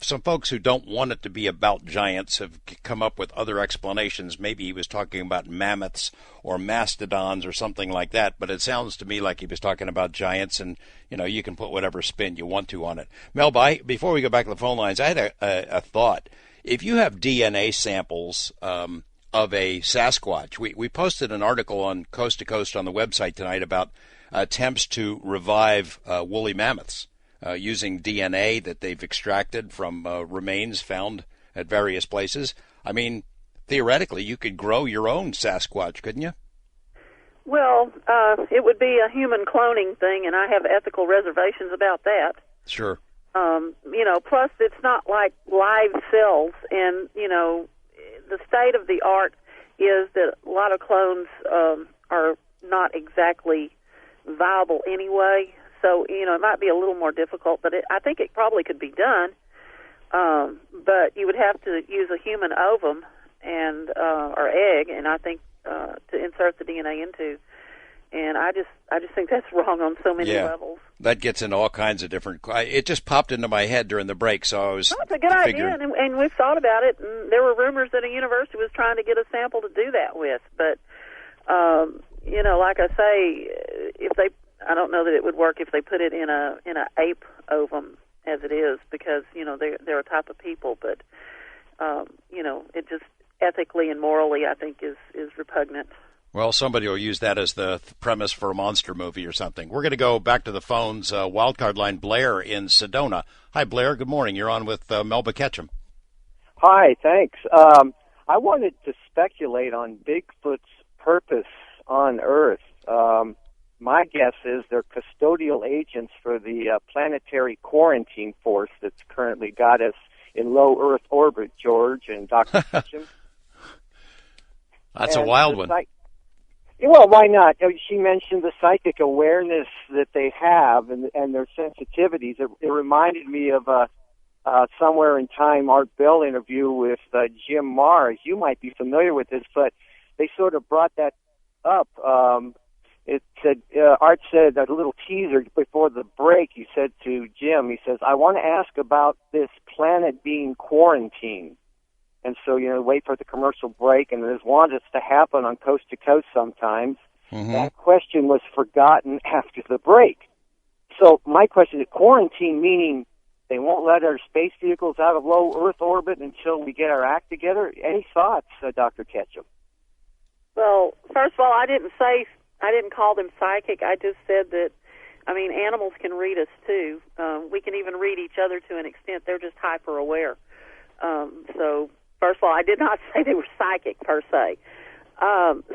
Some folks who don't want it to be about giants have come up with other explanations. Maybe he was talking about mammoths or mastodons or something like that, but it sounds to me like he was talking about giants, and you can put whatever spin you want to on it. Melba, before we go back to the phone lines, I had a thought. If you have DNA samples of a Sasquatch, we posted an article on Coast to Coast on the website tonight about attempts to revive woolly mammoths. using DNA that they've extracted from remains found at various places. I mean, theoretically, you could grow your own Sasquatch, couldn't you? Well, it would be a human cloning thing, and I have ethical reservations about that. Sure. Plus it's not like live cells, and, the state of the art is that a lot of clones are not exactly viable anyway. So, it might be a little more difficult, but I think it probably could be done. But you would have to use a human ovum and or egg, and I think to insert the DNA into. And I just think that's wrong on so many levels. That gets into all kinds of different. It just popped into my head during the break, so I was. Well, it's a good idea, and we've thought about it. And there were rumors that a university was trying to get a sample to do that with, but like I say, I don't know that it would work if they put it in a ape ovum as it is, because they're a type of people, but it just ethically and morally, I think, is repugnant. Well, somebody will use that as the premise for a monster movie or something. We're going to go back to the phones. Wildcard line, Blair in Sedona. Hi, Blair. Good morning. You're on with Melba Ketchum. Hi, thanks. I wanted to speculate on Bigfoot's purpose on Earth. My guess is they're custodial agents for the planetary quarantine force that's currently got us in low Earth orbit, George and Dr. Ketchum. That's a wild one. Well, why not? She mentioned the psychic awareness that they have and their sensitivities. It reminded me of Somewhere in Time Art Bell interview with Jim Mars. You might be familiar with this, but they sort of brought that up. It said, Art said, a little teaser before the break, he said to Jim, he says, I want to ask about this planet being quarantined. And so, wait for the commercial break, and this wanted to happen on Coast to Coast sometimes. Mm-hmm. That question was forgotten after the break. So my question is, quarantine meaning they won't let our space vehicles out of low Earth orbit until we get our act together? Any thoughts, Dr. Ketchum? Well, first of all, I didn't call them psychic. I just said that, animals can read us too. We can even read each other to an extent. They're just hyper aware. So, first of all, I did not say they were psychic per se.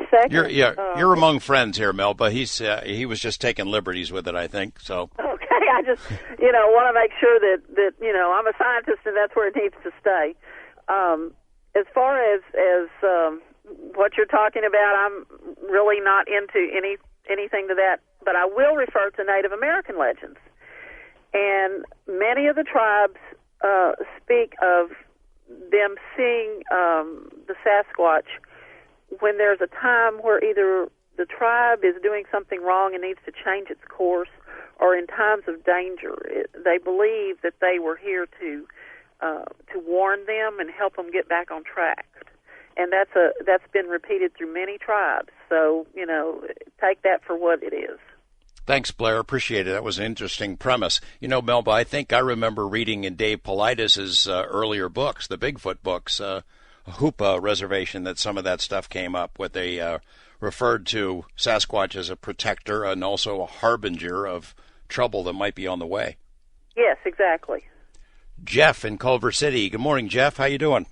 Second, you're among friends here, Melba. He was just taking liberties with it, I think. So. Okay, I just want to make sure that I'm a scientist and that's where it needs to stay. As far as what you're talking about, I'm really not into anything to that, but I will refer to Native American legends. And many of the tribes speak of them seeing the Sasquatch when there's a time where either the tribe is doing something wrong and needs to change its course, or in times of danger. They believe that they were here to warn them and help them get back on track. And that's been repeated through many tribes. So, take that for what it is. Thanks, Blair. Appreciate it. That was an interesting premise. Melba, I think I remember reading in Dave Paulides' earlier books, the Bigfoot books, Hoopa Reservation, that some of that stuff came up, what they referred to Sasquatch as a protector and also a harbinger of trouble that might be on the way. Yes, exactly. Jeff in Culver City. Good morning, Jeff. How you doing?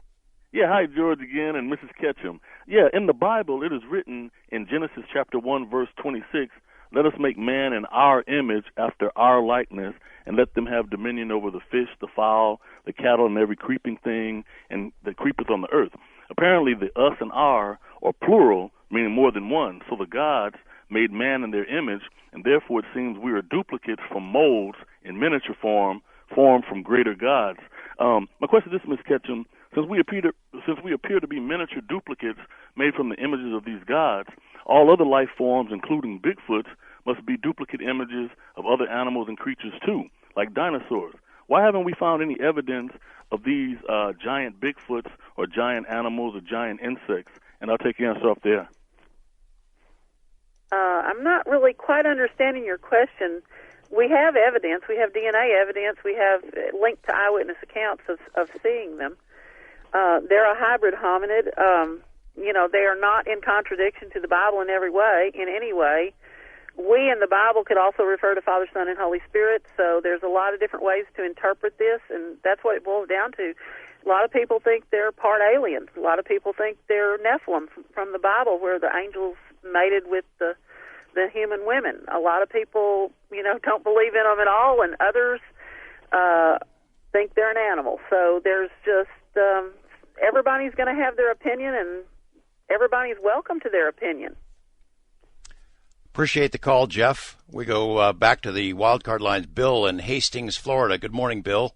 Yeah, hi, George again, and Mrs. Ketchum. Yeah, in the Bible, it is written in Genesis chapter 1, verse 26, let us make man in our image after our likeness, and let them have dominion over the fish, the fowl, the cattle, and every creeping thing and that creepeth on the earth. Apparently, the us and our are plural, meaning more than one. So the gods made man in their image, and therefore it seems we are duplicates from molds in miniature form, formed from greater gods. My question is this, Ms. Ketchum. Since we appear to be miniature duplicates made from the images of these gods, all other life forms, including Bigfoots, must be duplicate images of other animals and creatures too, like dinosaurs. Why haven't we found any evidence of these giant Bigfoots or giant animals or giant insects? And I'll take your answer off there. I'm not really quite understanding your question. We have evidence. We have DNA evidence. We have linked to eyewitness accounts of seeing them. They're a hybrid hominid. They are not in contradiction to the Bible in any way. we in the Bible could also refer to Father, Son, and Holy Spirit, so there's a lot of different ways to interpret this, and that's what it boils down to. A lot of people think they're part aliens. A lot of people think they're Nephilim from the Bible, where the angels mated with the human women. A lot of people, don't believe in them at all, and others think they're an animal. So there's just everybody's going to have their opinion, and everybody's welcome to their opinion. Appreciate the call, Jeff. We go back to the wildcard lines. Bill in Hastings, Florida. Good morning, Bill.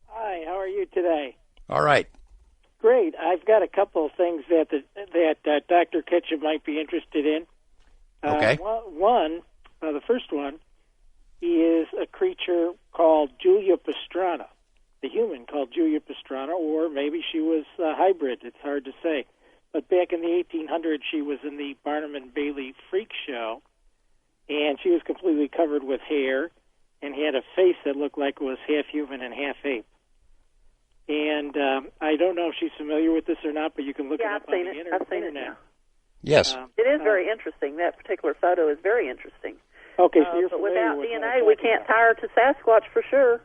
Hi, how are you today? All right. Great. I've got a couple of things that Dr. Ketchum might be interested in. Okay. The first one is a creature called Julia Pastrana, the human called Julia Pastrana, or maybe she was a hybrid. It's hard to say. But back in the 1800s, she was in the Barnum and Bailey Freak Show, and she was completely covered with hair and had a face that looked like it was half human and half ape. And I don't know if she's familiar with this or not, but you can look it up on the internet. I've seen it now. Yes. It is very interesting. That particular photo is very interesting. Okay, so you're but familiar without with DNA, we can't tie her to Sasquatch for sure.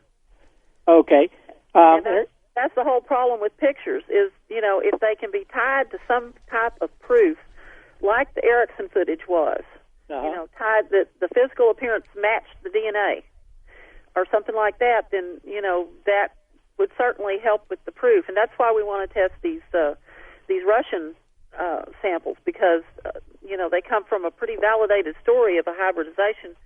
Okay. And that's the whole problem with pictures is, if they can be tied to some type of proof, like the Erickson footage was, tied that the physical appearance matched the DNA or something like that, then, that would certainly help with the proof. And that's why we want to test these Russian samples because, they come from a pretty validated story of a hybridization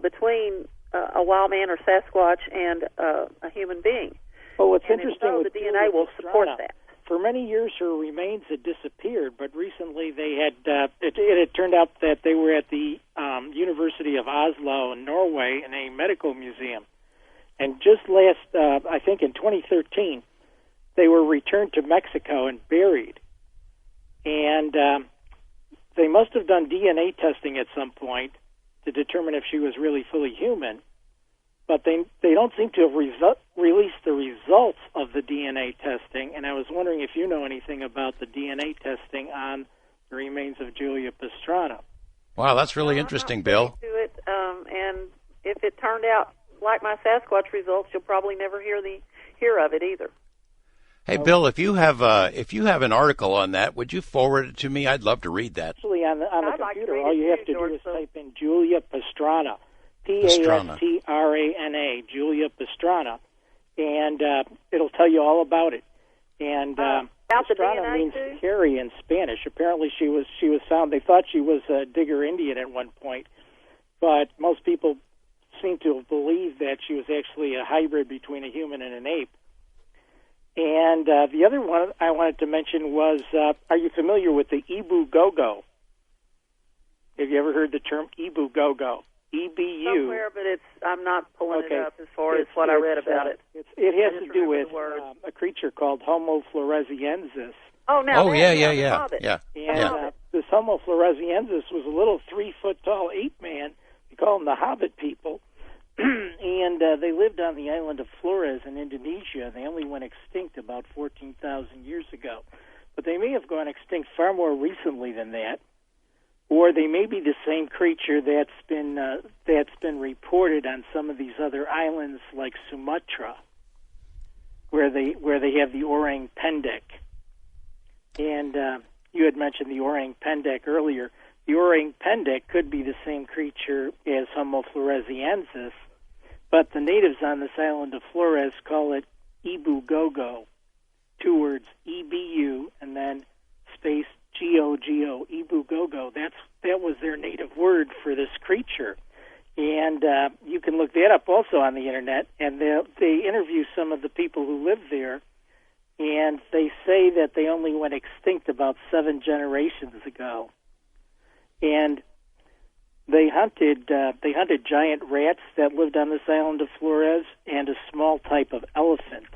between a wild man or Sasquatch and a human being. Well, what's and interesting with the DNA will support that. For many years, her remains had disappeared, but recently they had. It had turned out that they were at the University of Oslo in Norway in a medical museum, and just I think in 2013, they were returned to Mexico and buried, and they must have done DNA testing at some point to determine if she was really fully human. But they don't seem to have released the results of the DNA testing, and I was wondering if you know anything about the DNA testing on the remains of Julia Pastrana. Wow, that's really interesting, Bill. To it, and if it turned out like my Sasquatch results, you'll probably never hear of it either. Hey, Bill, if you have an article on that, would you forward it to me? I'd love to read that. Actually, on the computer, all you have to do is type in Julia Pastrana. Pastrana, Julia Pastrana, and it'll tell you all about it. And Pastrana means hairy in Spanish. Apparently, she was found. They thought she was a Digger Indian at one point, but most people seem to have believed that she was actually a hybrid between a human and an ape. And the other one I wanted to mention was: are you familiar with the Ibu Gogo? Have you ever heard the term Ibu Gogo? EBU. Somewhere, but I'm not pulling it up as far as what I read about it. It has to do with a creature called Homo floresiensis. Oh, now yeah. And this Homo floresiensis was a little 3-foot-tall ape man. We call them the Hobbit people. And they lived on the island of Flores in Indonesia. They only went extinct about 14,000 years ago. But they may have gone extinct far more recently than that. Or they may be the same creature that's been reported on some of these other islands like Sumatra, where they have the orang pendek. And you had mentioned the orang pendek earlier. The orang pendek could be the same creature as Homo floresiensis, but the natives on this island of Flores call it Ibu Gogo. 2 words, EBU, and then space G-O-G-O, Ibu Gogo. That was their native word for this creature. And you can look that up also on the internet, and they interview some of the people who live there, and they say that they only went extinct about 7 generations ago. And they hunted giant rats that lived on this island of Flores and a small type of elephant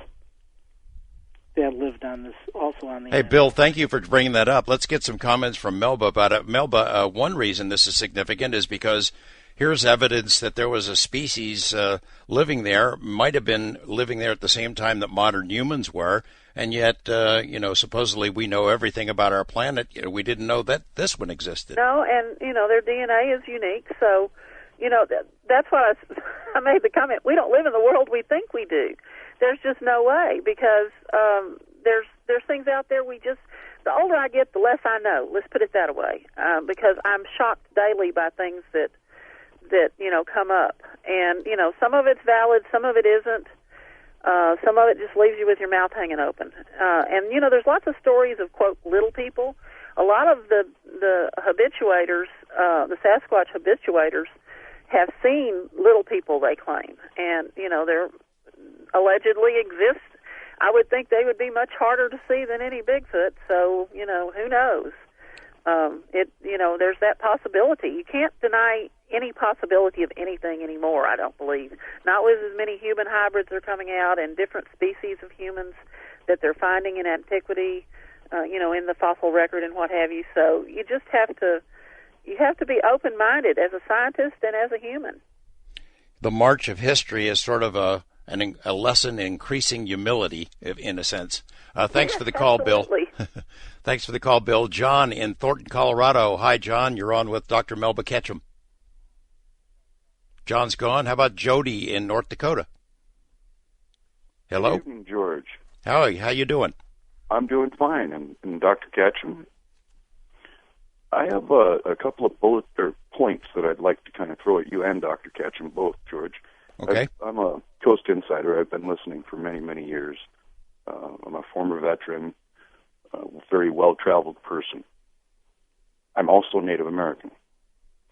that lived on this, also on the Hey, island. Bill, thank you for bringing that up. Let's get some comments from Melba about it. Melba, one reason this is significant is because here's evidence that there was a species living there, might have been living there at the same time that modern humans were, And yet, supposedly we know everything about our planet. We didn't know that this one existed. No, and, their DNA is unique. So, that's why I made the comment. We don't live in the world we think we do. There's just no way, because there's things out there the older I get, the less I know. Let's put it that way, because I'm shocked daily by things that come up. And, some of it's valid, some of it isn't. Some of it just leaves you with your mouth hanging open. And, there's lots of stories of, quote, little people. A lot of the habituators, the Sasquatch habituators, have seen little people, they claim. And, they're allegedly exist. I would think they would be much harder to see than any Bigfoot. So, who knows? There's that possibility. You can't deny any possibility of anything anymore, I don't believe. Not with as many human hybrids are coming out and different species of humans that they're finding in antiquity, in the fossil record and what have you. So you just have to be open-minded as a scientist and as a human. The march of history is sort of a lesson in increasing humility, in a sense. Thanks for the call, Bill. Thanks for the call, Bill. John in Thornton, Colorado. Hi, John. You're on with Dr. Melba Ketchum. John's gone. How about Jody in North Dakota? Hello? Good evening, George. How you doing? I'm doing fine. And Dr. Ketchum, I have a couple of points that I'd like to kind of throw at you and Dr. Ketchum both, George. Okay. I'm a Coast Insider. I've been listening for many, many years. I'm a former veteran, a very well-traveled person. I'm also Native American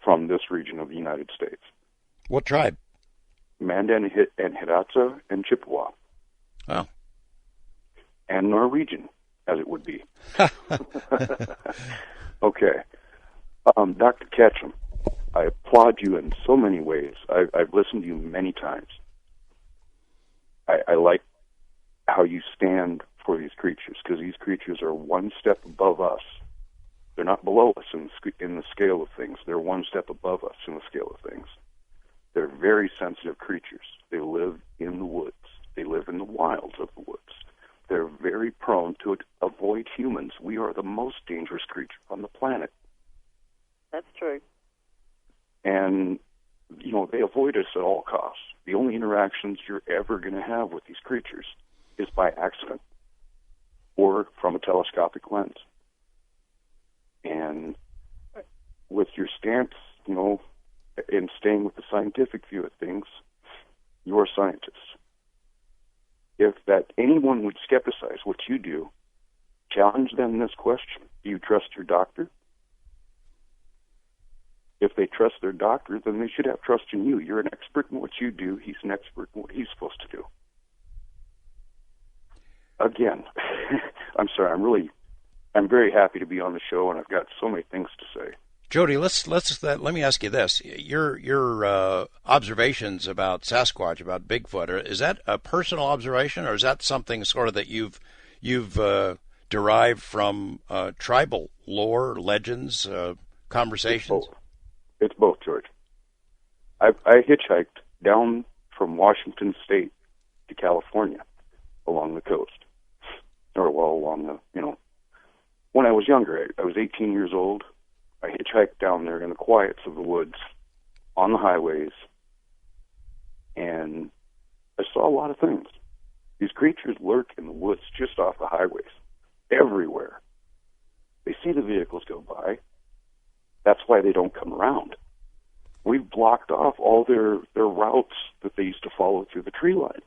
from this region of the United States. What tribe? Mandan and Hidatsa and Chippewa. Oh. And Norwegian, as it would be. Okay. Dr. Ketchum, I applaud you in so many ways. I've listened to you many times. I like how you stand for these creatures, because these creatures are one step above us. They're not below us in the scale of things. They're one step above us in the scale of things. They're very sensitive creatures. They live in the woods. They live in the wilds of the woods. They're very prone to avoid humans. We are the most dangerous creature on the planet. That's true. And, they avoid us at all costs. The only interactions you're ever going to have with these creatures is by accident or from a telescopic lens. And with your stance, in staying with the scientific view of things, you're scientists. If anyone would skepticize what you do, challenge them this question: do you trust your doctor? If they trust their doctor, then they should have trust in you. You're an expert in what you do. He's an expert in what he's supposed to do. Again, I'm sorry. I'm very happy to be on the show, and I've got so many things to say. Jody, let me ask you this: your observations about Sasquatch, about Bigfoot, is that a personal observation, or is that something sort of that you've derived from tribal lore, legends, conversations? It's both, George. I hitchhiked down from Washington State to California along the coast, along the When I was younger, I was 18 years old. I hitchhiked down there in the quiets of the woods, on the highways, and I saw a lot of things. These creatures lurk in the woods just off the highways, everywhere. They see the vehicles go by. That's why they don't come around. We've blocked off all their routes that they used to follow through the tree lines.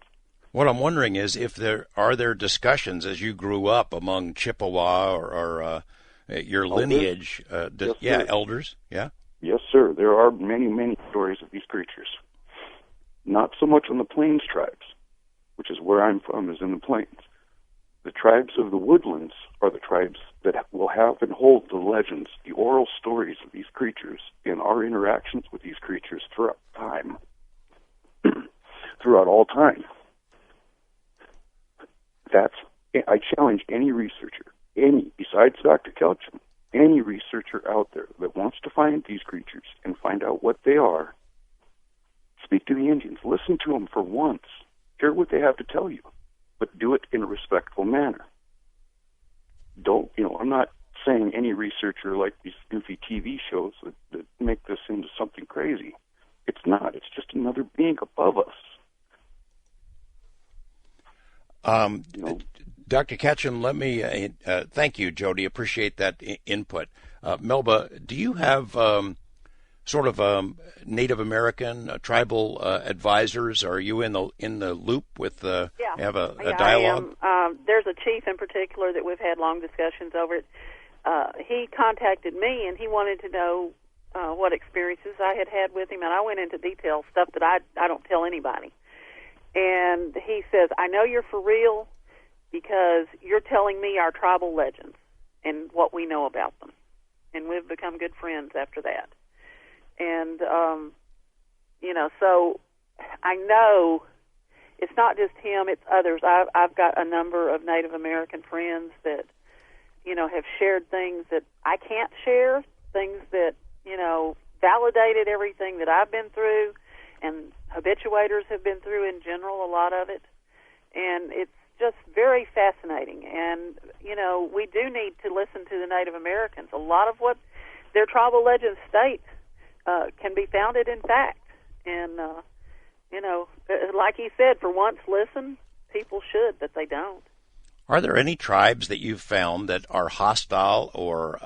What I'm wondering is if there are discussions as you grew up among Chippewa or your lineage, elders, yeah? Yes, sir. There are many, many stories of these creatures. Not so much on the Plains tribes, which is where I'm from, is in the Plains. The tribes of the woodlands are the tribes that will have and hold the legends, the oral stories of these creatures in our interactions with these creatures throughout time, throughout all time. I challenge any researcher, besides Dr. Ketchum, any researcher out there that wants to find these creatures and find out what they are, speak to the Indians, listen to them for once, hear what they have to tell you, but do it in a respectful manner. I'm not saying any researcher like these goofy TV shows that make this into something crazy. It's not. It's just another being above us. Dr. Ketchum, let me thank you, Jody. Appreciate that input. Melba, do you have sort of Native American tribal advisors? Are you in the loop with have a dialogue? I am. There's a chief in particular that we've had long discussions over it. He contacted me and he wanted to know what experiences I had with him, and I went into detail, stuff that I don't tell anybody. And he says, I know you're for real because you're telling me our tribal legends and what we know about them. And we've become good friends after that. And, so I know it's not just him, it's others. I've got a number of Native American friends that, have shared things that I can't share, things that, validated everything that I've been through, and habituators have been through in general, a lot of it. And it's just very fascinating. And, we do need to listen to the Native Americans. A lot of what their tribal legends state can be founded in fact. And, like he said, for once listen, people should, but they don't. Are there any tribes that you've found that are hostile or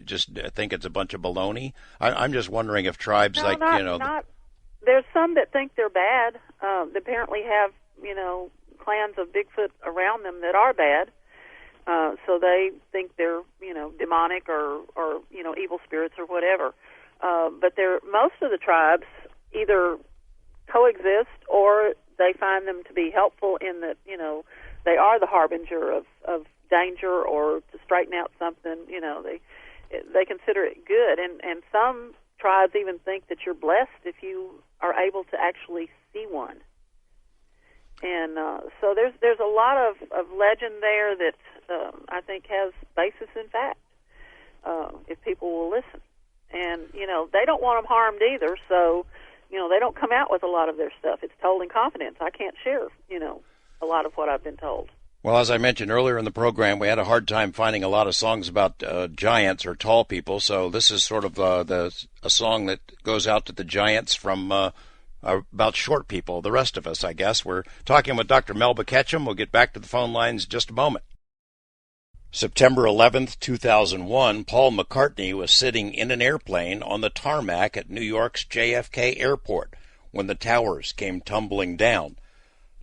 just think it's a bunch of baloney? I'm just wondering if tribes there's some that think they're bad. They apparently have, clans of Bigfoot around them that are bad. So they think they're, demonic or evil spirits or whatever. But most of the tribes either coexist or they find them to be helpful in that, they are the harbinger of danger or to straighten out something. They consider it good. And some tribes even think that you're blessed if you are able to actually see one. And so there's a lot of legend there that I think has basis in fact, if people will listen. And, they don't want them harmed either, so, they don't come out with a lot of their stuff. It's told in confidence. I can't share, a lot of what I've been told. Well, as I mentioned earlier in the program, we had a hard time finding a lot of songs about giants or tall people, so this is sort of a song that goes out to the giants from about short people, the rest of us, I guess. We're talking with Dr. Melba Ketchum. We'll get back to the phone lines in just a moment. September 11th, 2001, Paul McCartney was sitting in an airplane on the tarmac at New York's JFK Airport when the towers came tumbling down.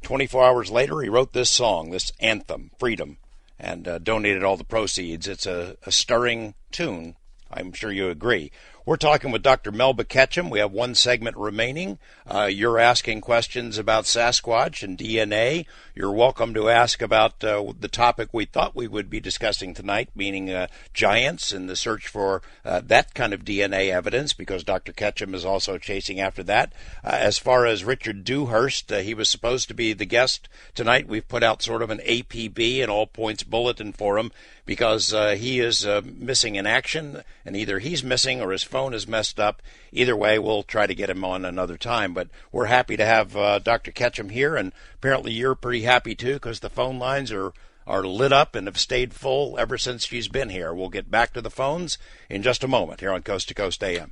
24 hours later, he wrote this song, this anthem, Freedom, and donated all the proceeds. It's a stirring tune. I'm sure you agree. We're talking with Dr. Melba Ketchum. We have one segment remaining. You're asking questions about Sasquatch and DNA. You're welcome to ask about the topic we thought we would be discussing tonight, meaning giants and the search for that kind of DNA evidence, because Dr. Ketchum is also chasing after that. As far as Richard Dewhurst, he was supposed to be the guest tonight. We've put out sort of an APB, an all points bulletin for him, because he is missing in action, and either he's missing or his phone is messed up. Either way, we'll try to get him on another time. But we're happy to have Dr. Ketchum here, and apparently you're pretty happy too, because the phone lines are lit up and have stayed full ever since she's been here. We'll get back to the phones in just a moment here on Coast to Coast AM.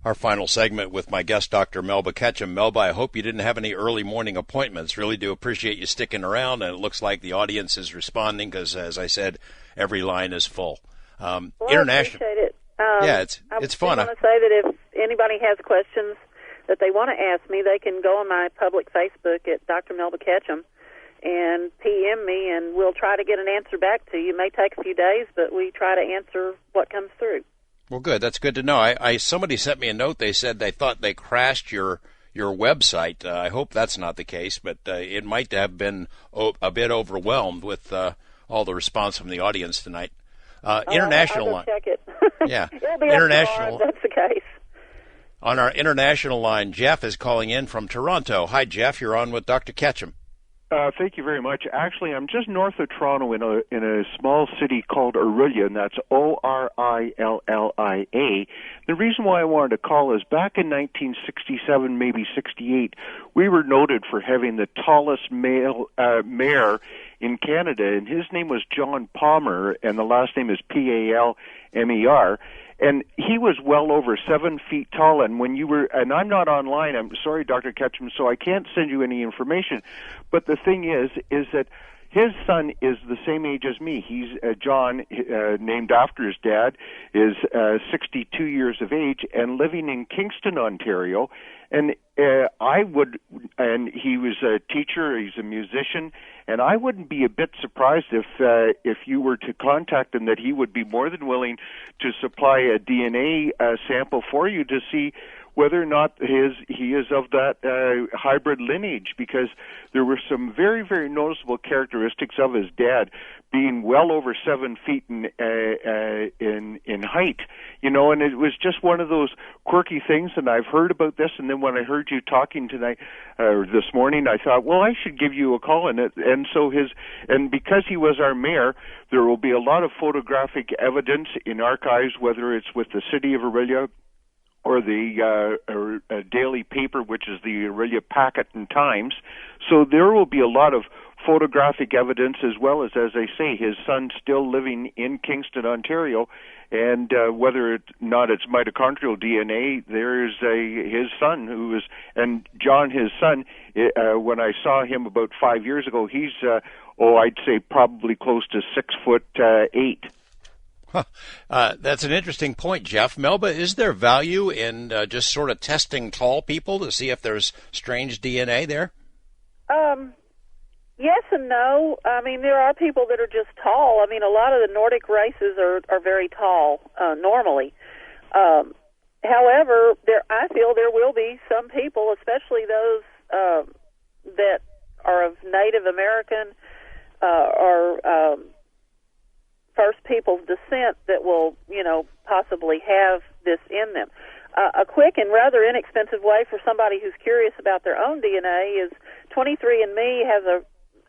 Our final segment with my guest, Dr. Melba Ketchum. Melba, I hope you didn't have any early morning appointments. Really do appreciate you sticking around, and it looks like the audience is responding because, as I said, every line is full. Well, international. I appreciate it. It's fun. I want to say that if anybody has questions that they want to ask me, they can go on my public Facebook at Dr. Melba Ketchum and PM me, and we'll try to get an answer back to you. It may take a few days, but we try to answer what comes through. Well, good. That's good to know. Somebody sent me a note. They said they thought they crashed your website. I hope that's not the case, but it might have been a bit overwhelmed with all the response from the audience tonight. International line. Check it. Yeah. It'll be international. If that's the case. On our international line, Jeff is calling in from Toronto. Hi, Jeff. You're on with Dr. Ketchum. Thank you very much. Actually, I'm just north of Toronto in a small city called Orillia, and that's Orillia. The reason why I wanted to call is back in 1967, maybe 68, we were noted for having the tallest male mayor in Canada, and his name was John Palmer, and the last name is Palmer. And he was well over 7 feet tall, and when you were, and I'm not online, I'm sorry, Dr. Ketchum, so I can't send you any information, but the thing is that his son is the same age as me. He's John, named after his dad, is 62 years of age and living in Kingston, Ontario. And and he was a teacher, he's a musician, and I wouldn't be a bit surprised if you were to contact him that he would be more than willing to supply a DNA sample for you to see whether or not he is of that hybrid lineage, because there were some very, very noticeable characteristics of his dad being well over 7 feet in height, and it was just one of those quirky things. And I've heard about this, and then when I heard you talking tonight or this morning, I thought, well, I should give you a call. And because he was our mayor, there will be a lot of photographic evidence in archives, whether it's with the city of Orillia or the daily paper, which is the Orillia Packet and Times. So there will be a lot of photographic evidence, as well as I say, his son still living in Kingston, Ontario, and whether or not it's mitochondrial DNA, there's his son and John, his son, when I saw him about 5 years ago, he's, I'd say probably close to 6'8". That's an interesting point, Jeff. Melba, is there value in just sort of testing tall people to see if there's strange DNA there? Yes and no. I mean, there are people that are just tall. I mean, a lot of the Nordic races are very tall normally. However, I feel there will be some people, especially those that are of Native American or First Peoples descent that will, possibly have this in them. A quick and rather inexpensive way for somebody who's curious about their own DNA is 23andMe has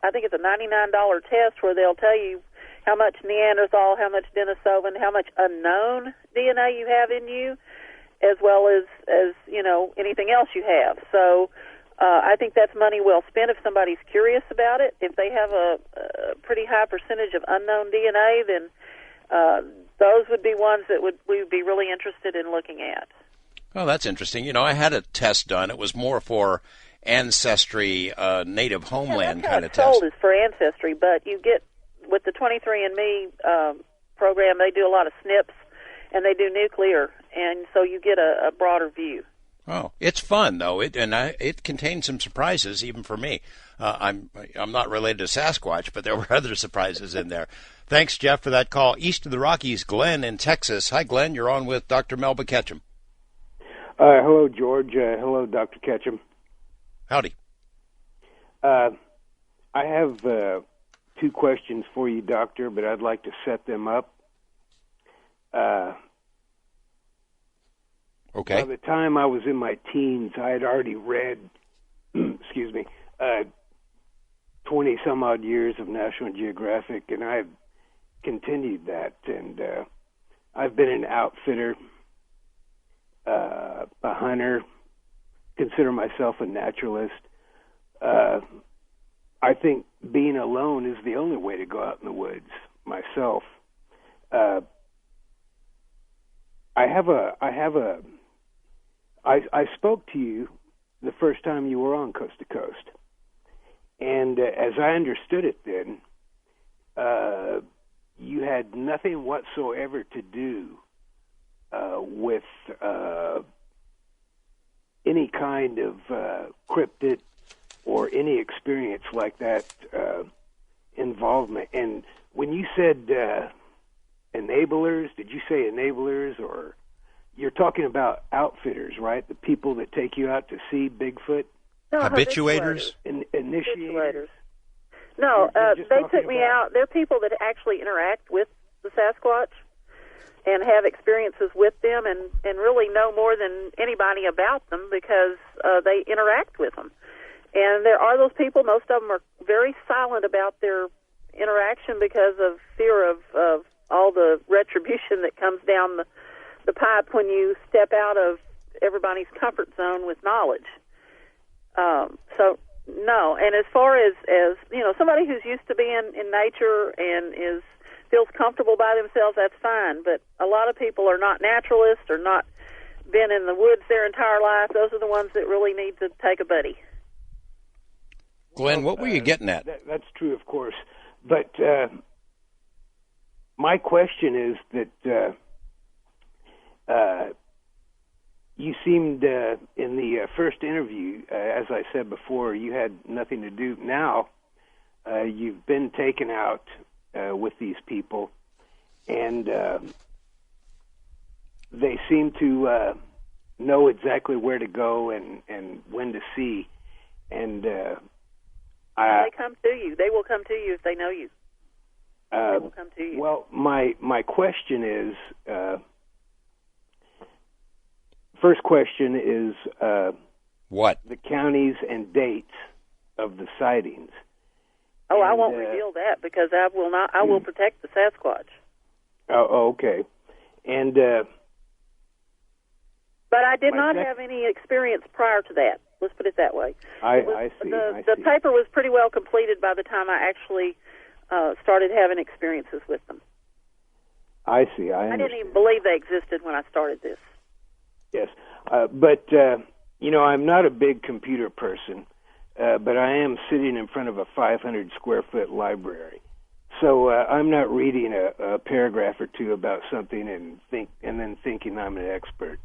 I think it's a $99 test where they'll tell you how much Neanderthal, how much Denisovan, how much unknown DNA you have in you, as well as anything else you have. So I think that's money well spent if somebody's curious about it. If they have a pretty high percentage of unknown DNA, then those would be ones that we would be really interested in looking at. Oh, that's interesting. I had a test done. It was more for ancestry, native homeland kind of test. Sold is for ancestry, but you get with the 23andMe program, they do a lot of SNPs and they do nuclear, and so you get a broader view. Oh, it's fun though. It contains some surprises even for me. I'm not related to Sasquatch, but there were other surprises in there. Thanks, Jeff, for that call. East of the Rockies, Glenn in Texas. Hi, Glenn. You're on with Dr. Melba Ketchum. Hello, George. Hello, Dr. Ketchum. Howdy. I have 2 questions for you, Doctor, but I'd like to set them up. Okay. By the time I was in my teens, I had already read, 20-some-odd years of National Geographic, and I've continued that. And I've been an outfitter, a hunter, consider myself a naturalist. I think being alone is the only way to go out in the woods myself. I spoke to you the first time you were on Coast to Coast, and as I understood it then, you had nothing whatsoever to do with any kind of cryptid or any experience like that involvement. And when you said enablers, did you say enablers, or you're talking about outfitters, right? The people that take you out to see Bigfoot? No, habituators? Initiators? No, they took me out. They're people that actually interact with the Sasquatch and have experiences with them and really know more than anybody about them because they interact with them. And there are those people, most of them are very silent about their interaction because of fear of all the retribution that comes down the pipe when you step out of everybody's comfort zone with knowledge. So, no. And as far as somebody who's used to being in nature and feels comfortable by themselves, that's fine. But a lot of people are not naturalists or not been in the woods their entire life. Those are the ones that really need to take a buddy. Glenn, what were you getting at? That's true, of course. But my question is that you seemed in the first interview, as I said before, you had nothing to do. Now you've been taken out with these people, and they seem to know exactly where to go and when to see. And they come to you. They will come to you if they know you. They will come to you. Well, my question is, first question is what? The counties and dates of the sightings. Oh, I won't reveal that because I will not. I will protect the Sasquatch. Oh, okay. And but I did not have any experience prior to that. Let's put it that way. I see. The paper was pretty well completed by the time I actually started having experiences with them. I see. I didn't even believe they existed when I started this. Yes, but I'm not a big computer person, but I am sitting in front of a 500 square foot library, so I'm not reading a paragraph or two about something and then thinking I'm an expert.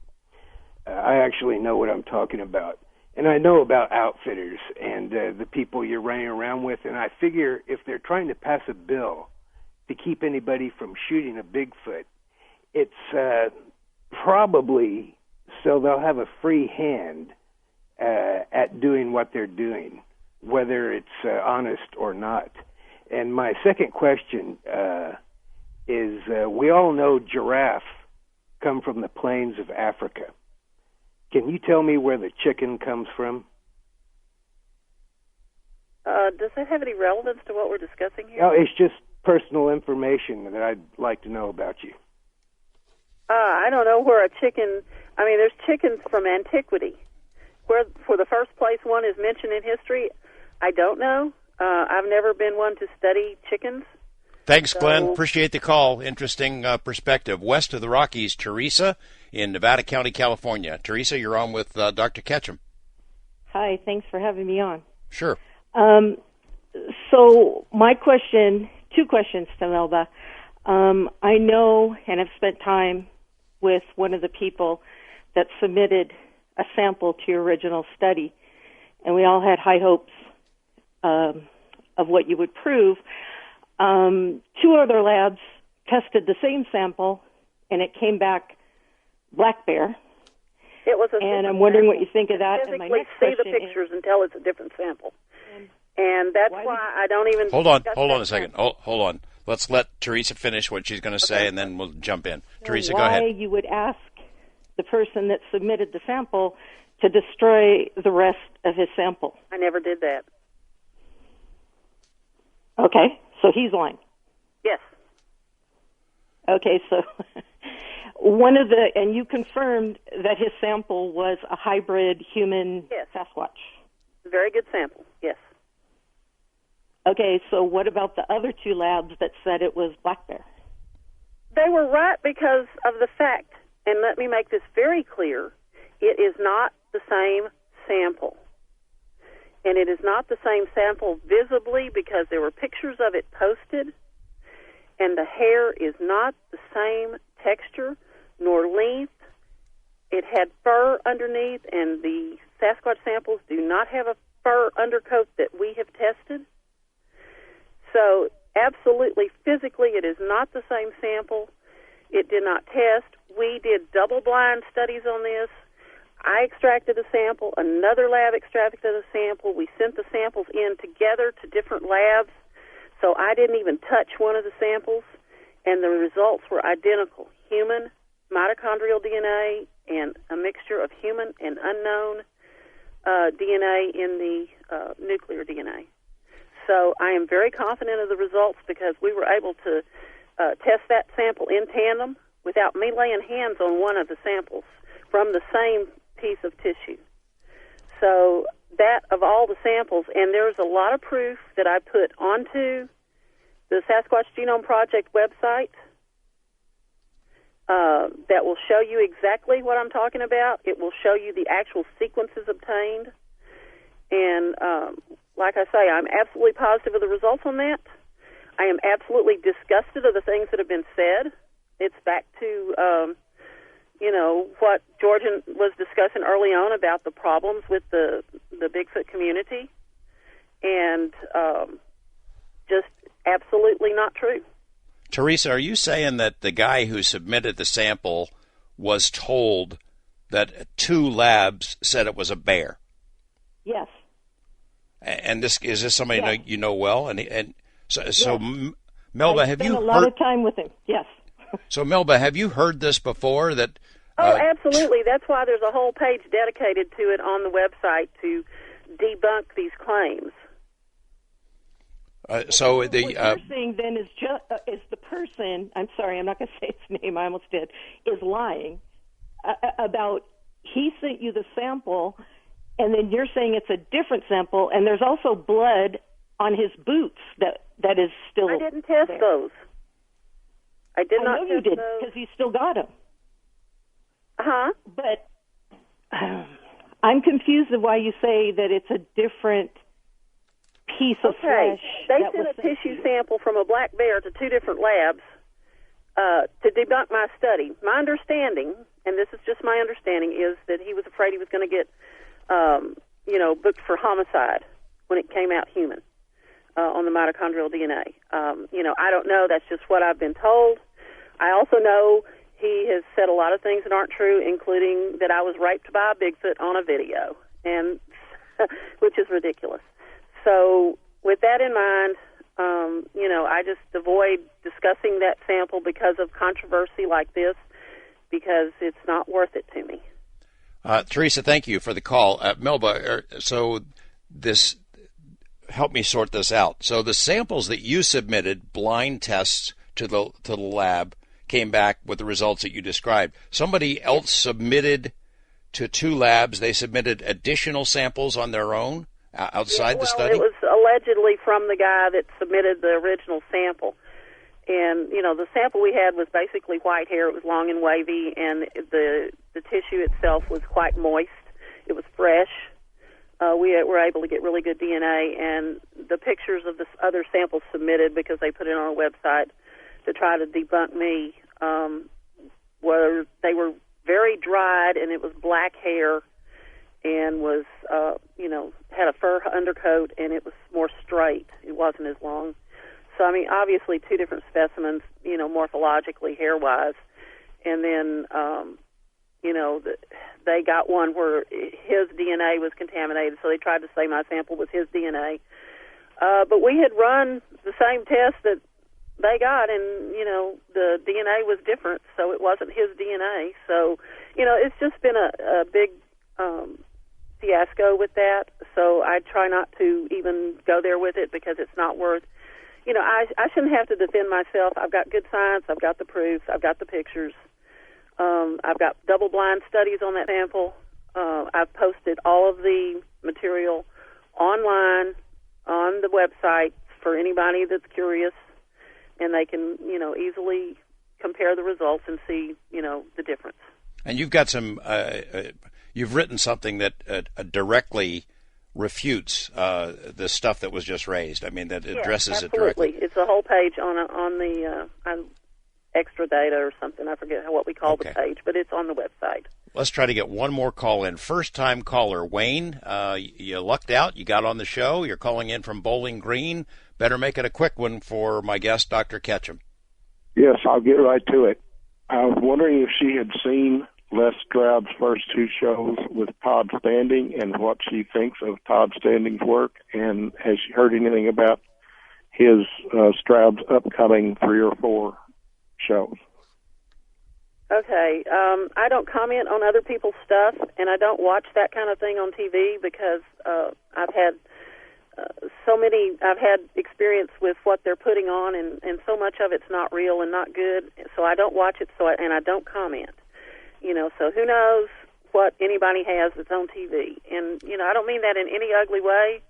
I actually know what I'm talking about. And I know about outfitters and the people you're running around with, and I figure if they're trying to pass a bill to keep anybody from shooting a Bigfoot, it's probably so they'll have a free hand at doing what they're doing, whether it's honest or not. And my second question is, we all know giraffe come from the plains of Africa. Can you tell me where the chicken comes from? Does that have any relevance to what we're discussing here? No, it's just personal information that I'd like to know about you. I don't know where a chicken... I mean, there's chickens from antiquity. Where, for the first place one is mentioned in history, I don't know. I've never been one to study chickens. Thanks, Glenn. Appreciate the call. Interesting perspective. West of the Rockies, Teresa in Nevada County, California. Teresa, you're on with Dr. Ketchum. Hi, thanks for having me on. Sure. So my question, two questions to Melba. I know and have spent time with one of the people that submitted a sample to your original study, and we all had high hopes of what you would prove. Two other labs tested the same sample, and it came back black bear. It was and I'm wondering what you think of that. And my next see the pictures and tell it's a different sample. And that's why I don't even... Hold on a second. Hold on. Let's let Teresa finish what she's going to say, and then we'll jump in. Teresa, go ahead. Why you would ask the person that submitted the sample to destroy the rest of his sample. I never did that. Okay, so he's lying. Yes. Okay, so and you confirmed that his sample was a hybrid human Sasquatch. Very good sample, yes. Okay, so what about the other two labs that said it was black bear? They were right because of the fact, and let me make this very clear, it is not the same sample. And it is not the same sample visibly because there were pictures of it posted, and the hair is not the same texture nor length. It had fur underneath, and the Sasquatch samples do not have a fur undercoat that we have tested. So absolutely, physically, it is not the same sample. It did not test. We did double-blind studies on this. I extracted a sample. Another lab extracted a sample. We sent the samples in together to different labs. So I didn't even touch one of the samples, and the results were identical. Human mitochondrial DNA and a mixture of human and unknown DNA in the nuclear DNA. So I am very confident of the results because we were able to test that sample in tandem without me laying hands on one of the samples from the same piece of tissue. So that of all the samples, and there's a lot of proof that I put onto the Sasquatch Genome Project website that will show you exactly what I'm talking about. It will show you the actual sequences obtained. And like I say, I'm absolutely positive of the results on that. I am absolutely disgusted of the things that have been said. It's back to, what George was discussing early on about the problems with the Bigfoot community. And just absolutely not true. Teresa, are you saying that the guy who submitted the sample was told that 2 labs said it was a bear? Yes. And is this somebody Yes. you know well? And so Yes. Melba, I have you spent a lot heard? of time with him. Yes. So Melba, have you heard this before? That Oh, absolutely. That's why there's a whole page dedicated to it on the website to debunk these claims. so what the you're saying then is the person. I'm sorry, I'm not going to say its name. I almost did. Is lying about he sent you the sample, and then you're saying it's a different sample, and there's also blood on his boots that is still. I didn't test there. those. I did not know you test did those. because you still got them. Huh? But I'm confused of why you say that it's a different piece of flesh. They that sent was a sent tissue to you. sample from a black bear to 2 different labs to debunk my study. My understanding, and this is just my understanding, is that he was afraid he was going to get, booked for homicide when it came out human on the mitochondrial DNA. I don't know. That's just what I've been told. I also know he has said a lot of things that aren't true, including that I was raped by a Bigfoot on a video, and which is ridiculous. So with that in mind, I just avoid discussing that sample because of controversy like this, because it's not worth it to me. Teresa, thank you for the call. Melba, so this help me sort this out. So the samples that you submitted, blind tests to the lab, came back with the results that you described. Somebody else submitted to 2 labs. They submitted additional samples on their own outside the study? It was allegedly from the guy that submitted the original sample. And, the sample we had was basically white hair. It was long and wavy, and the tissue itself was quite moist. It was fresh. We were able to get really good DNA, and the pictures of the other samples submitted, because they put it on a website to try to debunk me, they were very dried, and it was black hair, and was, had a fur undercoat, and it was more straight. It wasn't as long. So, obviously 2 different specimens, morphologically, hair-wise. And then, they got one where his DNA was contaminated, so they tried to say my sample was his DNA. But we had run the same test that they got, and, the DNA was different, so it wasn't his DNA. So, it's just been a big fiasco with that. So I try not to even go there with it, because it's not worth. I shouldn't have to defend myself. I've got good science. I've got the proofs. I've got the pictures. I've got double-blind studies on that sample. I've posted all of the material online on the website for anybody that's curious, and they can, easily compare the results and see, the difference. And you've got some, you've written something that directly refutes the stuff that was just raised. That addresses it directly. It's a whole page on the extra data or something. I forget what we call the page, but it's on the website. Let's try to get one more call in. First-time caller, Wayne. You lucked out. You got on the show. You're calling in from Bowling Green. Better make it a quick one for my guest, Dr. Ketchum. Yes, I'll get right to it. I was wondering if she had seen Les Stroud's first 2 shows with Todd Standing and what she thinks of Todd Standing's work, and has she heard anything about his Stroud's upcoming 3 or 4 shows? Okay. I don't comment on other people's stuff, and I don't watch that kind of thing on TV, because I've had so many, I've had experience with what they're putting on, and so much of it's not real and not good, so I don't watch it, and I don't comment. So who knows what anybody has that's on TV. And, I don't mean that in any ugly way.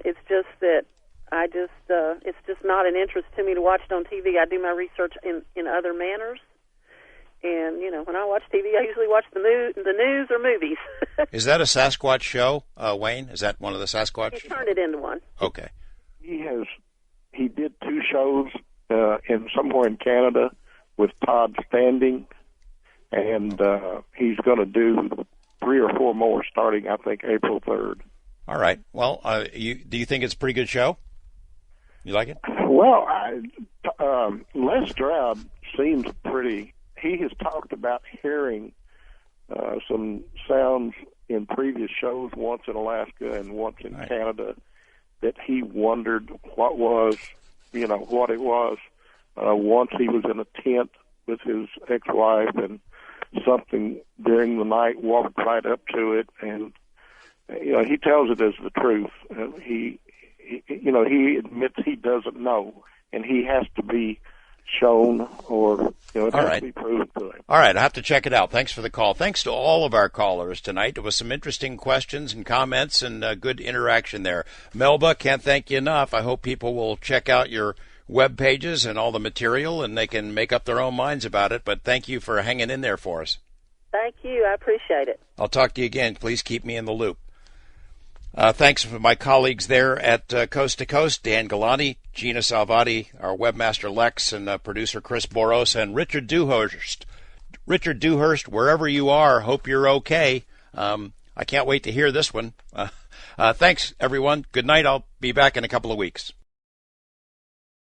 It's just that it's just not an interest to me to watch it on TV. I do my research in other manners. And, when I watch TV, I usually watch the news or movies. Is that a Sasquatch show, Wayne? Is that one of the Sasquatch? He turned it into one. Okay. He did 2 shows somewhere in Canada with Todd Standing, and he's going to do 3 or 4 more starting, I think, April 3rd. All right. Well, do you think it's a pretty good show? You like it? Well, Les Stroud seems pretty. He has talked about hearing some sounds in previous shows, once in Alaska and once in Canada, that he wondered what it was. Once he was in a tent with his ex-wife, and something during the night walked right up to it, and he tells it as the truth. He admits he doesn't know, and he has to be shown, or it has to be proven to him. All right, I have to check it out. Thanks for the call. Thanks to all of our callers tonight. There was some interesting questions and comments and good interaction there. Melba, can't thank you enough. I hope people will check out your web pages and all the material, and they can make up their own minds about it. But thank you for hanging in there for us. Thank you. I appreciate it. I'll talk to you again. Please keep me in the loop. Thanks to my colleagues there at Coast to Coast, Dan Galani, Gina Salvati, our webmaster Lex, and producer Chris Boros, and Richard Dewhurst. Richard Dewhurst, wherever you are, hope you're okay. I can't wait to hear this one. Thanks, everyone. Good night. I'll be back in a couple of weeks.